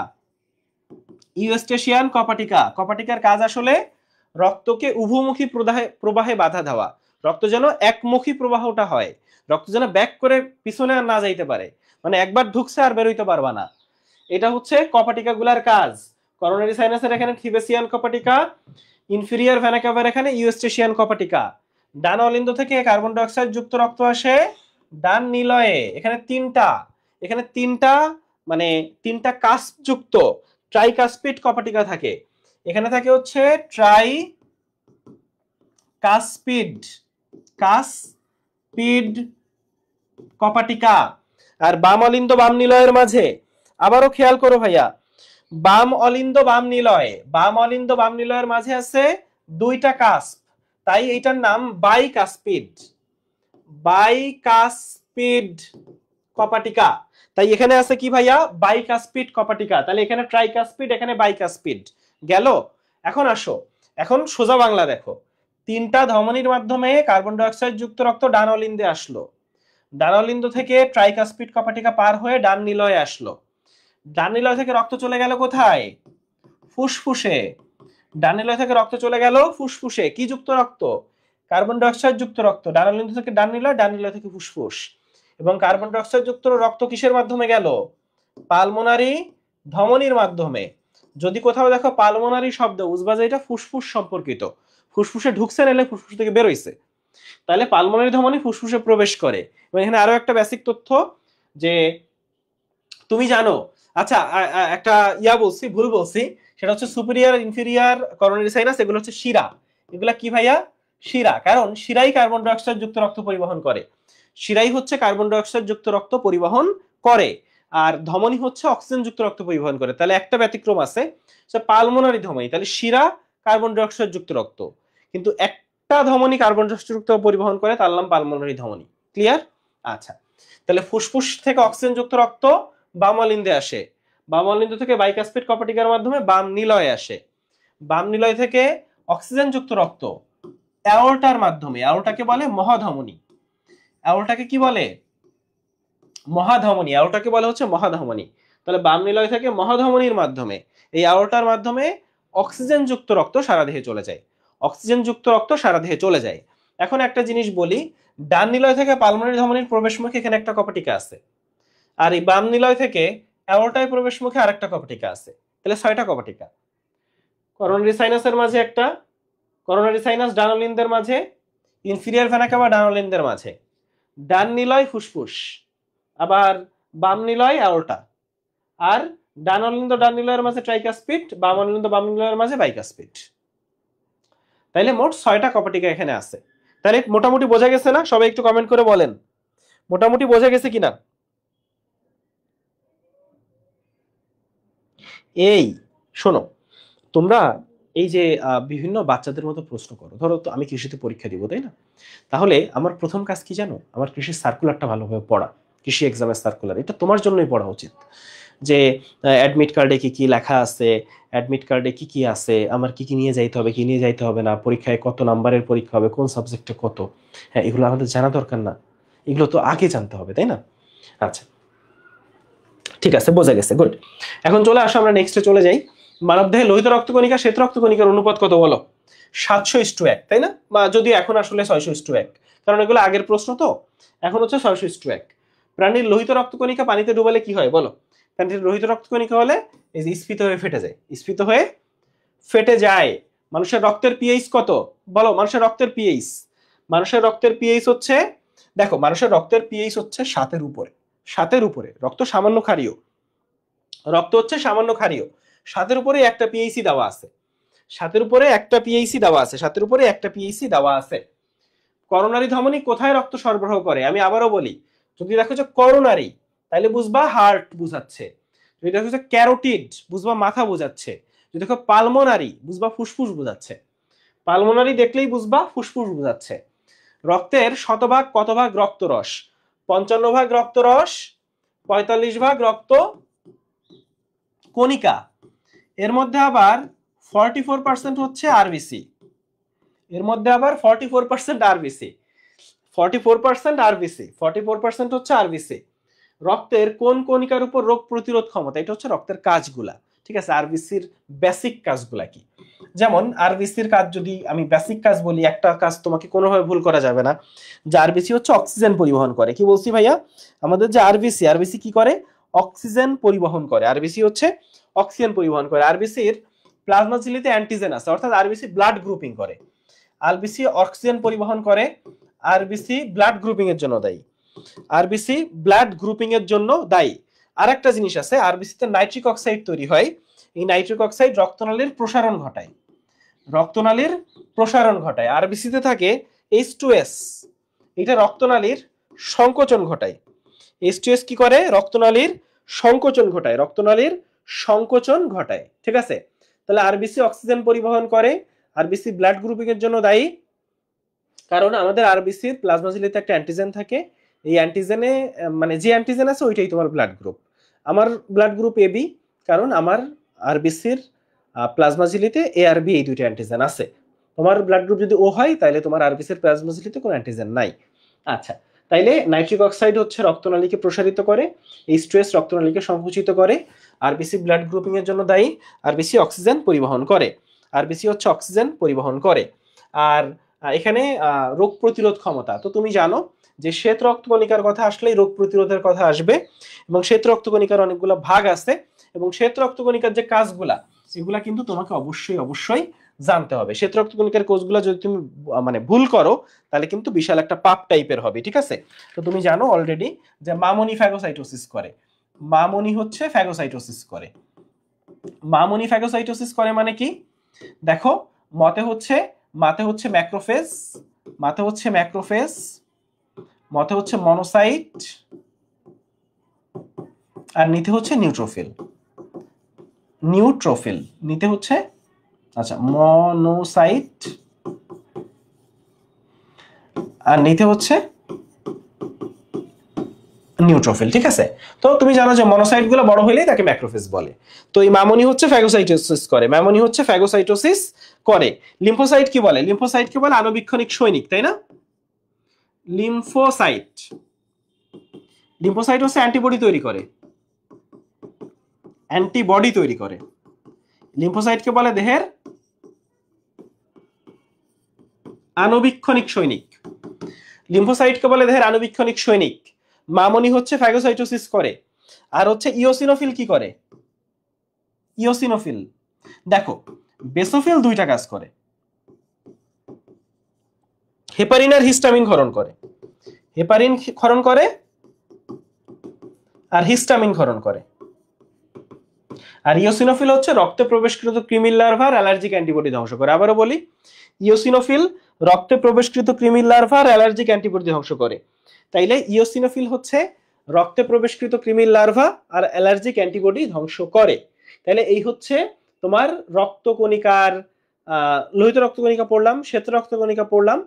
ইউস্টেশিয়ান কপাটিকা, কপাটিকার কাজ আসলে রক্তকে উভমুখী প্রবাহে বাধা দেওয়া। রক্ত যেন একমুখী প্রবাহটা হয়, রক্ত যেন ব্যাক করে পিছনে আর না যাইতে পারে, মানে একবার ঢুকছে আর বেরোইতে পারবা না। এটা হচ্ছে কপাটিকা গুলার কাজ। করোনারি সাইনাসের এখানে থিবেসিয়ান কপাটিকা, ইনফিরিয়র ভেনা ক্যাভার এখানে ইউস্টেশিয়ান কপাটিকা। ডান অলিন্দ থেকে কার্বন ডাইঅক্সাইড যুক্ত রক্ত আসে ডান নিলয়ে। এখানে তিনটা মানে তিনটা কাস্প যুক্ত ট্রাইকাস্পিড কপাটিকা থাকে। এখানে থাকে হচ্ছে ট্রাই কাস্পিড, কাস্পিড কপাটিকা। আর বাম অলিন্দ বাম নিলয়ের মাঝে আবারও খেয়াল করো ভাইয়া, বাম অলিন্দ বাম নিলয়, বাম অলিন্দ বাম নিলয়ের মাঝে আছে দুইটা কাস্প, তাই এইটার নাম বাইকাস্পিড, বাইকাস্পিড কপাটিকা। তাই এখানে আছে কি ভাইয়া? বাইকাস্পিড কপাটিকা। তাহলে এখানে ট্রাইকাস্পিড, এখানে বাইকাস্পিড গেল। এখন আসো, এখন সোজা বাংলা দেখো, তিনটা ধমনীর মাধ্যমে কার্বন ডাইঅক্সাইড যুক্ত রক্ত ডান অলিন্দে আসলো, ডান অলিন্দ থেকে ট্রাইকাস্পিড কপাটিকা পার হয়ে ডান নিলয়ে আসলো। ডান নিলয় থেকে রক্ত চলে গেল কোথায়? ফুসফুসে। ডান নিলয় থেকে রক্ত চলে গেল ফুসফুসে। কি যুক্ত রক্ত? কার্বন ডাইঅক্সাইড যুক্ত রক্ত। ডান অলিন্দ থেকে ডান নিলয়, ডান নিলয় থেকে ফুসফুস। এবং কার্বন ডাইঅক্সাইড যুক্ত রক্ত কিসের মাধ্যমে গেল? পালমোনারি ধমনির মাধ্যমে। যদি কোথাও দেখো পালমোনারি শব্দ, বুঝবা যে এটা ফুসফুস সম্পর্কিত, ফুসফুসে ঢুকছে নাহলে ফুসফুস থেকে বেরোইছে। তাহলে পালমোনারি ধমনি ফুসফুসে প্রবেশ করে। এবং এখানে আরো একটা বেসিক তথ্য যে তুমি জানো, আচ্ছা একটা বলছি, ভুল বলছি, সেটা হচ্ছে সুপিরিয়র, ইনফিরিয়র, করোনারি সাইনাস এগুলো হচ্ছে শিরা। এগুলা কি ভাইয়া? শিরা। কারণ শিরাই কার্বন ডাইঅক্সাইড যুক্ত রক্ত পরিবহন করে, শিরাই হচ্ছে কার্বন ডাইঅক্সাইড যুক্ত রক্ত পরিবহন করে, আর ধমনী হচ্ছে অক্সিজেন যুক্ত রক্ত পরিবহন করে। তাহলে একটা ব্যতিক্রম আছে, পালমোনারি ধমনী। তাহলে শিরা কার্বন ডাইঅক্সাইড যুক্ত রক্ত, কিন্তু একটা ধমনী কার্বন ডাইঅক্সাইড যুক্ত পরিবহন করে, তার নাম পালমোনারি ধমনী। ক্লিয়ার? আচ্ছা, তাহলে ফুসফুস থেকে অক্সিজেন যুক্ত রক্ত বাম অলিন্দে আসে, বাম অলিন্দ থেকে বাইকাস্পিড কপাটিকার মাধ্যমে বাম নিলয়ে আসে, বাম নিলয় থেকে অক্সিজেন যুক্ত রক্ত অ্যাওর্টার মাধ্যমে, অ্যাওর্টাকে বলে মহাধমনী, অ্যাওর্টাকে কি বলে? মহাধমনী। অ্যাওর্টাকে বলে হচ্ছে মহাধমনী। তাহলে বাম নিলয় থেকে মহাধমনীর মাধ্যমে, এই অ্যাওর্টার মাধ্যমে অক্সিজেন যুক্ত রক্ত সারা দেহে চলে যায়, অক্সিজেন যুক্ত রক্ত সারা দেহে চলে যায়। এখন একটা জিনিস বলি, ডান নিলয় থেকে পালমোনারি ধমনীর প্রবেশ মুখে এখানে একটা কপাটিকা আছে, আর এই বাম নিলয় থেকে অ্যাওর্টায় প্রবেশ মুখে আরেকটা কপাটিকা আছে। তাহলে 6টা কপাটিকা। করোনারি সাইনাসের মাঝে একটা, করোনারি সাইনাস ডান অলিন্দের মাঝে, ইনফিরিয়র ভেনা ক্যাভা ডান অলিন্দের মাঝে, ডান নিলয় ফুসফুস, আবার বাম নিলয় অ্যাওর্টা, আর ডান অলিন্দ ডান নিলয়ের মাঝে ট্রাইকাস্পিড, বাম অলিন্দ বাম নিলয়ের মাঝে বাইকাস্পিড। তাইলে মোট 6টা কপাটিকা এখানে আছে। তাহলে মোটামুটি বোঝা গেছে না? সবাই একটু কমেন্ট করে বলেন মোটামুটি বোঝা গেছে কিনা। এই শোনো, তোমরা এই যে বিভিন্ন বাচ্চাদের মতো প্রশ্ন করো, ধরো তো আমি কৃষিতে পরীক্ষা দিব, তাই না? তাহলে আমার প্রথম কাজ কি জানো? আমার কৃষির সার্কুলারটা ভালোভাবে পড়া, কৃষি এক্সামের সার্কুলার, এটা তোমার জন্যই পড়া উচিত। যে অ্যাডমিট কার্ডে কি কি লেখা আছে, অ্যাডমিট কার্ডে কি কি আছে, আমার কি কি নিয়ে যাইতে হবে, কি নিয়ে যাইতে হবে না, পরীক্ষায় কত নাম্বারের পরীক্ষা হবে, কোন সাবজেক্টে কত, হ্যাঁ এগুলো আমাদের জানা দরকার না? এগুলো তো আগে জানতে হবে, তাই না? আচ্ছা, ঠিক আছে, বোঝা গেছে, গুড। এখন চলে আসো আমরা নেক্সটে চলে যাই। মানবদেহে লোহিত রক্তকণিকা শ্বেত রক্তকণিকার অনুপাত কত বলো? 700:1, তাই না? বা যদিও এখন আসলে 600:1, কারণ এগুলো আগের প্রশ্ন তো। এখন হচ্ছে 600:1। প্রাণীর লোহিত রক্তকণিকা পানিতে ডুবালে কি হয় বলো? প্রাণীর লোহিত রক্তকণিকা হলে এই যে স্ফীত হয়ে ফেটে যায়, স্ফীত হয়ে ফেটে যায়। মানুষের রক্তের পিএইচ কত বলো? মানুষের রক্তের পিএইচ, মানুষের রক্তের পিএইচ হচ্ছে, দেখো মানুষের রক্তের পিএইচ হচ্ছে 7-এর উপরে। 7-এর উপরে রক্ত সামান্য ক্ষারীয়, রক্ত হচ্ছে সামান্য ক্ষারীয়। 7-এর উপরে একটা পিএইচি দেওয়া আছে, 7-এর উপরে একটা পিএইচি দেওয়া আছে, 7-এর উপরে একটা পিএইচি দেওয়া আছে। করোনারি ধমনী কোথায় রক্ত সরবরাহ করে? আমি আবারও বলি, যদি দেখো যে করোনারি তাহলে বুঝবা হার্ট বুঝাচ্ছে, যদি দেখো যে ক্যারোটিড বুঝবা মাথা বোঝাচ্ছে, যদি দেখো পালমোনারি বুঝবা ফুসফুস বোঝাচ্ছে। পালমোনারি দেখলেই বুঝবা ফুসফুস বোঝাচ্ছে। রক্তের শতভাগ কত ভাগ রক্তরস? 55 ভাগ রক্তরস, 45 ভাগ রক্ত কণিকা। এর মধ্যে আবার 44% হচ্ছে আরবিসি, এর মধ্যে আবার 44% আরবিসি, 44% আরবিসি, 44% হচ্ছে আরবিসি। রক্তের কোন কণিকার উপর রোগ প্রতিরোধ ক্ষমতা? এটা হচ্ছে রক্তের কাজগুলা, ঠিক আছে? আরবিসির বেসিক কাজগুলা কি? যেমন আরবিসির কাজ যদি আমি বেসিক কাজ বলি, একটা কাজ তোমাকে কোনোভাবে ভুল করা যাবে না, যে আরবিসি হচ্ছে অক্সিজেন পরিবহন করে। কি বলছি ভাইয়া? আমাদের যে আরবিসি, আরবিসি কি করে? অক্সিজেন পরিবহন করে। আরবিসি হচ্ছে অক্সিজেন পরিবহন করে। আরবিসির প্লাজমা ঝিল্লিতে অ্যান্টিজেন আছে, অর্থাৎ আরবিসি ব্লাড গ্রুপিং করে। আরবিসি অক্সিজেন পরিবহন করে, আরবিসি ব্লাড গ্রুপিং এর জন্য দায়ী, আরবিসি ব্লাড গ্রুপিং এর জন্য দায়ী। আরেকটা জিনিস আছে, আরবিসিতে নাইট্রিক অক্সাইড তৈরি হয়, এই নাইট্রিক অক্সাইড রক্তনালীর প্রসারণ ঘটায়, রক্তনালীর প্রসারণ ঘটায়। আরবিসিতে থাকে H2S, এটা রক্তনালীর সংকোচন ঘটায়। H2S কি করে? রক্তনালীর সংকোচন ঘটায়, রক্তনালীর সংকোচন ঘটায়, ঠিক আছে? তাহলে আরবিসি অক্সিজেন পরিবহন করে, আরবিসি ব্লাড গ্রুপিং এর জন্য দায়ী, কারণ আমাদের আরবিসির প্লাজমা ঝিল্লিতে একটা অ্যান্টিজেন থাকে, এই অ্যান্টিজেনে মানে যে অ্যান্টিজেন আছে ওইটাই তোমার ব্লাড গ্রুপ। আমার ব্লাড গ্রুপ এবি, কারণ আমার আরবিসির প্লাজমা ঝিল্লিতে এ আর বি এই দুইটা অ্যান্টিজেন আছে। তোমার ব্লাড গ্রুপ যদি ও হয় তাহলে তোমার আরবিসির প্লাজমা ঝিল্লিতে কোনো অ্যান্টিজেন নাই। আচ্ছা, তাইলে নাইট্রিক অক্সাইড হচ্ছে রক্তনালীকে প্রসারিত করে, H2S রক্তনালীকে সংকুচিত করে, আরবিসি ব্লাড গ্রুপিং এর জন্য দায়ী, আরবিসি অক্সিজেন পরিবহন করে, আরবিসি হচ্ছে অক্সিজেন পরিবহন করে। আর এখানে রোগ প্রতিরোধ ক্ষমতা, তো তুমি জানো যে শ্বেত রক্তকণিকার কথা আসলেই রোগ প্রতিরোধের কথা আসবে, এবং শ্বেত রক্তকণিকার অনেকগুলো ভাগ আছে, এবং শ্বেত রক্তকণিকার যে কাজগুলা সেগুলা কিন্তু তোমাকে অবশ্যই অবশ্যই জানতে হবে। শ্বেত রক্তকণিকার কোষগুলা যদি তুমি মানে ভুল করো তাহলে কিন্তু বিশাল একটা পাপ টাইপের হবে, ঠিক আছে? তো তুমি জানো অলরেডি যে মামনি ফ্যাগোসাইটোসিস করে, মামনি হচ্ছে ফ্যাগোসাইটোসিস করে। মামনি ফ্যাগোসাইটোসিস করে মানে কি? দেখো, মাতে হচ্ছে ম্যাক্রোফেজ, মাতে হচ্ছে ম্যাক্রোফেজ, মতে হচ্ছে মনোসাইট, আর নিতে হচ্ছে নিউট্রোফিল, নিউট্রোফিল নিতে হচ্ছে, আচ্ছা মনোসাইট, আর নিতে হচ্ছে নিউট্রোফিল, ঠিক আছে? তো তুমি জানো যে মনোসাইট গুলো বড় হইলেই তাকে ম্যাক্রোফেজ বলে। তো এই মামনি হচ্ছে ফ্যাগোসাইটোসিস করে, মামনি হচ্ছে ফ্যাগোসাইটোসিস করে। লিম্ফোসাইট কি বলে? লিম্ফোসাইট কি বলে? আণুবীক্ষণিক সৈনিক, তাই না? লিম্ফোসাইট, লিম্ফোসাইট হচ্ছে অ্যান্টিবডি তৈরি করে, অ্যান্টিবডি তৈরি করে। লিম্ফোসাইটকে বলে দেহের আণুবীক্ষণিক সৈনিক, লিম্ফোসাইটকে বলে দেহের আণুবীক্ষণিক সৈনিক। মামনি হচ্ছে ফ্যাগোসাইটোসিস করে। আর হচ্ছে ইওসিনোফিল কি করে? ইওসিনোফিল, দেখো বেসোফিল দুইটা কাজ করে, হেপারিন আর হিস্টামিন ক্ষরণ করে, হেপারিন ক্ষরণ করে আর হিস্টামিন ক্ষরণ করে। আর ইওসিনোফিল হচ্ছে রক্তে প্রবেশকৃত কৃমির লার্ভার অ্যালার্জিক অ্যান্টিবডি ধ্বংস করে। আবারও বলি, ইওসিনোফিল রক্তে প্রবেশকৃত কৃমির লার্ভার অ্যালার্জিক অ্যান্টিবডি ধ্বংস করে। তাইলে ইওসিনোফিল হচ্ছে রক্তে প্রবেশকৃত কৃমির লার্ভা আর অ্যালার্জিক অ্যান্টিবডি ধ্বংস করে। তাহলে এই হচ্ছে তোমার রক্তকণিকার লোহিত রক্তকণিকা পড়লাম, শ্বেত রক্তকণিকা পড়লাম।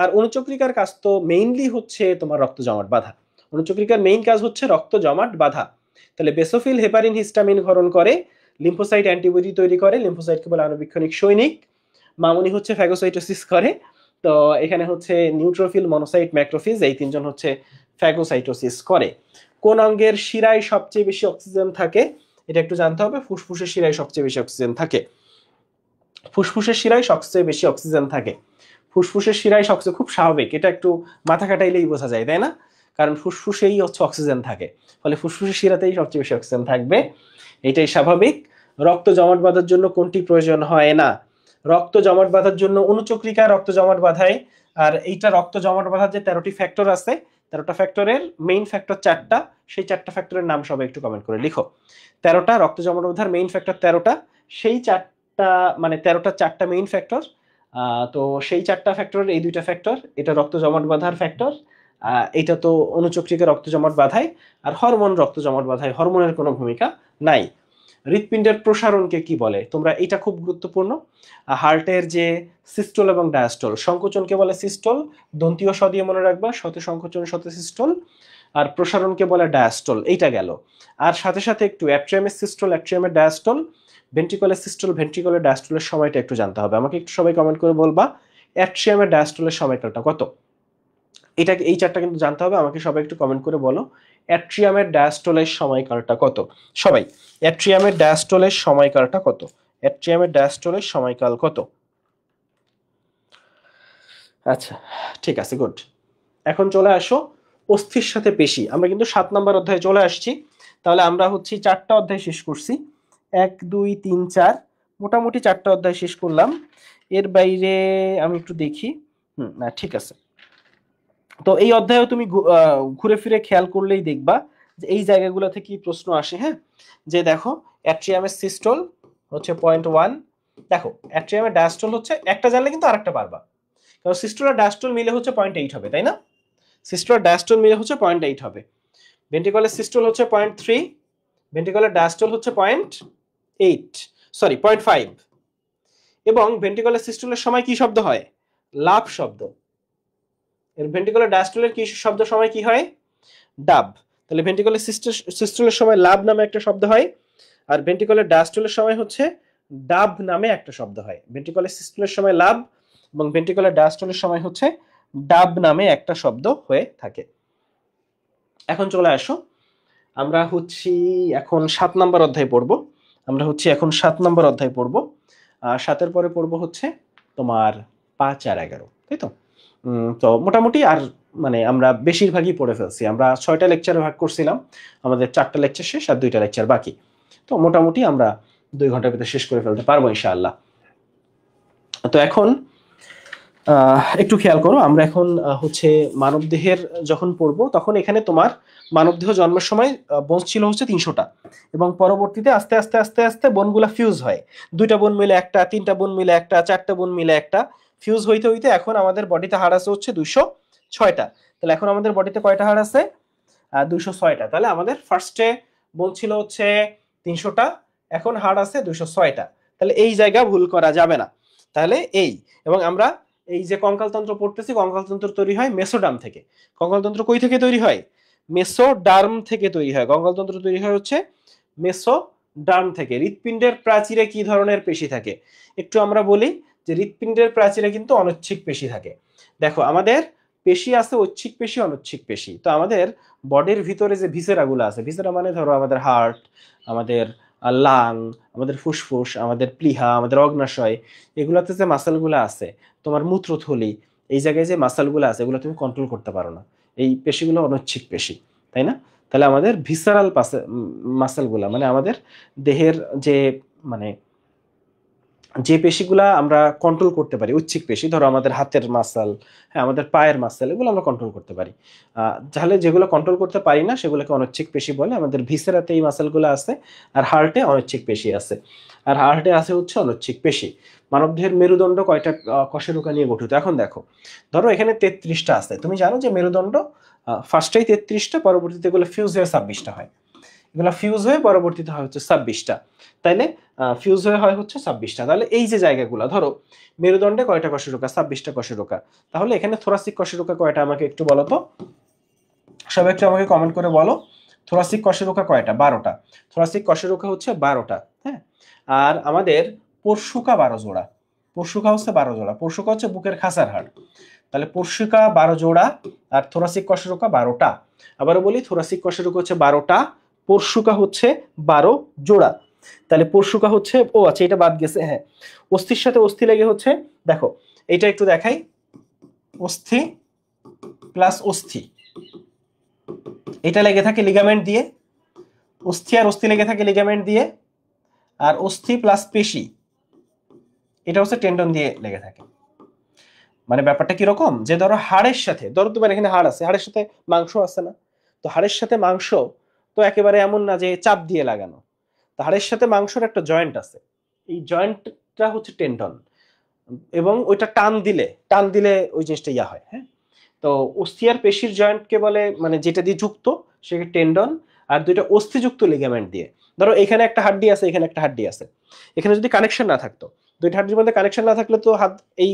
আর অনুচক্রিকার কাজ তো মেইনলি হচ্ছে তোমার রক্ত জমাট বাঁধা। অনুচক্রিকার মেইন কাজ হচ্ছে রক্ত জমাট বাঁধা। তাহলে বেসোফিল হেপারিন হিস্টামিন ক্ষরণ করে, লিম্ফোসাইট অ্যান্টিবডি তৈরি করে, লিম্ফোসাইটকে বলে আণুবীক্ষণিক সৈনিক। মামুনি হচ্ছে ফ্যাগোসাইটোসিস করে। তো এখানে হচ্ছে নিউট্রোফিল, মনোসাইট, ম্যাক্রোফিজ, এই তিনজন হচ্ছে ফ্যাগোসাইটোসিস করে। কোন অঙ্গের শিরায় সবচেয়ে বেশি অক্সিজেন থাকে? এটা একটু জানতে হবে। ফুসফুসের শিরায় সবচেয়ে বেশি অক্সিজেন থাকে। ফুসফুসের শিরায় সবচেয়ে বেশি অক্সিজেন থাকে। ফুসফুসের শিরায় সবচেয়ে, খুব স্বাভাবিক, এটা একটু মাথা খাটাইলেই বোঝা যায়, তাই না? কারণ ফুসফুসেই হচ্ছে অক্সিজেন থাকে, ফলে ফুসফুসের শিরাতেই সবচেয়ে বেশি অক্সিজেন থাকবে, এটাই স্বাভাবিক। রক্ত জমাট বাঁধার জন্য কোনটি প্রয়োজন হয় না? রক্ত জমাট বাঁধার জন্য অনুচক্রিকা রক্ত জমাট বাঁধায়। আর এইটা রক্ত জমাট বাঁধার যে 13টি ফ্যাক্টর আছে, 13টা ফ্যাক্টরের মেইন ফ্যাক্টর 4টা, সেই 4টা ফ্যাক্টরের নাম সবাই একটু কমেন্ট করে লিখো। 13টা রক্ত জমাট বাঁধার মেইন ফ্যাক্টর 13টা, সেই 4টা মানে 13টা 4টা মেইন ফ্যাক্টর। তো সেই 4টা ফ্যাক্টরের এই 2টা ফ্যাক্টর, এটা রক্ত জমাট বাঁধার ফ্যাক্টর, এটা তো অনুচক্রিকা রক্ত জমাট বাঁধায়। আর হরমোন রক্ত জমাট বাঁধায়, হরমোনের কোনো ভূমিকা নাই। হৃৎপিণ্ডের প্রসারণকে কি বলে? তোমরা এটা খুব গুরুত্বপূর্ণ। হার্টের যে সিস্টোল এবং ডায়াস্টোল, সংকোচনকে বলে সিস্টোল, দন্তীয় স দিয়ে মনে রাখবা, শতে সংকোচন শতে সিস্টোল, আর প্রসারণকে বলে ডায়াস্টোল। এইটা গেল। আর সাথে সাথে একটু অ্যাট্রিয়ামের সিস্টোল, অ্যাট্রিয়ামের ডায়াস্টোল, ভেন্ট্রিকলের সিস্টোল, ভেন্ট্রিকলের ডায়াস্টোলের সময়টা একটু জানতে হবে। আমাকে একটু সবাই কমেন্ট করে বলবা অ্যাট্রিয়ামের ডায়াস্টোলের সময়কালটা কত। এটা, এই 4টা কিন্তু জানতে হবে। আমাকে সবাই একটু কমেন্ট করে বলো অ্যাট্রিয়ামের ডায়াস্টোলের সময়কালটা কত। সবাই, অ্যাট্রিয়ামের ডায়াস্টোলের সময়কালটা কত? অ্যাট্রিয়ামের ডায়াস্টোলের সময়কাল কত? আচ্ছা, ঠিক আছে, গুড। এখন চলে আসো অস্থির সাথে পেশি। আমরা কিন্তু 7 নম্বর অধ্যায়ে চলে আসছি। তাহলে আমরা হচ্ছে 4টা অধ্যায় শেষ করছি, 1 2 3 4, মোটামুটি 4টা অধ্যায় শেষ করলাম। এর বাইরে আমি একটু দেখি। না, ঠিক আছে। তো এই অধ্যায়ে তুমি ঘুরে ফিরে খেয়াল করলেই দেখবা যে এই জায়গাগুলো থেকে প্রশ্ন আসে। হ্যাঁ, যে দেখো অ্যাট্রিয়ামের সিস্টোল হচ্ছে 0.1, দেখো অ্যাট্রিয়ামের ডায়াস্টোল হচ্ছে, একটা জানলে কিন্তু আরেকটা পারবা, কারণ সিস্টোল আর ডায়াস্টোল মিলে হচ্ছে 0.8 হবে, তাই না? সিস্টোল আর ডায়াস্টোল মিলে হচ্ছে 0.8 হবে। ভেন্ট্রিকলের সিস্টোল হচ্ছে 0.3, ভেন্ট্রিকলের ডায়াস্টোল হচ্ছে 0.8, সরি 0.5। এবং ভেন্ট্রিকলের সিস্টোলের সময় কি শব্দ হয়? লাভ শব্দ। এর ভেন্ট্রিকুলার ডায়াস্টোলের কি শব্দ সময় কি হয়? ডাব। তাহলে ভেন্ট্রিকুলার সিস্টোলের সময় লাভ নামে একটা শব্দ হয়, আর ভেন্ট্রিকুলার ডায়াস্টোলের সময় হচ্ছে ডাব নামে একটা শব্দ হয়। ভেন্ট্রিকুলার সিস্টোলের সময় লাভ এবং ভেন্ট্রিকুলার ডায়াস্টোলের সময় হচ্ছে ডাব নামে একটা শব্দ হয়ে থাকে। এখন চলে আসো, আমরা হচ্ছি এখন 7 নম্বর অধ্যায় পড়বো। আমরা হচ্ছে এখন 7 নম্বর অধ্যায় পড়বো। 7-এর পরে পড়বো হচ্ছে তোমার 5 আর 11, তাই তো? তো মোটামুটি আর মানে আমরা বেশিরভাগই পড়ে ফেলছি। আমরা 6টা লেকচারে ভাগ করছিলাম, আমাদের 4টা লেকচার শেষ আর 2টা লেকচার বাকি। তো মোটামুটি আমরা 2 ঘন্টার ভিতরে শেষ করে ফেলতে পারবো ইনশাআল্লাহ। তো এখন একটু খেয়াল করো, আমরা এখন হচ্ছে মানবদেহের যখন পড়বো, তখন এখানে তোমার মানবদেহ জন্মের সময় বোন ছিল হচ্ছে 300টা, এবং পরবর্তীতে আস্তে আস্তে আস্তে আস্তে বোনগুলা ফিউজ হয়। 2টা বোন মিলে একটা, 3টা বোন মিলে একটা, 4টা বোন মিলে একটা, ফিউজ হইতে হইতে এখন আমাদের বডিতে হাড় আছে হচ্ছে 206টা। তাহলে এখন আমাদের বডিতে কয়টা হাড় আছে? 206টা। তাহলে আমাদের ফার্স্টে বোন ছিল হচ্ছে 300টা, এখন হাড় আছে 206টা। তাহলে এই জায়গা ভুল করা যাবে না। তাহলে এই, এবং আমরা এই যে কঙ্কালতন্ত্র পড়তেছি, কঙ্কালতন্ত্র তৈরি হয় মেসোডার্ম থেকে। কঙ্কালতন্ত্র কই থেকে তৈরি হয়? মেসোডার্ম থেকে তৈরি হয়। কঙ্কালতন্ত্র তৈরি হয় হচ্ছে মেসোডার্ম থেকে। হৃৎপিণ্ডের প্রাচীরে কি ধরনের পেশি থাকে? একটু আমরা বলি যে হৃৎপিণ্ডের প্রাচীরে কিন্তু অনৈচ্ছিক পেশি থাকে। দেখো আমাদের পেশি আছে ঐচ্ছিক পেশি, অনৈচ্ছিক পেশি। তো আমাদের বডির ভিতরে যে ভিসেরাগুলো আছে, ভিসেরা মানে ধরো আমাদের হার্ট, আমাদের লাং, আমাদের ফুসফুস, আমাদের প্লিহা, আমাদের অগ্নাশয়, এগুলাতে যে মাসেলগুলো আছে, তোমার মূত্রথলি, এই জায়গায় যে মাসেলগুলো আছে, এগুলো তুমি কন্ট্রোল করতে পারো না। এই পেশিগুলো অনৈচ্ছিক পেশি, তাই না? তাহলে আমাদের ভিসারাল মাসেলগুলা মানে আমাদের দেহের যে মানে যে পেশিগুলা আমরা কন্ট্রোল করতে পারি, ঐচ্ছিক পেশি, ধরো আমাদের হাতের মাসেল, হ্যাঁ আমাদের পায়ের মাসেল, এগুলো আমরা কন্ট্রোল করতে পারি। তাহলে যেগুলো কন্ট্রোল করতে পারি না সেগুলোকে অনৈচ্ছিক পেশি বলে। আমাদের ভিসেরাতে এই মাসেলগুলো আছে, আর হার্টে অনৈচ্ছিক পেশি আছে, আর হার্টে আছে হচ্ছে অনৈচ্ছিক পেশি। মানবদেহের মেরুদণ্ড কয়টা কশেরুকা নিয়ে গঠিত? এখন দেখো, ধরো এখানে 33টা আছে। তুমি জানো যে মেরুদণ্ড ফার্স্টেই 33টা, পরবর্তীতে এগুলো ফিউজ হয়ে 26টা হয়। এগুলো ফিউজ হয়ে পরবর্তীতে হয় হচ্ছে 26টা, তাইলে ফিউজ হয়ে হয় হচ্ছে 26টা। তাহলে এই যে জায়গাগুলো ধরো মেরুদণ্ডে কয়টা কশেরুকা, 26টা কশেরুকা। তাহলে এখানে থোরাসিক কশেরুকা কয়টা আমাকে একটু বলো তো, সবাই একটু আমাকে কমেন্ট করে বলো। থোরাসিক কশেরুকা কয়টা? 12টা। থোরাসিক কশেরুকা হচ্ছে 12টা। হ্যাঁ, আর আমাদের পরশুকা 12 জোড়া। পরশুকা হচ্ছে 12 জোড়া। পরশুকা হচ্ছে বুকের খাসার হাড়। তাহলে পরশুকা 12 জোড়া আর থোরাসিক কশেরুকা 12টা। আবারও বলি, থোরাসিক কশেরুকা হচ্ছে 12টা, পরশুকা হচ্ছে 12 জোড়া। তাহলে পরশুকা হচ্ছে, ও আচ্ছা এটা বাদ গেছে, হ্যাঁ অস্থির সাথে অস্থি লেগে হচ্ছে, দেখো এটা একটু দেখাই, অস্থি প্লাস অস্থি, এটা লেগে থাকে লিগামেন্ট দিয়ে, অস্থি আর অস্থি লেগে থাকে লিগামেন্ট দিয়ে, আর অস্থি প্লাস পেশি এটা হচ্ছে টেন্ডন দিয়ে লেগে থাকে। মানে ব্যাপারটা কিরকম, যে ধরো হাড়ের সাথে, ধরো তোমার এখানে হাড় আছে, হাড়ের সাথে মাংস আছে না, তো হাড়ের সাথে মাংস তো একেবারে এমন না যে চাপ দিয়ে লাগানো, তো হাড়ের সাথে মাংসর একটা জয়েন্ট আছে, এই জয়েন্টটা হচ্ছে টেন্ডন, এবং ওইটা টান দিলে ওই জিনিসটা ইয়া হয়। হ্যাঁ, তো অস্থি আর পেশির জয়েন্টকে বলে, মানে যেটা দিয়ে যুক্ত সেটা টেন্ডন, আর দুইটা অস্থিযুক্ত লিগামেন্ট দিয়ে। ধরো এখানে একটা হাড্ডি আছে, এখানে একটা হাড্ডি আছে, এখানে যদি কানেকশন না থাকতো, দুইটা হাড্ডির মধ্যে কানেকশন না থাকলে তো এই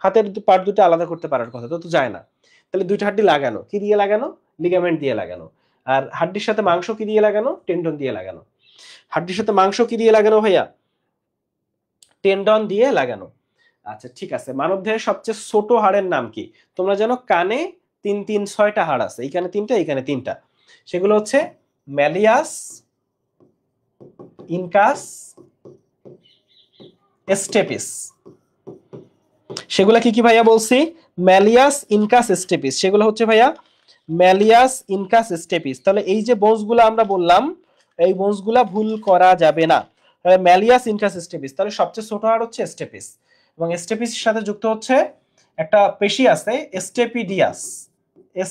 হাতের পার্ট দুটো আলাদা করতে পারার কথা, তো যায় না। তাহলে দুইটা হাড্ডি লাগানো, কি দিয়ে লাগানো? লিগামেন্ট দিয়ে লাগানো। আর হাড্ডির সাথে মাংস কি দিয়ে লাগানো? টেন্ডন দিয়ে লাগানো। হাড্ডির সাথে মাংস কি দিয়ে লাগানো ভাইয়া? টেন্ডন দিয়ে লাগানো। আচ্ছা ঠিক আছে, মানব দেহের সবচেয়ে ছোট হাড়ের নাম কি? তোমরা জানো কানে 6টা হাড় আছে, এইখানে 3টা, এইখানে 3টা, সেগুলো হচ্ছে ম্যালিয়াস, ইনকাস, স্টেপিস। সেগুলা কি কি ভাইয়া বলছি? ম্যালিয়াস, ইনকাস, স্টেপিস, সেগুলো হচ্ছে ভাইয়া ম্যালিয়াস, ইনকাস, স্টেপিস। তাহলে এই যে বোনসগুলো আমরা বললাম, এই বোনসগুলা ভুল করা যাবে না। তাহলে ম্যালিয়াস, ইনকাস, স্টেপিস, তাহলে সবচেয়ে ছোট হাড় হচ্ছে স্টেপিস, এবং স্টেপিসের সাথে যুক্ত হচ্ছে একটা পেশি আছে স্টেপিডিয়াস,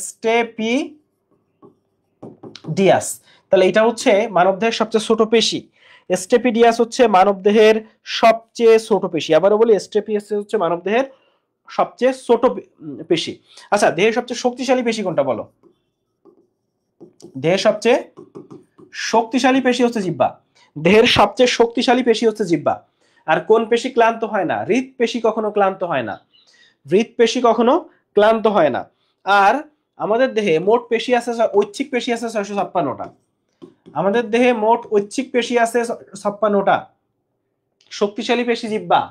স্টেপিডিয়াস। তাহলে এটা হচ্ছে মানবদেহের সবচেয়ে ছোট পেশি। স্টেপিডিয়াস হচ্ছে মানবদেহের সবচেয়ে ছোট পেশি। আবারও বলি, স্টেপিডিয়াস হচ্ছে মানবদেহের সবচেয়ে ছোট পেশি। আচ্ছা, দেহের সবচেয়ে শক্তিশালী পেশি কোনটা বলো? দেহের সবচেয়ে শক্তিশালী পেশি হচ্ছে জিহ্বা। দেহের সবচেয়ে শক্তিশালী পেশি হচ্ছে জিহ্বা। আর কোন পেশি ক্লান্ত হয় না? হৃৎপেশি কখনো ক্লান্ত হয় না, হৃৎপেশি কখনো ক্লান্ত হয় না। আর আমাদের দেহে মোট পেশি আছে, ঐচ্ছিক পেশি আছে 656টা। আমাদের দেহে মোট ঐচ্ছিক পেশি আছে 56টা। শক্তিশালী পেশি জিহ্বা,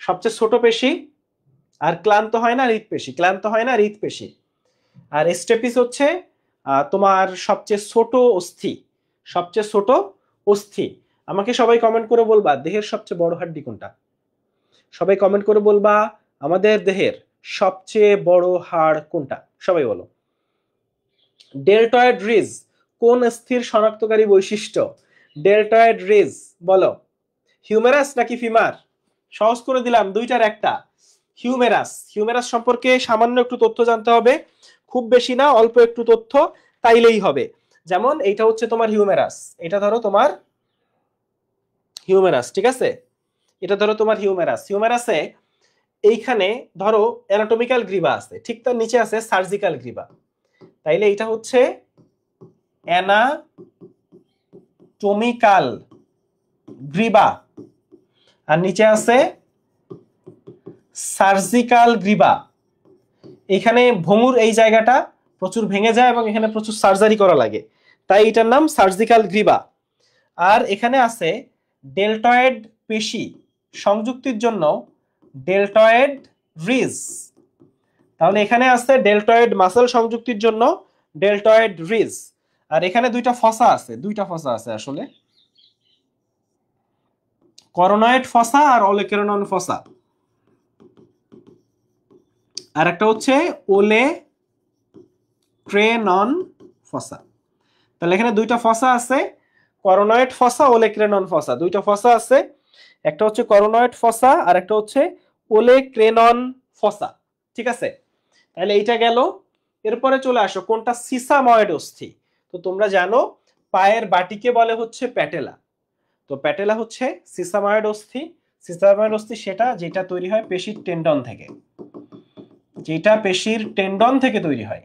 সবচেয়ে ছোট পেশি, আর ক্লান্ত হয় না হৃৎপেশি, ক্লান্ত হয় না হৃৎপেশি। আর স্টেপিস হচ্ছে তোমার সবচেয়ে ছোট অস্থি, সবচেয়ে ছোট অস্থি। আমাকে সবাই কমেন্ট করে বলবা দেহের সবচেয়ে বড় হাড্ডি কোনটা? সবাই কমেন্ট করে বলবা আমাদের দেহের সবচেয়ে বড় হাড় কোনটা, সবাই বলো। ডেল্টয়েড রিজ কোন স্থির শনাক্তকারী বৈশিষ্ট্য? ডেল্টয়েড রিজ বলো, হিউমেরাস নাকি ফিমার? সহজ করে দিলাম, দুইটার একটা, হিউমেরাস। হিউমেরাস সম্পর্কে সামান্য একটু তথ্য জানতে হবে, খুব বেশি না, অল্প একটু তথ্য তাইলেই হবে। যেমন এইটা হচ্ছে তোমার হিউমেরাস, এটা ধরো তোমার হিউমেরাস, ঠিক আছে, এটা ধরো তোমার হিউমেরাস। হিউমেরাসে এইখানে ধরো অ্যানাটমিক্যাল গ্রিবা আছে, ঠিক তার নিচে আছে সার্জিক্যাল গ্রিবা, তাইলে এটা হচ্ছে অ্যানাটমিক্যাল গ্রিবা, আর নিচে আছে সার্জিক্যাল গ্রিবা। এখানে ভঙ্গুর এই জায়গাটা প্রচুর ভেঙে যায় এবং এখানে প্রচুর সার্জারি করা লাগে, তাই এটার নাম সার্জিক্যাল গ্রিবা। আর এখানে আছে ডেল্টয়েড পেশি সংযুক্তির জন্য ডেল্টয়েড রিজ, তাহলে এখানে আছে ডেল্টয়েড মাসল সংযুক্তির জন্য ডেল্টয়েড রিজ। আর এখানে দুইটা ফসা আছে আসলে, করোনয়েড ফসা আর ওলেকেরনন ফসা, আর একটা হচ্ছে ওলেক্রেনন ফসা। তাহলে এখানে দুইটা ফসা আছে, করোনয়েড ফসা, ওলেক্রেনন ফসা, দুইটা ফসা আছে, একটা হচ্ছে করোনয়েড ফসা আর একটা হচ্ছে ওলেক্রেনন ফসা, ঠিক আছে। তাহলে এইটা গেল। এরপরে চলে আসো কোনটা সিসাময়েড অস্থি। তো তোমরা জানো পায়ের বাটিকে বলে হচ্ছে প্যাটেলা, তো প্যাটেলা হচ্ছে সিসাময়েড অস্থি। সিসাময়েড অস্থি সেটা যেটা তৈরি হয় পেশির টেন্ডন থেকে, যেটা পেশির টেন্ডন থেকে তৈরি হয়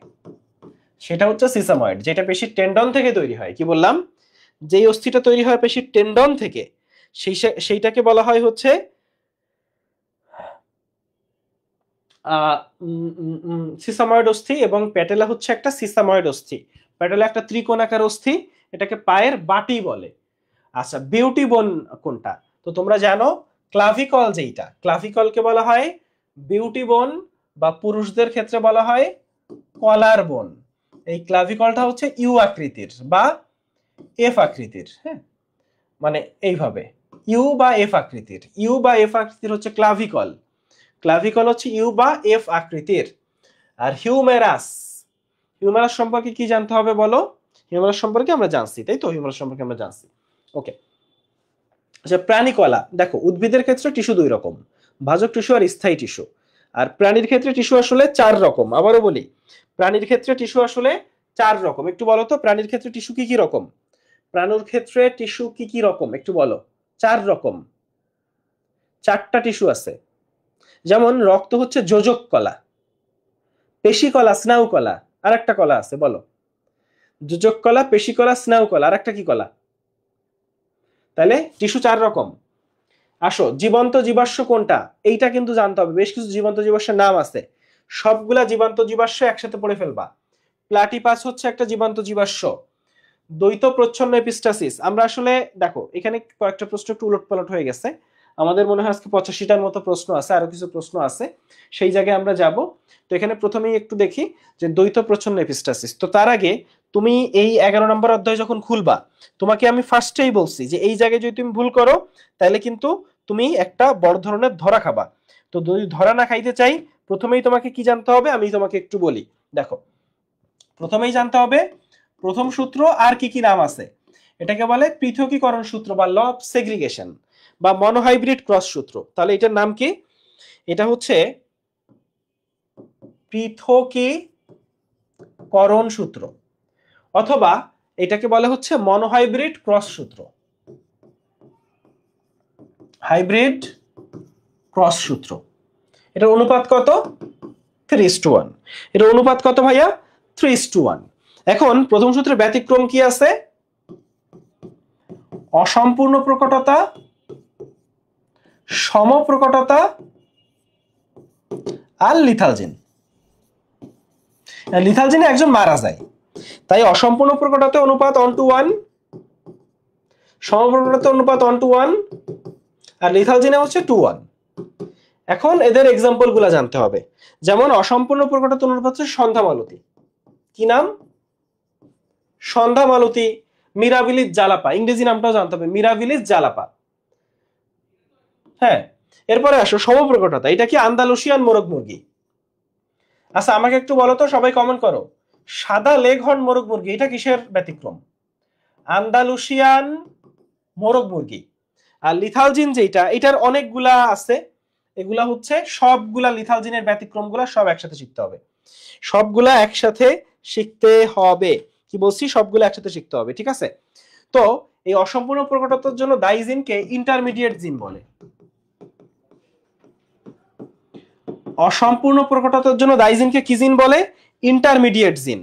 সেটা হচ্ছে সিসাময়েড, যেটা পেশির টেন্ডন থেকে তৈরি হয়। কি বললাম? যেই অস্থিটা তৈরি হয় পেশির টেন্ডন থেকে, সেইটাকে বলা হয় হচ্ছে সিসাময়েড অস্থি, এবং প্যাটেলা হচ্ছে একটা সিসাময়েড অস্থি। প্যাটেলা একটা ত্রিকোণাকার অস্থি, এটাকে পায়ের বাটি বলে। আচ্ছা, বিউটি বোন কোনটা? তো তোমরা জানো ক্লাভিকল, যেইটা ক্লাভিকলকে বলা হয় বিউটি বোন, বা পুরুষদের ক্ষেত্রে বলা হয় কলার বোন। এই ক্লাভিকলটা হচ্ছে ইউ আকৃতির বা এফ আকৃতির, হ্যাঁ, মানে এইভাবে ইউ বা এফ আকৃতির, ইউ বা এফ আকৃতির হচ্ছে ক্লাভিকল। ক্লাভিকল হচ্ছে ইউ বা এফ আকৃতির। আর হিউমেরাস, হিউমেরাস সম্পর্কে কি জানতে হবে বলো? হিউমেরাস সম্পর্কে আমরা জানছি, তাই তো? হিউমেরাস সম্পর্কে আমরা জানছি, ওকে। আচ্ছা, প্রাণীকলা দেখো, উদ্ভিদের ক্ষেত্রে টিস্যু দুই রকম, ভাজক টিস্যু আর স্থায়ী টিস্যু। আর প্রাণীর ক্ষেত্রে টিস্যু আসলে চার রকম। আবারও বলি, প্রাণীর ক্ষেত্রে টিস্যু আসলে চার রকম। একটু বলো তো, প্রাণীর ক্ষেত্রে টিস্যু কি কি রকম? প্রাণীর ক্ষেত্রে টিস্যু কি কি রকম একটু বলো। চার রকম, চারটা টিস্যু আছে। যেমন রক্ত হচ্ছে যোজক কলা, পেশি কলা, স্নায়ু কলা, আর একটা কলা আছে, বলো। যোজক কলা, পেশি কলা, স্নায়ু কলা, আর একটা কি কলা? তাহলে টিস্যু চার রকম। আসো, জীবন্ত জীবাশ্ম কোনটা এইটা কিন্তু জানতে হবে। বেশ কিছু জীবন্ত জীবাশ্মের নাম আছে, সবগুলা জীবন্ত জীবাশ্ম একসাথে পড়ে ফেলবা। প্লাটিপাস হচ্ছে একটা জীবন্ত জীবাশ্ম। দ্বৈত প্রচ্ছন্ন এপিস্টাসিস, আমরা আসলে দেখো এখানে কয়েকটা প্রশ্ন একটু উলটপালট হয়ে গেছে। আমাদের মনে হয় আজকে 85টার মতো প্রশ্ন আছে, আরো কিছু প্রশ্ন আছে, সেই জায়গায় আমরা যাব। তো এখানে প্রথমেই একটু দেখি যে দ্বৈত প্রচ্ছন্ন এপিস্টাসিস। তো তার আগে তুমি এই 11 নম্বর অধ্যায় যখন খুলবা, তোমাকে আমি ফার্স্টেই বলছি যে এই জায়গায় যদি তুমি ভুল করো তাহলে কিন্তু তুমি একটা বড় ধরনের ধরা খাবা। তো যদি ধরা না খাইতে চাই, প্রথমেই তোমাকে কি জানতে হবে আমি তোমাকে একটু বলি। দেখো, প্রথমেই জানতে হবে প্রথম সূত্র আর কি কি নাম আছে। এটাকে বলে পৃথকীকরণ সূত্র বা ল অফ সেগ্রিগেশন বা মনোহাইব্রিড ক্রস সূত্র। তাহলে এটার নাম কি? এটা হচ্ছে পৃথকীকরণ সূত্র, অথবা এটাকে বলে হচ্ছে মনোহাইব্রিড ক্রস সূত্র, হাইব্রিড ক্রস সূত্র। এটার অনুপাত কত? 3:1। এটার অনুপাত কত ভাইয়া? 3:1। এখন প্রথম সূত্রের ব্যতিক্রম কি আছে? অসম্পূর্ণ প্রকটতা, সমপ্রকটতা আর লিথালজিন। লিথালজিনে একজন মারা যায়, তাই অসম্পূর্ণ প্রকটতা অনুপাত 1:1, সমপ্রকটতা অনুপাত 1:1, আর লিথালজিনে হচ্ছে 2:1। এখন এদের এক্সাম্পল গুলা জানতে হবে। যেমন অসম্পূর্ণ প্রকটতা অনুপাত হচ্ছে সন্ধ্যা মালতী। কি নাম? সন্ধ্যা মালতী, মিরাবিলিস জালাপা, ইংরেজি নামটাও জানতে হবে, মিরাবিলিস জালাপা। হ্যাঁ, এরপরে আসো সমপ্রকটতা, এটা কি? আন্দালুসিয়ান মোরগ মুরগি। আচ্ছা, আমাকে একটু বলো তো, সবাই কমেন্ট করো, সাদা লেগহর্ন মোরগ মুরগি এটা কিসের ব্যতিক্রম? আন্দালুসিয়ান মোরগ মুরগি। আর লিথালজিন যেটা, এটার অনেকগুলা আছে, এগুলা হচ্ছে সবগুলা লিথালজিনের ব্যতিক্রমগুলা সব একসাথে শিখতে হবে, সবগুলা একসাথে শিখতে হবে। কি বলছি? সবগুলো একসাথে শিখতে হবে, ঠিক আছে? তো এই অসম্পূর্ণ প্রকটতার জন্য দায়ী জিনকে ইন্টারমিডিয়েট জিন বলে। অসম্পূর্ণ প্রকটতার জন্য দায়ী জিনকে কি জিন বলে? ইন্টারমিডিয়েট জিন,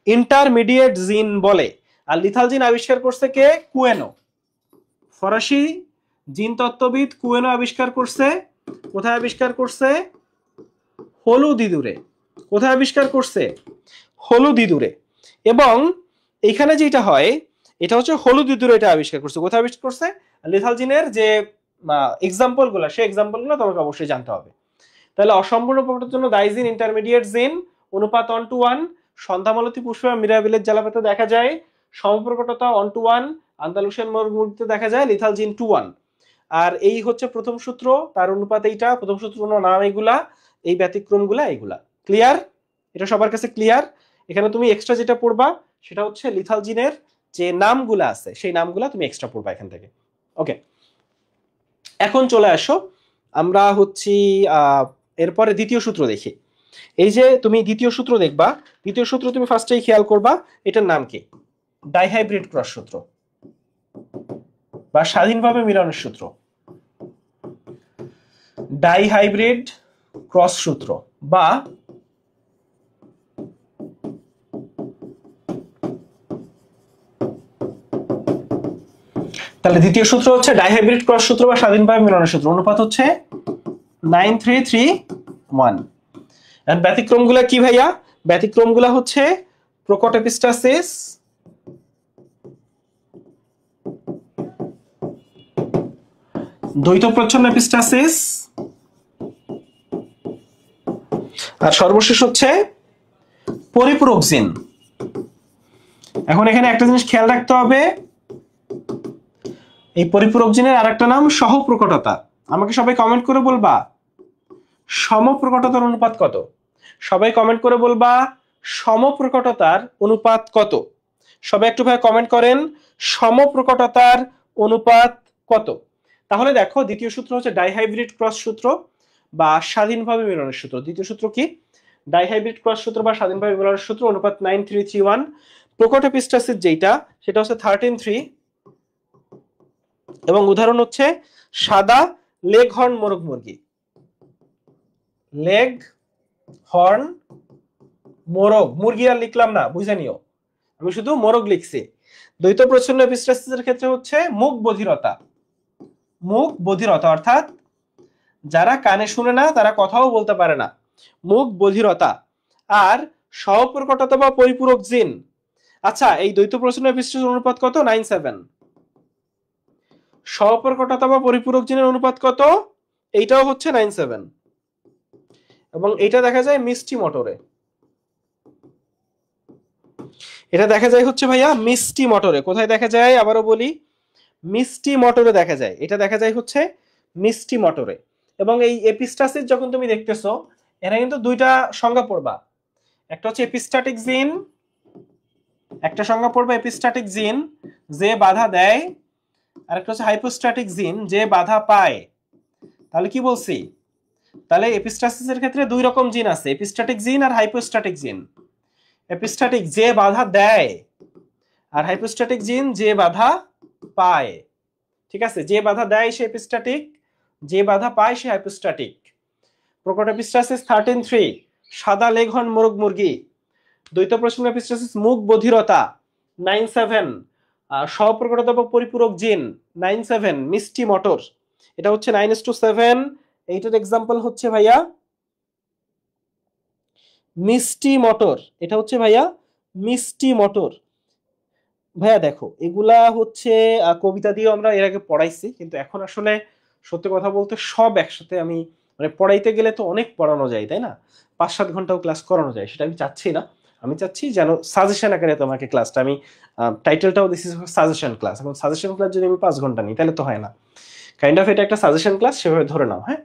ইন্টারমিডিয়েট জিন বলে। আর লিথালজিন আবিষ্কার করছে কে? কুয়েনো, ফরাসি জিন তত্ত্ববিদ কুয়েনো আবিষ্কার করছে। কোথায় আবিষ্কার করছে? হলুদ ইঁদুরে। কোথায় আবিষ্কার করছে? হলুদ ইঁদুরে। এবং এখানে যেটা হয়, এটা হচ্ছে হলুদ ইঁদুরে এটা আবিষ্কার করছে। কোথায় আবিষ্কার করছে? লিথালজিনের যে এক্সাম্পল গুলা, সেই এক্সাম্পল গুলো তোমাকে অবশ্যই জানতে হবে। তাহলে অসম্পূর্ণ প্রকটতার জন্য দায়ী জিন ইন্টারমিডিয়েট জিন, অনুপাত 1:1। সন্ধ্যামালতী পুষ্পে মিরাবিলের জালাপাতে দেখা যায় সমপ্রকটতা 1:1, আন্দালুসিয়ান মোরগ মুরগিতে দেখা যায় লিথালজিন 2:1। আর এই হচ্ছে প্রথম সূত্র, তার অনুপাত এইটা, প্রথম সূত্র নাম এইগুলা, এই ব্যতিক্রম গুলা এইগুলা। ক্লিয়ার? এটা সবার কাছে ক্লিয়ার? এখানে তুমি এক্সট্রা যেটা পড়বা সেটা হচ্ছে লিথালজিনের যে নামগুলা আছে, সেই নামগুলা তুমি এক্সট্রা পড়বা এখান থেকে। ওকে, এখন চলে আসো, আমরা হচ্ছি এরপরে দ্বিতীয় সূত্র দেখি। এই যে তুমি দ্বিতীয় সূত্র দেখবা, দ্বিতীয় সূত্র তুমি ফার্স্টেই খেয়াল করবা, এটার নাম কি? ডাইহাইব্রিড ক্রস সূত্র বা স্বাধীনভাবে মিলনের সূত্র, ডাইহাইব্রিড ক্রস সূত্র বা তাহলে দ্বিতীয় সূত্র হচ্ছে ডাইহাইব্রিড ক্রস সূত্র বা স্বাধীনভাবে মিলনের সূত্র, অনুপাত হচ্ছে 9331। এন্ড ব্যতিক্রমগুলা কি ভাইয়া? ব্যতিক্রমগুলা হচ্ছে প্রকট এপিস্টাসিস, দ্বৈত প্রচ্ছন্ন এপিস্টাসিস, আর সর্বশেষ হচ্ছে পরিপূরক জিন। এখন এখানে একটা জিনিস খেয়াল রাখতে হবে, এই পরিপূরক জিনের আরেকটা নাম সহপ্রকটতা। আমাকে সবাই কমেন্ট করে বলবা সমপ্রকটতার অনুপাত কত? সবাই কমেন্ট করে বলবা সমপ্রকটতার অনুপাত কত? সবাই একটু ভাই কমেন্ট করেন সমপ্রকটতার অনুপাত কত। তাহলে দেখো দ্বিতীয় সূত্র হচ্ছে ডাইহাইব্রিড ক্রস সূত্র বা স্বাধীনভাবে মিলনের সূত্র। দ্বিতীয় সূত্র কি? ডাইহাইব্রিড ক্রস সূত্র বা স্বাধীনভাবে মিলনের সূত্র, অনুপাত 9331। প্রকট এপিস্টাসিস যেটা সেটা হচ্ছে 133, এবং উদাহরণ হচ্ছে সাদা লেগ হর্ন মোরগ মুরগি। লেগ হর্ন মোরগ মুরগি আর লিখলাম না, বুঝে নিও, আমি শুধু মোরগ লিখছি। দ্বৈত প্রচ্ছন্ন এপিস্টাসিসের ক্ষেত্রে হচ্ছে মুখ বধিরতা। মুখ বধিরতা অর্থাৎ যারা কানে শুনে না তারা কথাও বলতে পারে না, মুখ বধিরতা। আর সহপ্রকটতা বা পরিপূরক জিন, আচ্ছা এই দ্বৈত প্রচ্ছন্ন এপিস্টাসিসের অনুপাত কত? 97। সহপ্রকটতা বা পরিপূরক জিনের অনুপাত কত? এইটাও হচ্ছে 97, এবং এটা দেখা যায় মিষ্টি মটরে। এটা দেখা যায় হচ্ছে ভাইয়া মিষ্টি মটরে। কোথায় দেখা যায় আবারও বলি? মিষ্টি মটরে দেখা যায়। এটা দেখা যায় হচ্ছে মিষ্টি মটরে। এবং এই এপিস্টাসিস যখন তুমি দেখতেছো, এরা কিন্তু দুইটা সংজ্ঞা পড়বা, একটা হচ্ছে এপিস্টাটিক জিন, একটা সংজ্ঞা পড়বা এপিস্টাটিক জিন যে বাধা দেয়, আর একটা হচ্ছে হাইপোস্ট্যাটিক জিন যে বাধা পায়। তাহলে কি বলছি? তাহলে এপিস্টাসিসের ক্ষেত্রে দুই রকম জিন আছে, এপিস্ট্যাটিক জিন আর হাইপোস্ট্যাটিক জিন। এপিস্ট্যাটিক যে বাধা দেয়, আর হাইপোস্ট্যাটিক জিন যে বাধা পায়। ঠিক আছে, যে বাধা দেয় সে এপিস্ট্যাটিক, যে বাধা পায় সে হাইপোস্ট্যাটিক। প্রকট এপিস্টাসিস 133 সাদা লেগ হর্ন মোরগ মুরগি। দ্বৈত প্রচ্ছন্ন এপিস্টাসিস মুখ বধিরতা 97, সহপ্রকটতা বা পরিপূরক জিন 97, মিষ্টি মটর এটা হচ্ছে 9:7। এইটার এক্সাম্পল হচ্ছে ভাইয়া মিষ্টি মটর, এটা হচ্ছে ভাইয়া মিষ্টি মটর। ভাইয়া দেখো এগুলা হচ্ছে কবিতা দিয়ে আমরা এর আগে পড়াইছি, কিন্তু এখন আসলে সত্যি কথা বলতে সব একসাথে আমি মানে পড়াইতে গেলে তো অনেক পড়ানো যায়, তাই না? 5-7 ঘন্টাও ক্লাস করানো যায়, সেটা আমি চাচ্ছি না। আমি চাচ্ছি যেন সাজেশন আকারে তোমাকে ক্লাসটা, আমি টাইটেলটাও দিছি সাজেশন ক্লাস। এখন সাজেশন ক্লাস যদি আমি 5 ঘন্টা নিই তাহলে তো হয় না, কাইন্ড অফ এটা একটা সাজেশন ক্লাস সেভাবে ধরে নাও, হ্যাঁ?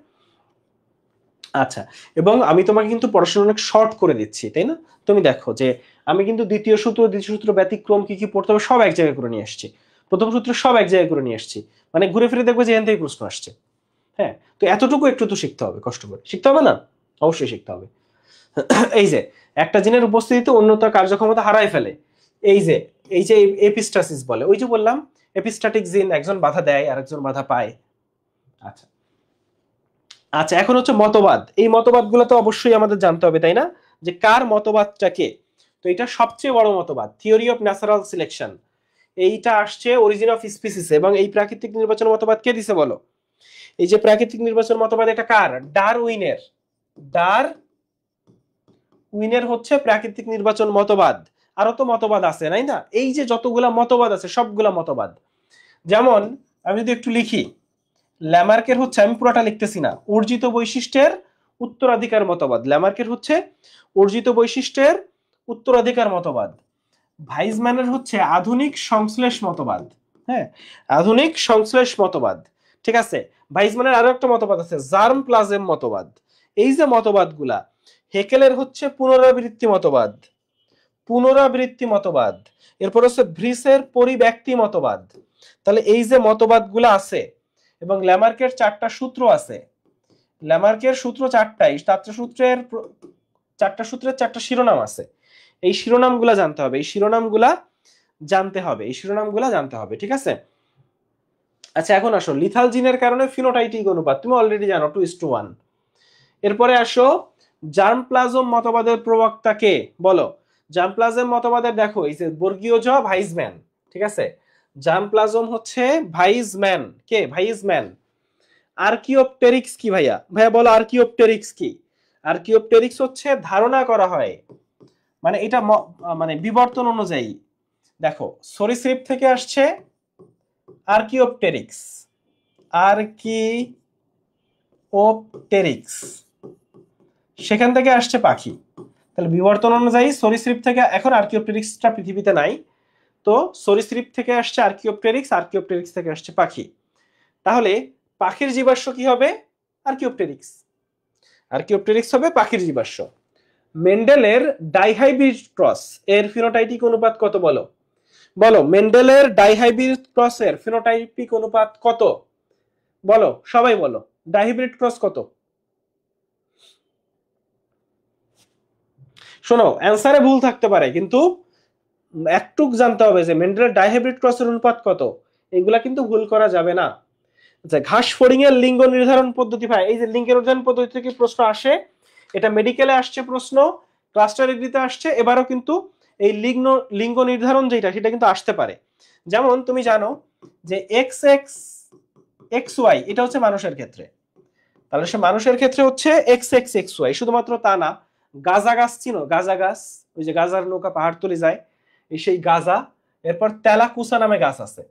আচ্ছা, এবং আমি তোমাকে কিন্তু পড়াশোনা অনেক শর্ট করে দিচ্ছি, তাই না? তুমি দেখো যে আমি কিন্তু দ্বিতীয় সূত্র ব্যতিক্রম কি কি পড়তে হবে সব এক জায়গায় করে নিয়ে আসছি, প্রথম সূত্র সব এক জায়গায় করে নিয়ে আসছি, মানে ঘুরে ফিরে দেখবো যে এখান থেকে প্রশ্ন আসছে। হ্যাঁ, তো এতটুকু একটু তো শিখতে হবে, কষ্ট করে শিখতে হবে না? অবশ্যই শিখতে হবে। এই যে একটা জিনের উপস্থিতিতে অন্য তার কার্যক্ষমতা হারায় ফেলে, এই যে এপিস্টাসিস বলে। ওই যে বললাম এপিস্টাটিক জিন, একজন বাধা দেয় আর একজন বাধা পায়। আচ্ছা আচ্ছা, এখন হচ্ছে মতবাদ। এই মতবাদগুলো তো অবশ্যই আমাদের জানতে হবে, তাই না? যে কার মতবাদটা কে। তো এটা সবচেয়ে বড় মতবাদ, থিওরি অফ ন্যাচারাল সিলেকশন। এইটা আসছে অরিজিন অফ স্পিসিস, এবং এই প্রাকৃতিক নির্বাচন মতবাদ কে দিছে বলো? এই যে প্রাকৃতিক নির্বাচন মতবাদ, এটা কার? ডারউইনের। ডারউইনের হচ্ছে প্রাকৃতিক নির্বাচন মতবাদ। আরো তো মতবাদ আছে, তাই না? এই যে যতগুলা মতবাদ আছে সবগুলা মতবাদ। যেমন আমি যদি একটু লিখি, ল্যামার্কের হচ্ছে, আমি পুরোটা লিখতেছি না, অর্জিত বৈশিষ্ট্যের উত্তরাধিকার মতবাদ। ল্যামার্কের হচ্ছে অর্জিত বৈশিষ্ট্যের উত্তরাধিকার মতবাদ। ভাইজম্যানের হচ্ছে আধুনিক সংশ্লেষ মতবাদ। হ্যাঁ, আধুনিক সংশ্লেষ মতবাদ। ঠিক আছে, ভাইজম্যানের আরো একটা মতবাদ আছে, জার্ম প্লাজম মতবাদ। এই যে মতবাদগুলা, হেকেলের হচ্ছে পুনরাবৃত্তি মতবাদ। পুনরাবৃত্তি মতবাদ। এরপর হচ্ছে ভ্রিসের পরিব্যক্তি মতবাদ। তাহলে এই যে মতবাদগুলো আছে, এবং ল্যামার্কের 4টা সূত্র আছে। ল্যামার্কের সূত্র 4টাই, 4টা সূত্রের 4টা শিরোনাম আছে। এই শিরোনামগুলা জানতে হবে, এই শিরোনামগুলা জানতে হবে, এই শিরোনামগুলা জানতে হবে, ঠিক আছে? আচ্ছা, এখন আসো লিথাল জিনের কারণে ফিনোটাইটিক অনুপাত, তুমি অলরেডি জানো 2:1। এরপরে আসো জার্ম প্লাজম মতবাদের প্রবক্তা কে বলো? জার্ম প্লাজম মতবাদের দেখো এই যে বর্গীয় জ ভাইজম্যান, ঠিক আছে? জার্মপ্লাজম হচ্ছে ভাইস ম্যান। কে ভাইস ম্যান? আর্কিওপটেরিক্স কি ভাইয়া? ভাইয়া বলো আর্কিওপটেরিক্স কি? আর্কিওপটেরিক্স হচ্ছে ধারণা করা হয়, মানে এটা মানে বিবর্তন অনুযায়ী দেখো সরীসৃপ থেকে আসছে আর্কিওপটেরিক্স, আর্কিওপটেরিক্স সেখান থেকে আসছে পাখি। তাহলে বিবর্তন অনুযায়ী সরীসৃপ থেকে, এখন আর্কিওপটেরিক্সটা পৃথিবীতে নাই, তো সরীসৃপ থেকে আসছে আর্কিওপটেরিক্স, আর্কিওপটেরিক্স থেকে আসছে পাখি। তাহলে পাখির জীবাশ্ম কি হবে? আর্কিওপটেরিক্স। আর্কিওপটেরিক্স হবে পাখির জীবাশ্ম। মেন্ডেলের ডাইহাইব্রিড ক্রস এর ফিনোটাইপিক অনুপাত কত বলো? বলো মেন্ডেলের ডাইহাইব্রিড ক্রসের ফিনোটাইপিক অনুপাত কত? বলো সবাই বলো, ডাইহাইব্রিড ক্রস কত? শোনো অ্যান্সারে ভুল থাকতে পারে, কিন্তু একটুক জানতে হবে যে মেন্ডেলের ডাইহাইব্রিড ক্রসের অনুপাত কত, এগুলা কিন্তু ভুল করা যাবে না। আচ্ছা, ঘাস ফড়িং এর লিঙ্গ নির্ধারণ পদ্ধতি ভাই, এই যে লিঙ্গ নির্ধারণ পদ্ধতি থেকে প্রশ্ন আসে, এটা মেডিকেলে আসছে প্রশ্ন, ক্লাস্টার ডিগ্রিতে আসছে, এবারও কিন্তু এই লিঙ্গ নির্ধারণ যেটা সেটা কিন্তু আসতে পারে। যেমন তুমি জানো যে এক্স এক্স এক্স ওয়াই এটা হচ্ছে মানুষের ক্ষেত্রে, তাহলে সে মানুষের ক্ষেত্রে হচ্ছে এক্স এক্স এক্স ওয়াই। শুধুমাত্র তা না, গাজা গাছ চিনো? গাজা গাছ, ওই যে গাজার নৌকা পাহাড়তলি যায়, এই সেই গাজা। এরপর তেলাকুসা নামে গাছ আছে,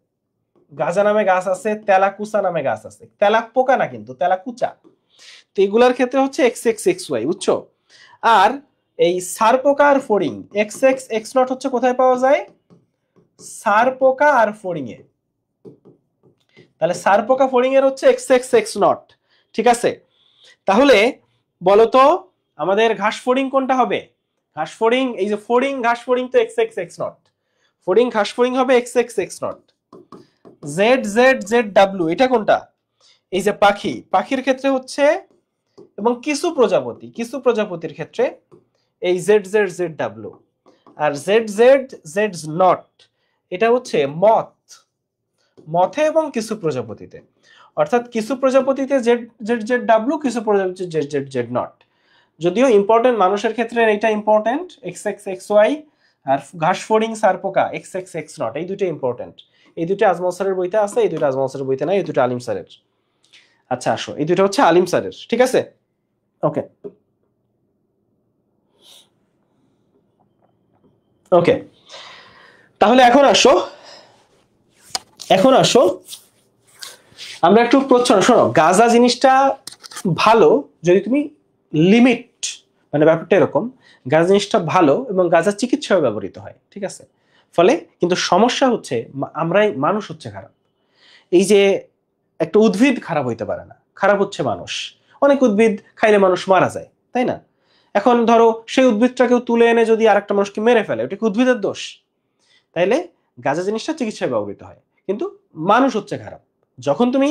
গাজা নামে গাছ আছে, তেলাকুচা নামে গাছ আছে, তেলাক পোকা না কিন্তু তেলাকুচা। তো এগুলার ক্ষেত্রে হচ্ছে এক্স এক্স এক্স ওয়াই, বুঝছো? আর এই সার পোকা আর ফড়িং এক্স এক্স এক্স নট হচ্ছে কোথায় পাওয়া যায়? সার পোকা আর ফড়িং এ। তাহলে সার পোকা ফড়িং এর হচ্ছে এক্স এক্স এক্স নট, ঠিক আছে? তাহলে বলতো আমাদের ঘাস ফড়িং কোনটা হবে? ঘাস ফড়িং, এই যে ফড়িং ঘাস ফড়িং তো এক্স এক্স এক্স নট, ফড়িং ঘাস ফড়িং হবে x X x not. Z Z Z W এটা কোনটা? এই যে পাখি, পাখির ক্ষেত্রে হচ্ছে, এবং কিছু প্রজাপতির ক্ষেত্রে এই জেড জেড জেড ডাব্লিউ। আর জেড জেড জেড নট এটা হচ্ছে মথ, মথে এবং কিছু প্রজাপতিতে। অর্থাৎ কিছু প্রজাপতিতে জেড জেড জেড ডাব্লিউ, কিছু প্রজাপতিতে জেড জেড জেড নট। যদিও ইম্পর্টেন্ট মানুষের ক্ষেত্রে এটা important X X X Y, আর ঘাস ফড়িং সার পোকা এক্স এক্স এক্স নট, এই দুটো ইম্পর্টেন্ট। এই দুটো আজমল স্যারের বইতে আছে, এই দুটো আজমল স্যারের বইতে নাই, এই দুটো আলিম স্যারের। আচ্ছা আসো, এই দুটো হচ্ছে আলিম স্যারের, ঠিক আছে? ওকে ওকে, তাহলে এখন আসো আমরা একটু প্রচ্ছন্ন। শোনো, গাঁজা জিনিসটা ভালো যদি তুমি লিমিট, মানে ব্যাপারটা এরকম, গাঁজা জিনিসটা ভালো এবং গাঁজা চিকিৎসায় ব্যবহৃত হয়, ঠিক আছে? ফলে কিন্তু সমস্যা হচ্ছে আমরাই, মানুষ হচ্ছে খারাপ। এই যে একটা উদ্ভিদ খারাপ হইতে পারে না, খারাপ হচ্ছে মানুষ। অনেক উদ্ভিদ খাইলে মানুষ মারা যায়, তাই না? এখন ধরো সেই উদ্ভিদটাকেও তুলে এনে যদি আরেকটা মানুষকে মেরে ফেলে, ওটা কি উদ্ভিদের দোষ? তাইলে গাঁজা জিনিসটা চিকিৎসায় ব্যবহৃত হয়, কিন্তু মানুষ হচ্ছে খারাপ। যখন তুমি,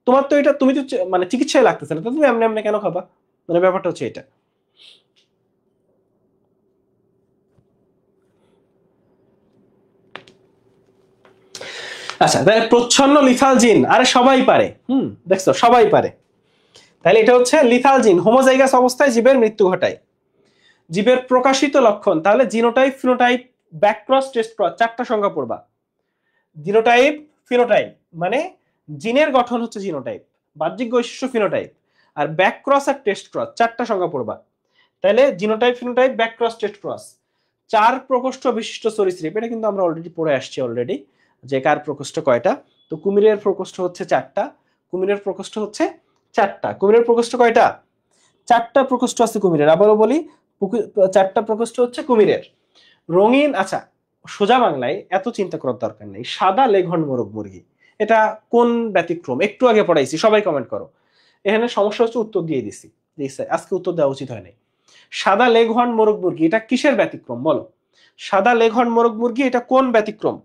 তোমার তো এটা, তুমি তো মানে চিকিৎসায় লাগতেছে না, তো তুমি এমনি এমনি কেন খাবা? মানে ব্যাপারটা হচ্ছে এটা। আচ্ছা, তাহলে প্রচ্ছন্ন লিথাল জিন, আরে সবাই পারে, দেখছো সবাই পারে। তাহলে এটা হচ্ছে লিথাল জিন, হোমোজাইগাস অবস্থায় জীবের মৃত্যু ঘটায়। জীবের প্রকাশিত লক্ষণ, তাহলে জিনোটাইপ ফিনোটাইপ ব্যাকক্রস টেস্ট ক্রস, চারটা সংখ্যা পড়বা। জিনোটাইপ ফিনোটাইপ মানে জিনের গঠন হচ্ছে জিনোটাইপ, বাহ্যিক বৈশিষ্ট্য ফিনোটাইপ, আর ব্যাকক্রস আর টেস্ট ক্রস, চারটা সংখ্যা পড়বা। তাহলে জিনোটাইপ ফিনোটাইপ ব্যাকক্রস টেস্ট ক্রস। চার প্রকোষ্ঠ বিশিষ্ট সরীসৃপ, এটা কিন্তু আমরা অলরেডি পড়ে আসছি অলরেডি, যে কার প্রকোষ্ঠ কয়টা। তো কুমিরের প্রকোষ্ঠ হচ্ছে চারটা, কুমিরের প্রকোষ্ঠ হচ্ছে চারটা। কুমিরের প্রকোষ্ঠ কয়টা? চারটা প্রকোষ্ঠ আছে কুমিরের, আবারও বলি, চারটা প্রকোষ্ঠ হচ্ছে কুমিরের। রঙিন, আচ্ছা সোজা বাংলায় এত চিন্তা করার দরকার নেই, সাদা লেঘন মোরগ মুরগি এটা কোন ব্যতিক্রম? একটু আগে পড়াইছি, সবাই কমেন্ট করো। এখানে সমস্যা হচ্ছে উত্তর দিয়ে দিছি, আজকে উত্তর দেওয়া উচিত হয় নাই। সাদা লেঘন মোরগ মুরগি এটা কিসের ব্যতিক্রম বলো? সাদা লেঘন মোরগ মুরগি এটা কোন ব্যতিক্রম?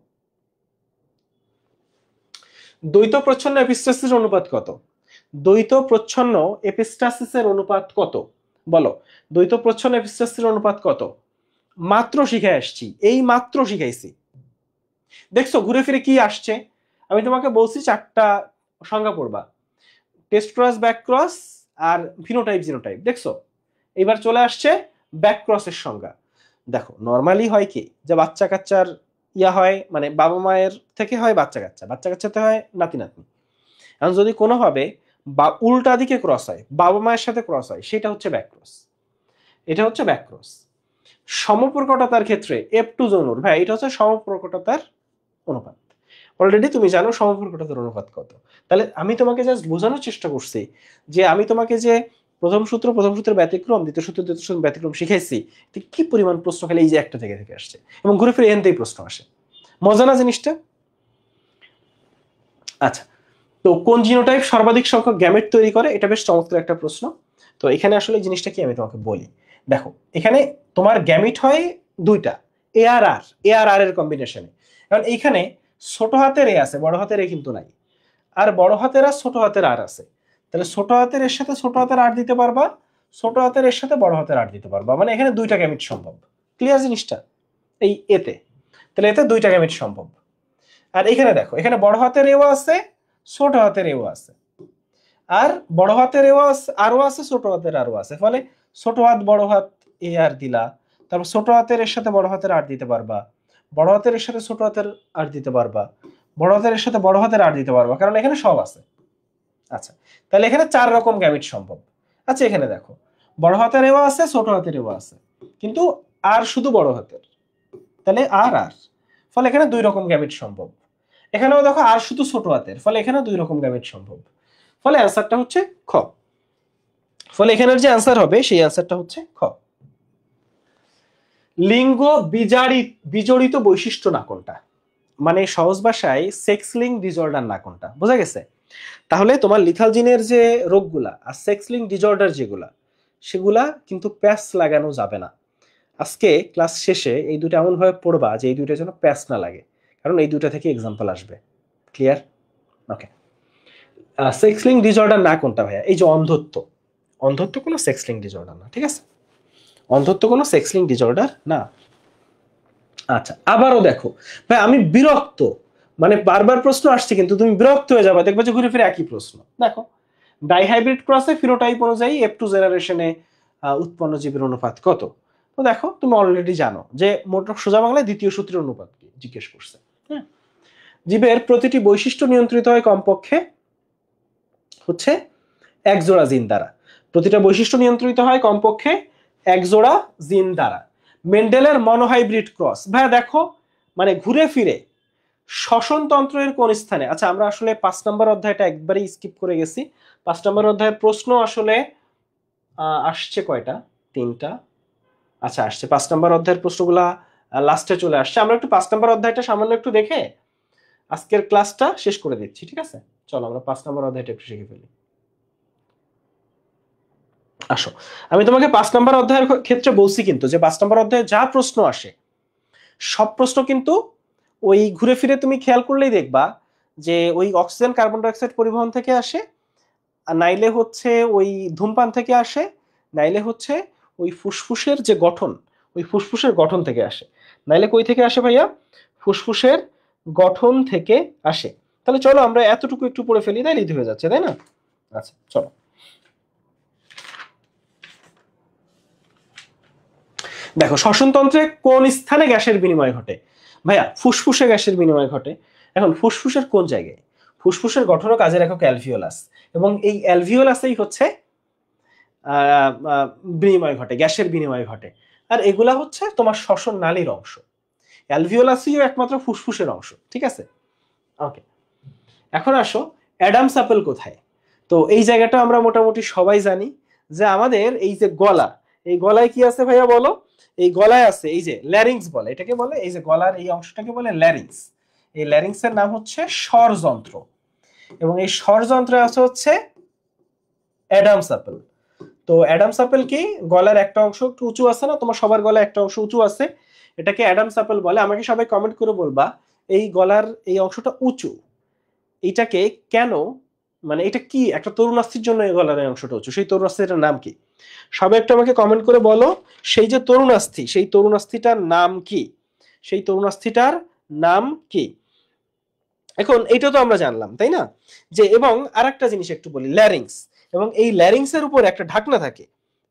দ্বৈত প্রচ্ছন্ন এপিস্টাসিসের অনুপাত কত? দ্বৈত প্রচ্ছন্ন এপিস্টাসিসের অনুপাত কত বলো? দ্বৈত প্রচ্ছন্ন এপিস্টাসিসের অনুপাত কত? মাত্র শিখে আসছি, এই মাত্র শিখাইছি। দেখছো ঘুরে ফিরে কি আসছে? আমি তোমাকে বলছি চারটা সংজ্ঞা পড়বা, টেস্ট ক্রস, ব্যাক ক্রস আর ফিনোটাইপ জিনোটাইপ। দেখছো এবার চলে আসছে ব্যাক ক্রসের সংজ্ঞা। দেখো নরমালি হয় কি, যে বাচ্চা কাচ্চার ইয়া হয়, মানে বাবা মায়ের থেকে হয় বাচ্চা কাচ্চা, বাচ্চা কাচ্চাতে হয় নাতি নাতনি। এখন যদি কোনোভাবে বা উল্টা দিকে ক্রস হয়, বাবা মায়ের সাথে ক্রস হয়, সেটা হচ্ছে ব্যাকক্রস। এটা হচ্ছে ব্যাকক্রস। সমপ্রকটতার ক্ষেত্রে F2 যৌনুর ভাই, এটা হচ্ছে সমপ্রকটতার অনুপাত। অলরেডি তুমি জানো সমপ্রকটতার অনুপাত কত। তাহলে আমি তোমাকে জাস্ট বোঝানোর চেষ্টা করছি যে আমি তোমাকে যে প্রথম সূত্রের ব্যতিক্রম, দ্বিতীয় সূত্র ব্যতিক্রম শিখাইছি, কি পরিমাণ প্রশ্ন খালি এই যে একটা থেকে থেকে আসছে, এবং ঘুরে ফিরে এনতেই প্রশ্ন আসে। মজা না জিনিসটা? আচ্ছা, তো কোন জিনোটাইপ সর্বাধিক সংখ্যক গ্যামেট তৈরি করে, এটা বেশ চমৎকার একটা প্রশ্ন। তো এখানে আসলে জিনিসটা কি আমি তোমাকে বলি। দেখো, এখানে তোমার গ্যামিট হয় দুইটা, এ আর আর, এর কম্বিনেশনে। কারণ এইখানে ছোট হাতের এ আছে, বড় হাতের এ কিন্তু নাই। আর বড় হাতের আর ছোট হাতের আর আছে। তাহলে ছোট হাতের এর সাথে ছোট হাতের আর দিতে পারবা, ছোট হাতের এর সাথে বড় হাতের আর দিতে পারবা, মানে এখানে দুইটা গ্যামিট সম্ভব। ক্লিয়ার জিনিসটা? এই এতে, তাহলে এতে দুইটা গ্যামিট সম্ভব। আর এখানে দেখো, এখানে বড় হাতের এও আছে, ছোট হাতের এও আছে, আর বড় হাতের এও আছে, আরও আছে, ছোট হাতের আরও আছে। ফলে ছোট হাত বড় হাত এ আর দিলা, তারপর ছোট হাতের এর সাথে বড় হাতের আর দিতে পারবা, বড় হাতের এর সাথে ছোট হাতের আর দিতে পারবা, বড় হাতের এর সাথে বড় হাতের আর দিতে পারবা, কারণ এখানে সব আছে। আচ্ছা, তাহলে এখানে 4 রকম গ্যামিট সম্ভব। আচ্ছা, এখানে দেখো, বড় হাতের এও আছে, ছোট হাতের এও আছে, কিন্তু আর শুধু বড় হাতের, তাহলে আর আর, ফলে এখানে 2 রকম গ্যামিট সম্ভব। এখানেও দেখো আর শুধু ছোট হাতের, ফলে এখানে 2 রকম গ্যামিট সম্ভব। ফলে অ্যান্সারটা হচ্ছে খ। ফলে এখানের যে অ্যান্সার হবে সেই অ্যান্সারটা হচ্ছে খ। লিঙ্গ বিজড়িত বৈশিষ্ট্য না কোনটা, মানে সহজ ভাষায় সেক্স লিঙ্ক ডিসঅর্ডার না কোনটা, বোঝা গেছে? তাহলে তোমার লিথাল জিনের যে রোগগুলা আর সেক্স লিঙ্ক ডিসঅর্ডার যেগুলা, সেগুলা কিন্তু প্যাচ লাগানো যাবে না। আজকে ক্লাস শেষে এই দুটো এমন ভাবে পড়বা যে এই দুটো যেন প্যাচ না লাগে, কারণ এই দুটো থেকে এক্সাম্পল আসবে। ক্লিয়ার? ওকে। সেক্স লিঙ্ক ডিসঅর্ডার না কোনটা ভাইয়া? এই যে অন্ধত্ব, অন্ধত্ব কোনো সেক্স লিঙ্ক ডিসঅর্ডার না, ঠিক আছে? অন্ধত্ব কোনো সেক্স লিঙ্ক ডিসঅর্ডার না। আচ্ছা, আবারও দেখো ভাই, আমি বিরক্ত, মানে বারবার প্রশ্ন আসছে কিন্তু তুমি বিরক্ত হয়ে যাবে, দেখবে যে ঘুরে ফিরে একই প্রশ্ন। দেখো, ডাইহাইব্রিড ক্রসে ফিনোটাইপ অনুযায়ী F2 জেনারেশনে উৎপন্ন জীবের অনুপাত কত? তো দেখো, তুমি অলরেডি জানো যে মোট সোজা বাংলায় দ্বিতীয় সূত্রের অনুপাত কি জিজ্ঞেস করছে। হ্যাঁ, জীবের প্রতিটি বৈশিষ্ট্য নিয়ন্ত্রিত হয় কমপক্ষে হচ্ছে এক জোড়া জিন দ্বারা। প্রতিটা বৈশিষ্ট্য নিয়ন্ত্রিত হয় কমপক্ষে এক জোড়া জিন দ্বারা। মেন্ডেলের মনোহাইব্রিড ক্রস, ভাইয়া দেখো, মানে ঘুরে ফিরে শ্বসনতন্ত্রের কোন স্থানে। আচ্ছা, আমরা আসলে 5 নম্বর অধ্যায়টা একবারই স্কিপ করে গেছি। 5 নম্বর অধ্যায়ের প্রশ্ন আসলে আসছে কয়টা? 3টা। আচ্ছা, আসছে 5 নম্বর অধ্যায়ের প্রশ্নগুলা লাস্টে চলে আসছে। আমরা একটু 5 নম্বর অধ্যায়টা সামান্য একটু দেখে আজকের ক্লাসটা শেষ করে দিচ্ছি, ঠিক আছে? চলো আমরা 5 নম্বর অধ্যায়টা একটু শিখে ফেলি। আসো, আমি তোমাকে 5 নম্বর অধ্যায়ের ক্ষেত্রে বলছি কিন্তু যে 5 নম্বর অধ্যায়ে যা প্রশ্ন আসে সব প্রশ্ন কিন্তু ওই ঘুরে ফিরে তুমি খেয়াল করলেই দেখবা যে ওই অক্সিজেন কার্বন ডাইঅক্সাইড পরিবহন থেকে আসে, আর নাইলে হচ্ছে ওই ধূমপান থেকে আসে, নাইলে হচ্ছে ওই ফুসফুসের যে গঠন, ওই ফুসফুসের গঠন থেকে আসে, নাইলে কই থেকে আসে ভাইয়া? ফুসফুসের গঠন থেকে আসে। তাহলে চলো আমরা এতটুকু একটু পড়ে ফেলি, তাই লিখতে হয়ে যাচ্ছে, তাই না? আচ্ছা, চলো। দেখো, শ্বসনতন্ত্রে কোন স্থানে গ্যাসের বিনিময় ঘটে? ভাইয়া, ফুসফুসে গ্যাসের বিনিময় ঘটে। এখন ফুসফুসের কোন জায়গায়? ফুসফুসের গঠন ও কাজের একক অ্যালভিওলাস, এবং এই অ্যালভিওলাসেই হচ্ছে বিনিময় ঘটে, গ্যাসের বিনিময় ঘটে। আর এগুলা হচ্ছে তোমার শ্বসন নালীর অংশ। অ্যালভিওলাসইও একমাত্র ফুসফুসের অংশ, ঠিক আছে? ওকে, এখন আসো, অ্যাডামস অ্যাপেল কোথায়? তো এই জায়গাটা আমরা মোটামুটি সবাই জানি যে আমাদের এই যে গলা, এই গলায় কি আছে ভাইয়া বলো? এই গলায় আছে এই যে ল্যারিংস বলে, এটাকে বলে, এই যে গলার এই অংশটাকে বলে ল্যারিংস। এই ল্যারিংসের নাম হচ্ছে স্বরযন্ত্র, এবং এই স্বরযন্ত্রে আছে হচ্ছে অ্যাডামস অ্যাপেল। তো অ্যাডামস অ্যাপেল কি? গলার একটা অংশ একটু উঁচু আছে না, তোমার সবার গলায় একটা অংশ উঁচু আছে, এটাকে অ্যাডামস অ্যাপেল বলে। আমাকে সবাই কমেন্ট করে বলবা এই গলার এই অংশটা উঁচু, এটাকে কেন, মানে এটা কি একটা তরুণাস্থির জন্য এই গলার এই অংশটা উঁচু, সেই তরুণাস্থিটার নাম কি? সবাই একটু আমাকে কমেন্ট করে বলো, সেই যে তরুণাস্থি, সেই তরুণাস্থিটার নাম কি? সেই তরুণাস্থিটার নাম কি? এখন এইটা তো আমরা জানলাম, তাই না? যে এবং আরেকটা জিনিস একটু বলি, ল্যারিংস, এবং এই ল্যারিংসের উপর একটা ঢাকনা থাকে।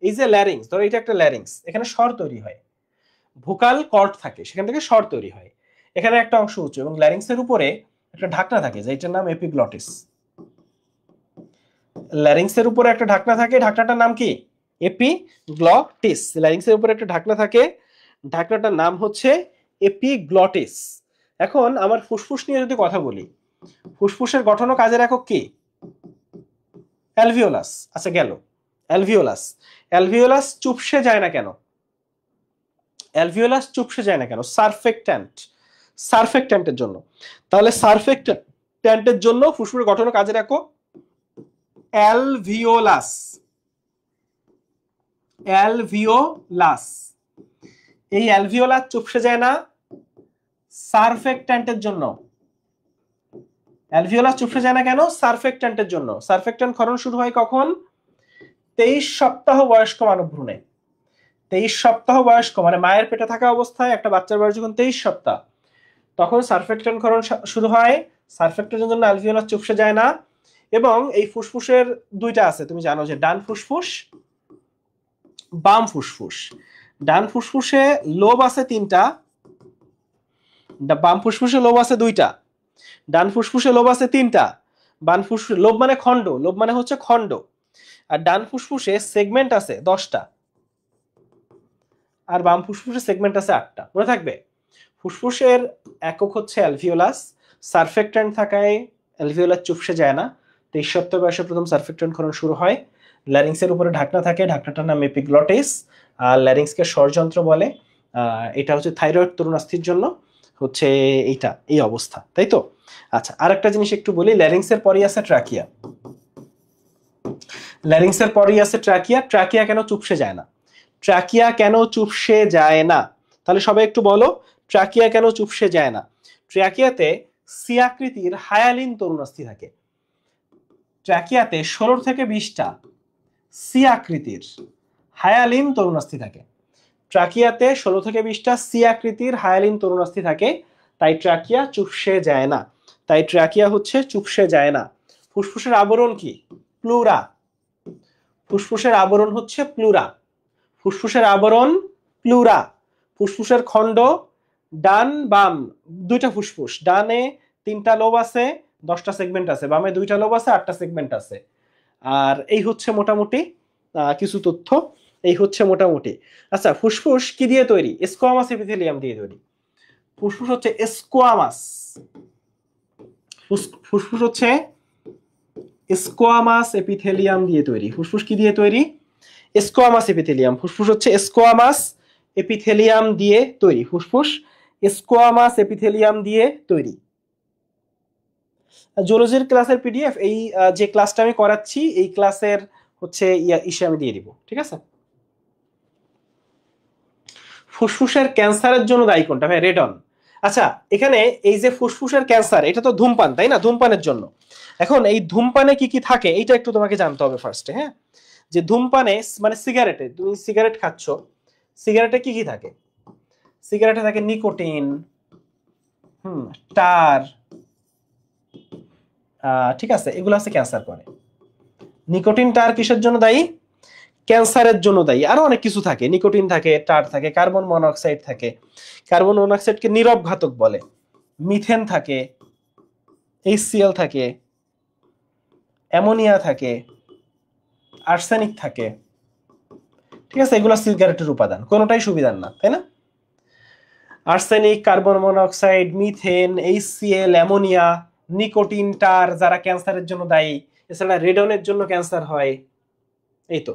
এই যে ল্যারিংস, ধরো এটা একটা ল্যারিংস, এখানে স্বর তৈরি হয়, ভোকাল কর্ড থাকে, সেখান থেকে স্বর তৈরি হয়। এখানে একটা অংশ উঁচু এবং ল্যারিংসের উপরে একটা ঢাকনা থাকে যেটার নাম এপিগ্লটিস। ল্যারিংসের উপরে একটা ঢাকনা থাকে, ঢাকনাটার নাম কি? এপিগ্লটিস। ল্যারিংসের উপরে একটা ঢাকনা থাকে, ঢাকনাটার নাম হচ্ছে এপিগ্লটিস। এখন আমার ফুসফুস নিয়ে যদি কথা বলি, ফুসফুসের গঠন ও কাজের একক কি? অ্যালভিওলাস। আচ্ছা গেল অ্যালভিওলাস। অ্যালভিওলাস চুপসে যায় না কেন? অ্যালভিওলাস চুপসে যায় না কেন? সারফেক্ট্যান্ট, সারফেক্ট্যান্টের জন্য। তাহলে সারফেক্ট্যান্টের জন্য ফুসফুসের গঠন ও কাজের একক অ্যালভিওলাস। অ্যালভিওলাস। এই অ্যালভিওলাস চুপসে যায় না সারফেক্ট্যান্টের জন্য। অ্যালভিওলাস চুপসে যায় না কেন? সারফেক্ট্যান্টের জন্য। সারফেক্ট্যান্ট ক্ষরণ শুরু হয় কখন? 23 সপ্তাহ বয়স্ক মানব ভ্রূণে। 23 সপ্তাহ বয়স্ক মানে মায়ের পেটে থাকা অবস্থায় একটা বাচ্চার বয়স যখন 23 সপ্তাহ, তখন সারফেক্ট্যান্ট ক্ষরণ শুরু হয়। সারফেক্ট্যান্টের জন্য অ্যালভিওলাস চুপসে যায় না। এবং এই ফুসফুসের দুইটা আছে, তুমি জানো যে ডান ফুসফুস, বাম ফুসফুস। ডান ফুসফুসে লোব আছে 3টা, বাম ফুসফুসে লোব আছে 2টা। ডান ফুসফুসে লোব আছে 3টা, বাম ফুসফুসে লোব মানে খণ্ড, লোব মানে হচ্ছে খণ্ড। আর ডান ফুসফুসে সেগমেন্ট আছে 10টা, আর বাম ফুসফুসে সেগমেন্ট আছে 8টা। মনে থাকবে ফুসফুসের একক হচ্ছে অ্যালভিওলাস। সারফেক্ট্যান্ট থাকায় অ্যালভিওলাস চুপসে যায় না। 23 সপ্তাহ বয়সে প্রথম সারফেক্ট্যান্ট ক্ষরণ শুরু হয়। ল্যারিংসের উপরে ঢাকনা থাকে, ঢাকনাটার নাম এপিগ্লটিস। আর ল্যারিংসকে স্বরযন্ত্র বলে। এটা হচ্ছে থাইরয়েড তরুণাস্থির জন্য হচ্ছে এইটা, এই অবস্থা, তাই তো? আচ্ছা, আরেকটা জিনিস একটু বলি, ল্যারিংসের পরেই আছে ট্রাকিয়া। ল্যারিংসের পরেই আছে ট্রাকিয়া। ট্রাকিয়া কেন চুপসে যায় না? ট্রাকিয়া কেন চুপসে যায় না? তাহলে সবাই একটু বলো, ট্রাকিয়া কেন চুপসে যায় না? ট্রাকিয়াতে সি আকৃতির হায়ালিন তরুণাস্থি থাকে। ট্রাকিয়াতে 16 থেকে 20টা সি আকৃতির হায়ালিন তরুণাস্থি থাকে। ট্রাকিয়াতে 16 থেকে 20টা সি আকৃতির হায়ালিন তরুণাস্থি থাকে, তাই ট্রাকিয়া চুপসে যায় না। তাই ট্রাকিয়া হচ্ছে চুপসে যায় না। ফুসফুসের আবরণ কি? প্লুরা। ফুসফুসের আবরণ হচ্ছে প্লুরা। ফুসফুসের আবরণ প্লুরা। ফুসফুসের খণ্ড ডান বাম 2টা ফুসফুস। ডানে 3টা লোব আছে, 10টা সেগমেন্ট আছে। বামে 2টা লোব আছে, 8টা সেগমেন্ট আছে। আর এই হচ্ছে মোটামুটি কিছু তথ্য। এই হচ্ছে মোটামুটি। আচ্ছা, ফুসফুস কি দিয়ে তৈরি? স্কোয়ামাস এপিথেলিয়াম দিয়ে তৈরি। ফুসফুস হচ্ছে স্কোয়ামাস। ফুসফুস হচ্ছে স্কোয়ামাস এপিথেলিয়াম দিয়ে তৈরি। ফুসফুস কি দিয়ে তৈরি? Squamous epithelium. ফুসফুস হচ্ছে স্কোয়ামাস এপিথেলিয়াম দিয়ে তৈরি। ফুসফুস স্কোয়ামাস এপিথেলিয়াম দিয়ে তৈরি। জুলজির ক্লাসের পিডিএফ এই যে ক্লাসটা আমি করাচ্ছি এই ক্লাসের হচ্ছে ইসে আমি দিয়ে দিব, ঠিক আছে? ফুসফুসের ক্যান্সারের জন্য দায়ী কোনটা? ভাই রেডন। আচ্ছা, এখানে এই যে ফুসফুসের ক্যান্সার, এটা তো ধূমপান, তাই না? ধূমপানের জন্য। এখন এই ধূমপানে কি কি থাকে এইটা একটু তোমাকে জানতে হবে ফার্স্টে, হ্যাঁ? যে ধূমপানে মানে সিগারেটে, তুমি সিগারেট খাচ্ছ, সিগারেটে কি কি থাকে? সিগারেটে থাকে নিকোটিন, টার, ঠিক আছে, এগুলো আছে ক্যান্সার করে। নিকোটিন টার কিসের জন্য দায়ী? ক্যান্সারের জন্য দায়ী। আরো অনেক কিছু থাকে, নিকোটিন থাকে, টার থাকে, কার্বন মনোক্সাইড থাকে। কার্বন মনোক্সাইডকে নীরব ঘাতক বলে। মিথেন থাকে, HCl থাকে, অ্যামোনিয়া থাকে, আর্সেনিক থাকে, ঠিক আছে? এগুলো সিগারেটের উপাদান, কোনোটাই সুবিধার না, তাই না? Arsenic, carbon monoxide, methane, HCl, ammonia, nicotine, টার, যারা ক্যান্সারের জন্য দায়ী। এছাড়া রেডনের জন্য ক্যান্সার হয়। এই তো।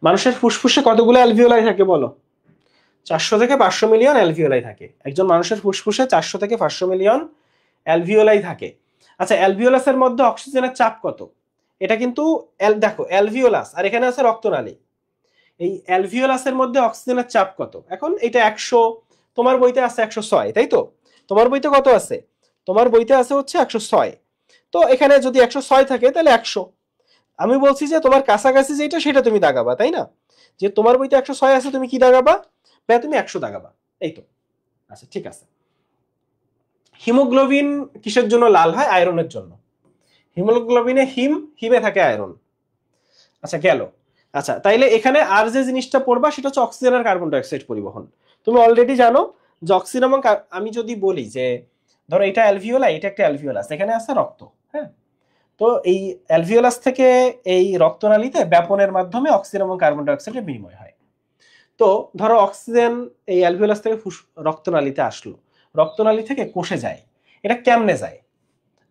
মানুষের ফুসফুসে কতগুলো অ্যালভিওলাই থাকে বলো? 400 থেকে 500 মিলিয়ন অ্যালভিওলাই থাকে। একজন মানুষের ফুসফুসে 400 থেকে 500 মিলিয়ন অ্যালভিওলাই থাকে। আচ্ছা, অ্যালভিওলাসের মধ্যে অক্সিজেনের চাপ কত? এটা কিন্তু দেখো অ্যালভিওলাস আর এখানে আছে রক্তনালী। এই অ্যালভিওলাসের মধ্যে অক্সিজেনের চাপ কত? এখন এটা 100, তোমার বইতে আছে 106, তাই তো? তোমার বইতে কত আছে? তোমার বইতে আছে হচ্ছে 106। তো এখানে যদি 106 থাকে তাহলে 100। আমি বলছি যে তোমার কাছাকাছি যেটা সেটা তুমি দাগাবা, তাই না? যে তোমার বইতে 106 আছে, তুমি কি দাগাবা? ভাই তুমি 100 দাগাবা, এই তো। আচ্ছা, ঠিক আছে। হিমোগ্লোবিন কিসের জন্য লাল হয়? আয়রনের জন্য। হিমোগ্লোবিনে হিমে থাকে আয়রন। আচ্ছা গেল। আচ্ছা, তাইলে এখানে আর যে জিনিসটা পড়বা সেটা হচ্ছে অক্সিজেন আর কার্বন ডাই অক্সাইড পরিবহন। তুমি অলরেডি জানো যে অক্সিজেন এবং আমি যদি বলি যে ধরো এটা অ্যালভিওলা, এটা একটা অ্যালভিওলাস, এখানে আছে রক্ত, হ্যাঁ, তো এই অ্যালভিওলাস থেকে এই রক্তনালীতে ব্যাপনের মাধ্যমে অক্সিজেন এবং কার্বন ডাই অক্সাইডের বিনিময় হয়। তো ধরো অক্সিজেন এই অ্যালভিওলাস থেকে রক্তনালীতে আসলো, রক্তনালী থেকে কোষে যায়, এটা কেমনে যায়?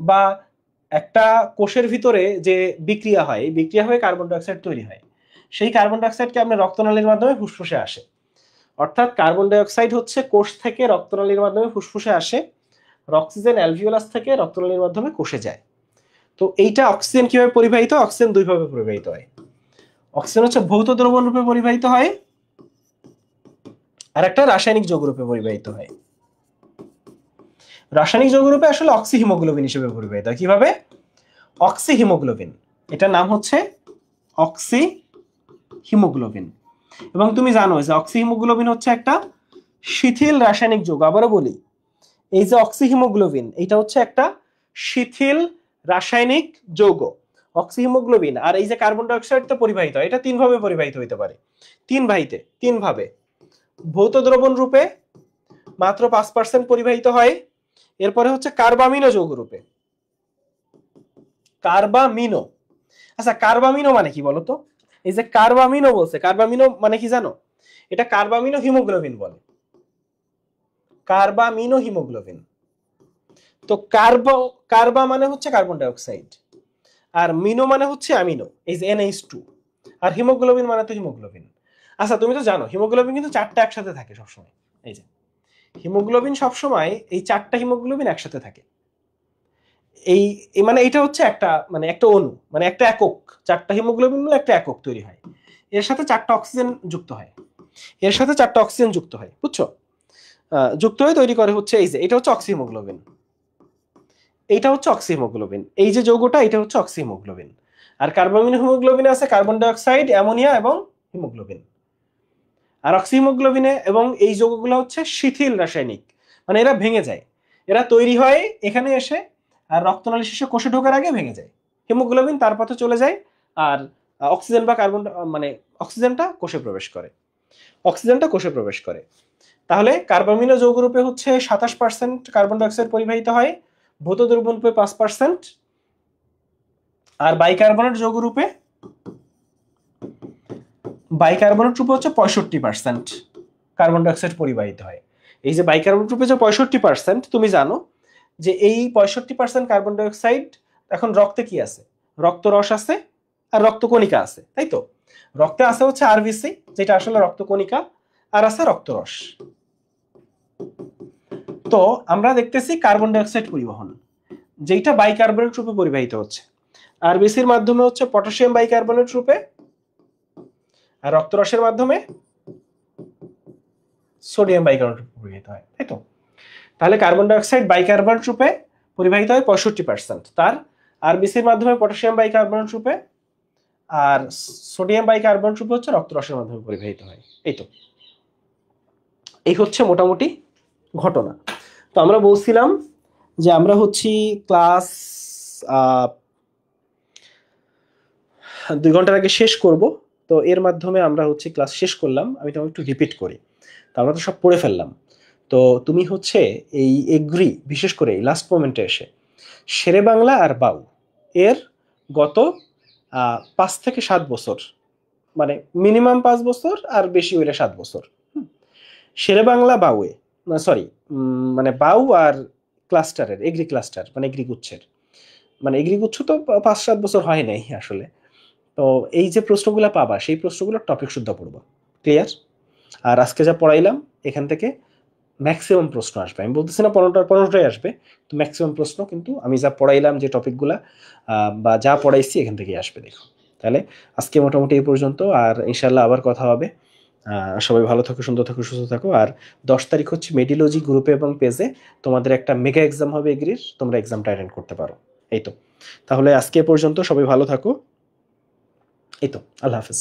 বা একটা কোষের ভিতরে যে বিক্রিয়া হয়, এই বিক্রিয়া হয়ে কার্বন ডাই অক্সাইড তৈরি হয়, সেই কার্বন ডাই অক্সাইডকে আপনার রক্তনালীর মাধ্যমে ফুসফুসে আসে। অর্থাৎ কার্বন ডাই অক্সাইড হচ্ছে কোষ থেকে রক্তনালীর মাধ্যমে ফুসফুসে আসে, অক্সিজেন অ্যালভিওলাস থেকে রক্তনালীর মাধ্যমে কোষে যায়। তো এইটা অক্সিজেন কিভাবে পরিবাহিত? অক্সিজেন দুইভাবে পরিবাহিত হয়। অক্সিজেন হচ্ছে ভৌত দ্রবণ রূপে পরিবাহিত হয়, আর একটা রাসায়নিক যৌগ রূপে পরিবাহিত হয়। রাসায়নিক যৌগ রূপে আসলে অক্সি হিমোগ্লোবিন হিসেবে পরিবাহিত হয়। কিভাবে? অক্সি হিমোগ্লোবিন, এটার নাম হচ্ছে অক্সি হিমোগ্লোবিন। এবং তুমি জানো যে অক্সি হিমোগ্লোবিন হচ্ছে একটা শিথিল রাসায়নিক যৌগ। আবারও বলি, এই যে অক্সি হিমোগ্লোবিন, এটা হচ্ছে একটা শিথিল রাসায়নিক যৌগ। অক্সি হিমোগ্লোবিন আর এই যে কার্বন ডাই অক্সাইড তো পরিবাহিত হয়, এটা তিন ভাবে পরিবাহিত হইতে পারে, তিন ভাবে। ভৌত দ্রবণ রূপে মাত্র 5% পরিবাহিত হয়। এরপরে হচ্ছে কার্বামিনো যৌগ রূপে। কার্বামিনো, আচ্ছা কার্বামিনো মানে কি বলতো? এই যে কার্বামিনো বলছে, কার্বামিনো মানে কি জানো? এটা কার্বামিনো হিমোগ্লোবিন বলে, কার্বামিনো হিমোগ্লোবিন। তো কার্বা মানে হচ্ছে কার্বন ডাই অক্সাইড, আর মিনো মানে হচ্ছে অ্যামিনো, এই যে NH2, আর হিমোগ্লোবিন মানে তো হিমোগ্লোবিন। আচ্ছা তুমি তো জানো হিমোগ্লোবিন কিন্তু চারটা একসাথে থাকে সবসময়। এই যে হিমোগ্লোবিন সবসময় এই চারটা হিমোগ্লোবিন একসাথে থাকে। এই মানে এটা হচ্ছে একটা মানে একটা অণু, মানে একটা একক, চারটা হিমোগ্লোবিন মিলে একটা একক তৈরি হয়, এর সাথে চারটা অক্সিজেন যুক্ত হয়, এর সাথে চারটা অক্সিজেন যুক্ত হয়, বুঝছো? যুক্ত হয়ে তৈরি করে হচ্ছে এই যে এটা হচ্ছে অক্সিহিমোগ্লোবিন, এইটা হচ্ছে অক্সিহিমোগ্লোবিন, এই যে যৌগটা এটা হচ্ছে অক্সিহিমোগ্লোবিন। আর কার্বামিন হিমোগ্লোবিনে আছে কার্বন ডাই অক্সাইড, অ্যামোনিয়া এবং হিমোগ্লোবিন। আর অক্সিহিমোগ্লোবিনে এবং এই যৌগগুলো হচ্ছে শিথিল রাসায়নিক, মানে এরা ভেঙে যায়, এরা তৈরি হয় এখানে এসে, আর রক্তনালী শেষে কোষে ঢোকার আগে ভেঙে যায়। হিমোগ্লোবিন তার পথে চলে যায়, আর অক্সিজেন বা কার্বন মানে অক্সিজেনটা কোষে প্রবেশ করে, অক্সিজেনটা কোষে প্রবেশ করে। তাহলে কার্বামিনো যৌগরূপে হচ্ছে 27% কার্বন ডাই অক্সাইড পরিবাহিত হয়, ভৌত দ্রবণ রূপে 5%, আর বাইকার্বনেট যৌগরূপে হচ্ছে 65% কার্বন ডাই অক্সাইড পরিবাহিত হয়। এই যে বাইকার্বনেট রূপে যে 65%, তুমি জানো যে এই 65% কার্বন ডাই অক্সাইড এখন রক্তে কি আছে? রক্তরস আছে আর রক্তকণিকা আছে, তাই তো? রক্তে আছে হচ্ছে আরবিসি, যেটা আসলে রক্তকণিকা, আর আছে রক্তরস। তো আমরা দেখতেছি কার্বন ডাই অক্সাইড পরিবহন, যেটা বাইকার্বনেট রূপে পরিবাহিত হচ্ছে। আরবিসির মাধ্যমে হচ্ছে পটাশিয়াম বাইকার্বনেট রূপে, আর রক্তরসের মাধ্যমে সোডিয়াম বাইকার্বনেট রূপে পরিবাহিত হয়, তাই তো? তাহলে কার্বন ডাই অক্সাইড বাইকার্বনেট রূপে পরিবাহিত হয় 65%, তার আরবিসির মাধ্যমে পটাশিয়াম বাইকার্বনেট রূপে, আর সোডিয়াম বাইকার্বনেট রূপে হচ্ছে রক্তরসের মাধ্যমে পরিবাহিত হয়। এই তো, এই হচ্ছে মোটামুটি ঘটনা। তো আমরা বলছিলাম যে আমরা হচ্ছি ক্লাস 2 ঘন্টার আগে শেষ করব, তো এর মাধ্যমে আমরা হচ্ছে ক্লাস শেষ করলাম। আমি তোমাকে একটু রিপিট করি, তো আমরা তো সব পড়ে ফেললাম। তো তুমি হচ্ছে এই এগ্রি, বিশেষ করে এই লাস্ট মোমেন্টে এসে শেরে বাংলা আর বাউ এর গত 5 থেকে 7 বছর, মানে মিনিমাম 5 বছর আর বেশি হইলে 7 বছর, শেরে বাংলা বাউয়ে, সরি মানে বাউ আর ক্লাস্টারের এগ্রি ক্লাস্টার মানে এগ্রি গুচ্ছের, মানে এগ্রি গুচ্ছ তো 5-7 বছর হয় নাই আসলে। তো এই যে প্রশ্নগুলো পাবা সেই প্রশ্নগুলোর টপিক শুদ্ধ পড়বা, ক্লিয়ার? আর আজকে যা পড়াইলাম এখান থেকে ম্যাক্সিমাম প্রশ্ন আসবে, আমি বলতেছি না 15টাই আসবে, তো ম্যাক্সিমাম প্রশ্ন কিন্তু আমি যা পড়াইলাম যে টপিকগুলা বা যা পড়াইছি এখান থেকেই আসবে। দেখো তাহলে আজকে মোটামুটি এই পর্যন্ত, আর ইনশাল্লাহ আবার কথা হবে। সবাই ভালো থাকো, সুন্দর থাকো, সুস্থ থাকো। আর 10 তারিখ হচ্ছে মেডিলজি গ্রুপে এবং পেজে তোমাদের একটা মেগা এক্সাম হবে এগ্রির, তোমরা এক্সামটা অ্যাটেন্ড করতে পারো। এই তো, তাহলে আজকে পর্যন্ত সবাই ভালো থাকো। এই তো, আল্লাহ হাফেজ।